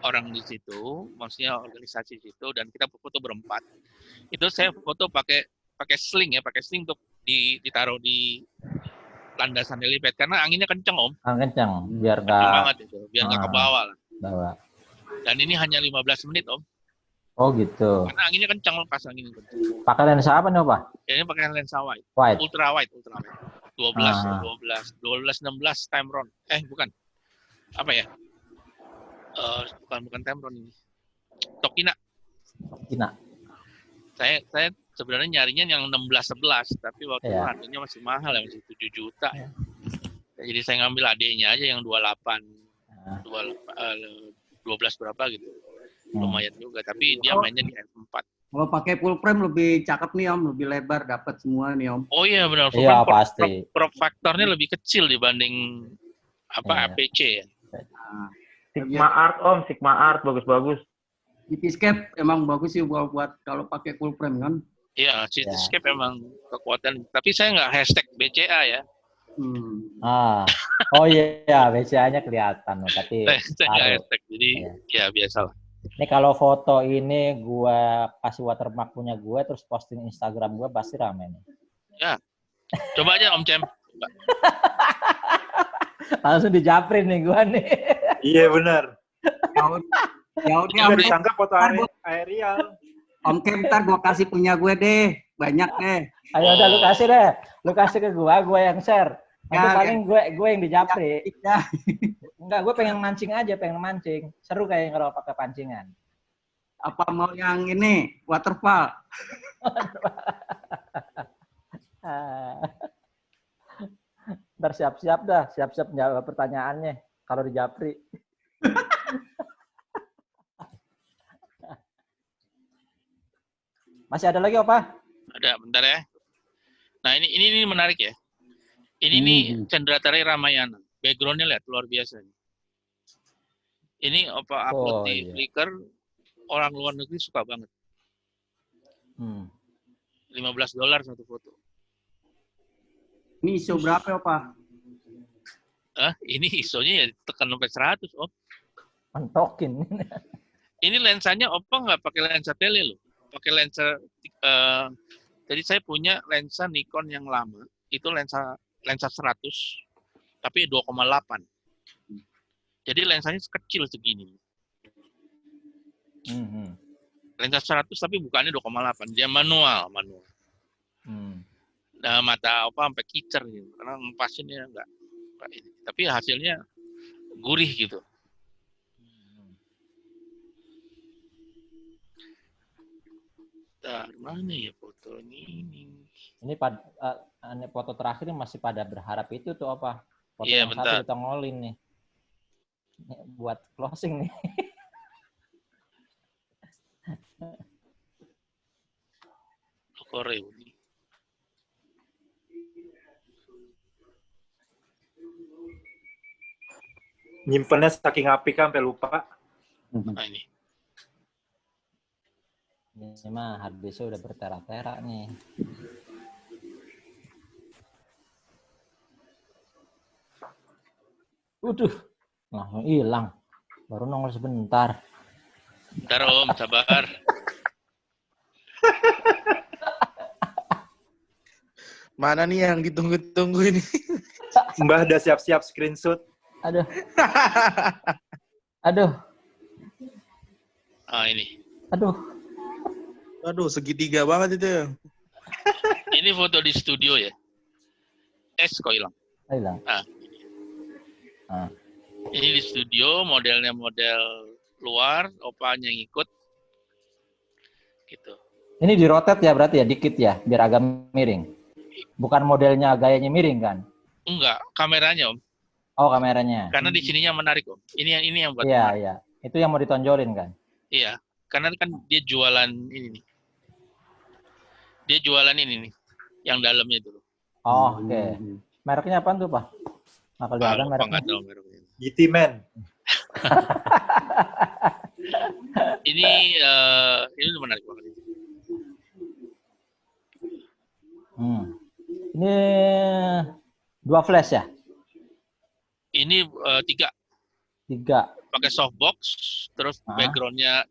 orang di situ, maksudnya organisasi situ, dan kita foto berempat. Itu saya foto pakai sling ya, pakai sling untuk ditaruh di landasan helipad karena anginnya kenceng Om, Kencang, biar kenceng nggak banget itu, biar nggak ke bawah lah. bawa. Dan ini hanya 15 menit Om, Oh gitu. karena anginnya kenceng pas anginnya kenceng. Pakai lensa apa nih, Pak? Ini pakai lensa wide, Wide. ultra wide. 12 16 Tamron. Bukan. Apa ya? Bukan Tamron ini. Tokina. Cina. Saya sebenarnya nyarinya yang 16-11, tapi waktu itu Iya. harganya masih mahal ya, masih 7 juta. Ya. Jadi saya ngambil adiknya aja yang 28, 12 berapa gitu. Lumayan juga, tapi dia mainnya di F4. Kalau pakai full frame lebih cakep nih Om, lebih lebar, dapat semua nih Om. Oh iya benar, Iya, Prop- pasti. Prop faktornya lebih kecil dibanding Iya. APC ya. Nah, Sigma Art, Om. Sigma Art, bagus-bagus. Cityscape emang bagus sih buat kalau pakai full frame kan. Iya, Cityscape emang kekuatan. Tapi saya nggak hashtag BCA ya. Oh iya, BCA-nya kelihatan, tapi Saya nggak taruh. hashtag, jadi ya biasalah. Ini kalau foto ini gua kasih watermark punya gue, terus posting Instagram gue pasti rame nih. Ya, coba aja Om Cem. Coba. Langsung dijaprin nih gua nih. Iya benar. Ya udah Nggak Om, disangka foto aerial. Om Kem, ntar gue kasih punya gue deh, banyak deh. Ayo udah lu kasih deh. Lu kasih ke gua yang share. Tapi Ya, paling gue yang di japri. Ya. Enggak, gue pengen mancing aja, pengen mancing. Seru kayak kalau pakai pancingan. Apa mau yang ini waterfall? Ntar siap-siap dah, siap-siap jawab pertanyaannya kalau di japri. Masih ada lagi apa? Ada, bentar ya. Nah, ini menarik ya. Ini nih Cendratari Ramayana. Background-nya lihat, luar biasa. Ini Opa upload Oh, di iya. Flickr, orang luar negeri suka banget. Hmm. $15 satu foto. Ini ISO berapa ya, Pak? Ini ISO-nya ya tekan sampai 100, Op. Mentokin. Ini lensanya Oppo nggak pakai lensa tele loh. Pakai lensa, jadi saya punya lensa Nikon yang lama, itu lensa 100, tapi 2,8. Jadi lensanya kecil segini. Lensa 100 tapi bukannya 2,8, dia manual. Nah, mata apa sampai kicer gitu, karena ngepasinnya enggak ini. Tapi hasilnya gurih gitu. Mana ya foto ini? Ini foto terakhir ini masih pada berharap itu tuh apa? Foto Iya, yang bentar. satu ditongolin nih. Ini buat closing nih. Koreo nih. Nyimpennya saking apik sampai lupa. Nah, ini. Ini mah harddisknya udah bertera-tera nih. Langsung hilang. Baru nongol sebentar. Bentar Om, sabar. Mana nih yang ditunggu-tunggu ini? Mbah udah siap-siap screenshot. Aduh. Aduh. Ini. Aduh. Aduh, segitiga banget itu. Ini foto di studio ya. Kok hilang. Hilang. Ini di studio, modelnya model luar, opanya ngikut. Gitu. Ini di rotate ya berarti ya, dikit ya, biar agak miring. Bukan modelnya gayanya miring kan? Enggak, kameranya Om. Oh, kameranya. Karena di sininya menarik Om. Ini yang buat Iya, menarik. iya. Itu yang mau ditonjolin kan? Iya, karena kan dia jualan ini nih. Dia jualan ini nih, yang dalamnya itu. Oh, oke. Mereknya apaan tuh, Pak? Nah, kalau ada mereknya. Nggak tahu mereknya. GT Man. Ini menarik banget. Ini 2 flash ya? Ini 3. 3. Pakai softbox, terus backgroundnya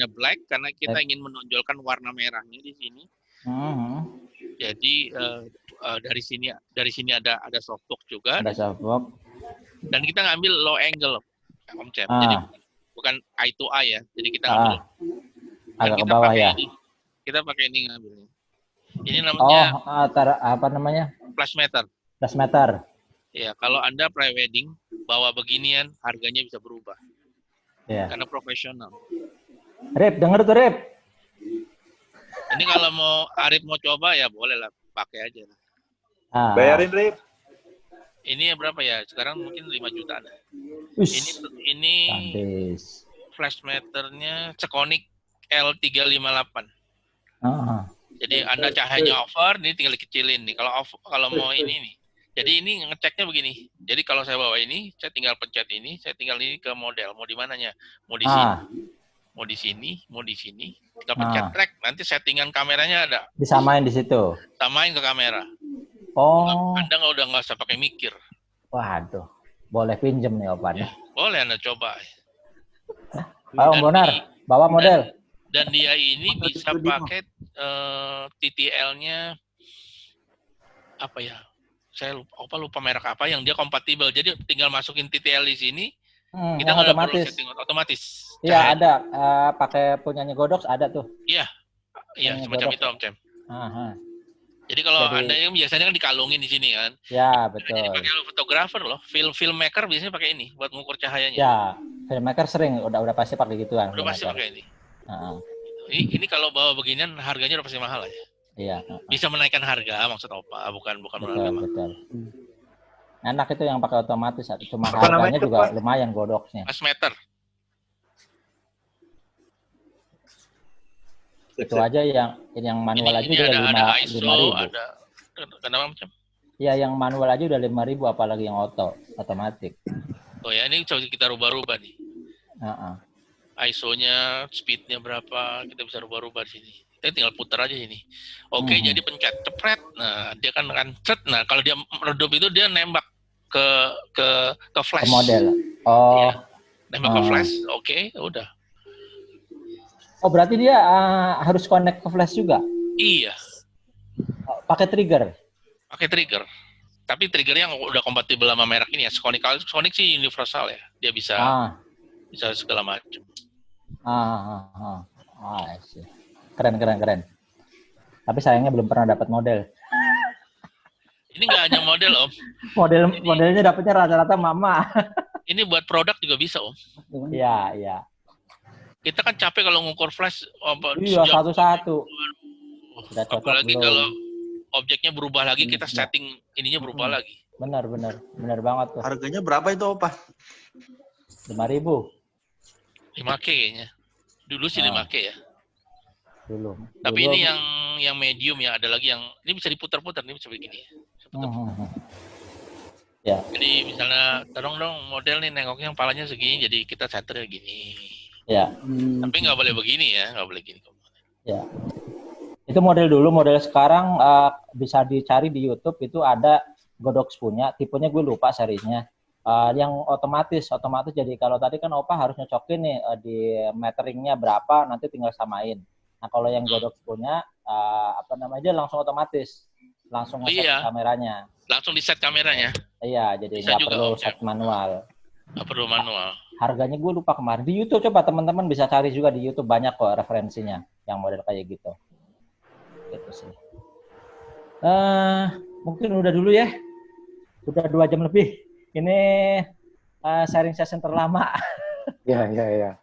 black karena kita ingin menonjolkan warna merahnya di sini. Jadi dari sini ada softbox juga. Ada softbox. Dan kita ngambil low angle, Om Cep. Jadi bukan eye to eye ya. Jadi kita ngambil agak ke bawah ya. Kita pakai ini ngambilnya. Ini namanya apa namanya? Plasmeter. Plasmeter. Ya, kalau Anda pre-wedding bawa beginian harganya bisa berubah. Iya. Karena profesional. Rip, denger tuh Rip. Ini kalau Arif mau coba ya boleh lah, pakai aja. Bayarin Rip. Ini berapa ya? Sekarang mungkin 5 jutaan. Ini flash meternya Sekonic L358. Jadi Anda cahayanya over, ini tinggal dikecilin nih. Kalau mau ini nih. Jadi ini ngeceknya begini. Jadi kalau saya bawa ini, saya tinggal pencet ini, saya tinggal ini ke model. Mau di mananya? Mau di sini. Mau di sini, mau di sini. Kita pencet track, nanti settingan kameranya ada. Disamain di situ. Samain ke kamera. Oh. Anda udah nggak usah pakai mikir. Waduh. Boleh pinjem nih Opan. Ya, boleh Anda coba. Pak Bonar, bawa model. Dan dia ini bisa pakai TTL-nya apa ya? Saya lupa merek apa yang dia kompatibel. Jadi tinggal masukin TTL di sini. Kita nggak perlu setting otomatis. Iya ada. Pakai punyanya Godox ada tuh. Iya, semacam itu Om Cem. Jadi kalau Jadi- Anda yang biasanya kan dikalungin di sini kan. Ya, Ini betul. pakai fotografer loh. Filmmaker biasanya pakai ini buat mengukur cahayanya. Ya, filmmaker sering udah pasti pakai gituan. Udah pasti filmmaker. pakai ini. Heeh, Ini kalau bawa beginian harganya udah pasti mahal aja. iya, heeh. Bisa menaikkan harga maksud Opa, bukan Betul, harga mahal. betul. Enak itu yang pakai otomatis, cuma Apa namanya harganya itu, juga Pak? lumayan godoknya. Mas meter. Itu aja yang manual aja Ini udah ada ISO, 5.000. ada kenapa macam? Ya, yang manual aja udah 5.000, apalagi yang otomatis. Oh ya, ini coba kita rubah-rubah nih. Heeh. ISO-nya, speed-nya berapa, kita bisa rubah-rubah di sini. Kita tinggal putar aja sini. Oke, jadi pencet cepret. Nah, dia kan cet. Nah, kalau dia meredup itu dia nembak ke flash. Ke model. Oh, Iya. Nembak ke flash. Oke, udah. oh berarti dia harus connect ke flash juga? Iya, Pakai trigger? pakai trigger. Tapi trigger yang udah kompatibel sama merek ini ya. Sonic sih universal ya. Dia bisa bisa segala macam. I see. Keren. Tapi sayangnya belum pernah dapat model. Ini nggak hanya model, Om. Modelnya dapatnya rata-rata mama. Ini buat produk juga bisa, Om. Iya. Kita kan capek kalau ngukur flash. Iya, satu-satu. Sudah cocok Apalagi belum? kalau objeknya berubah lagi, kita setting ininya berubah lagi. Benar banget tuh. Harganya berapa itu, Opa? 5.000 5K kayaknya. Dulu sih 5K ya. dulu. Tapi ini yang medium ya, ada lagi yang ini bisa diputar-putar, ini bisa begini ya. Bisa putar-putar. Ya. Jadi misalnya, tolong dong model nih nengoknya palanya segini, jadi kita setternya gini. Ya. Tapi nggak boleh begini ya, nggak boleh gini. Ya. Itu model dulu, model sekarang bisa dicari di YouTube, itu ada Godox punya, tipenya gue lupa seriesnya. Yang otomatis jadi kalau tadi kan Opa harus nyocokin nih di meteringnya berapa, nanti tinggal samain. Nah kalau yang Godox punya dia langsung otomatis, langsung nge-set kameranya. Langsung di set kameranya. Iya, jadi nggak perlu set manual. Nggak perlu manual. Harganya gue lupa kemarin. Di YouTube coba teman-teman bisa cari juga di YouTube, banyak kok referensinya yang model kayak gitu. Gitu sih. Mungkin udah dulu ya. Udah 2 jam lebih. Ini sharing session terlama. Iya.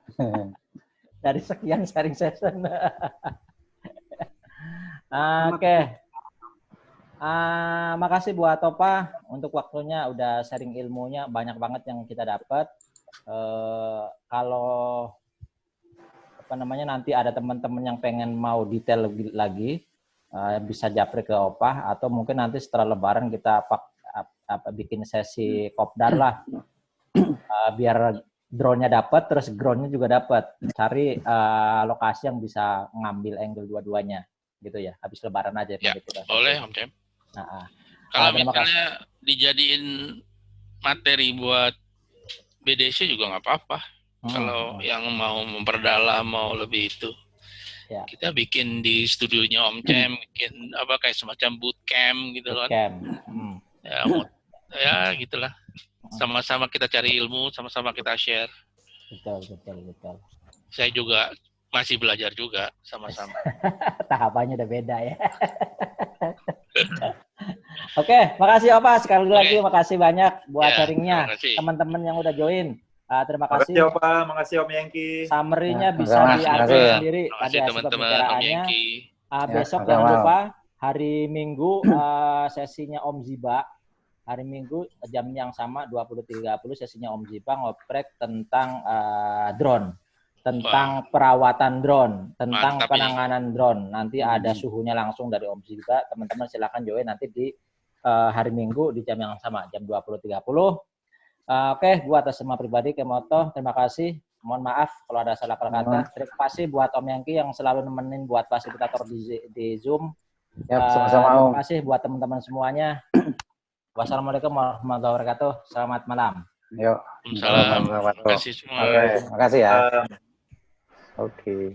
Dari sekian sharing session. Oke. Makasih buat Opa untuk waktunya, udah sharing ilmunya, banyak banget yang kita dapat. Kalau nanti ada teman-teman yang pengen mau detail lagi, bisa japri ke Opa, atau mungkin nanti setelah Lebaran kita bikin sesi kopdar lah, biar drone-nya dapat, terus ground-nya juga dapat. Cari lokasi yang bisa ngambil angle dua-duanya, gitu ya. Habis Lebaran aja. Ya, boleh Om Cem. Kalau misalnya dijadiin materi buat BDC juga nggak apa-apa. Kalau yang mau memperdalam, mau lebih itu, kita bikin di studionya Om Cem, bikin kayak semacam bootcamp gitu kan. Ya gitulah. Sama-sama kita cari ilmu, sama-sama kita share. Betul. Saya juga masih belajar juga sama-sama. Tahapannya udah beda ya. Oke, makasih Opa sekali lagi, makasih banyak buat sharingnya. Teman-teman yang udah join, terima kasih. Makasih Opa, makasih Om Yengki. Summary-nya bisa diambil sendiri. Makasih teman-teman Om Yengki. Besok jangan lupa hari Minggu sesinya Om Ziba. Hari Minggu jam yang sama 20.30 sesinya Om Ziba ngoprek tentang drone, tentang perawatan drone, tentang penanganan drone. Nanti ada suhunya langsung dari Om Ziba. Teman-teman silakan join nanti di hari Minggu di jam yang sama, jam 20.30. Oke, buat atas semua pribadi Kemoto, terima kasih. Mohon maaf kalau ada salah kata. Terima kasih buat Om Yengki yang selalu nemenin buat fasilitator di Zoom. Sama-sama Om. Terima kasih buat teman-teman semuanya. Wassalamualaikum warahmatullahi wabarakatuh. Selamat malam. Yuk. Terima kasih semua. Oke, makasih ya. Oke.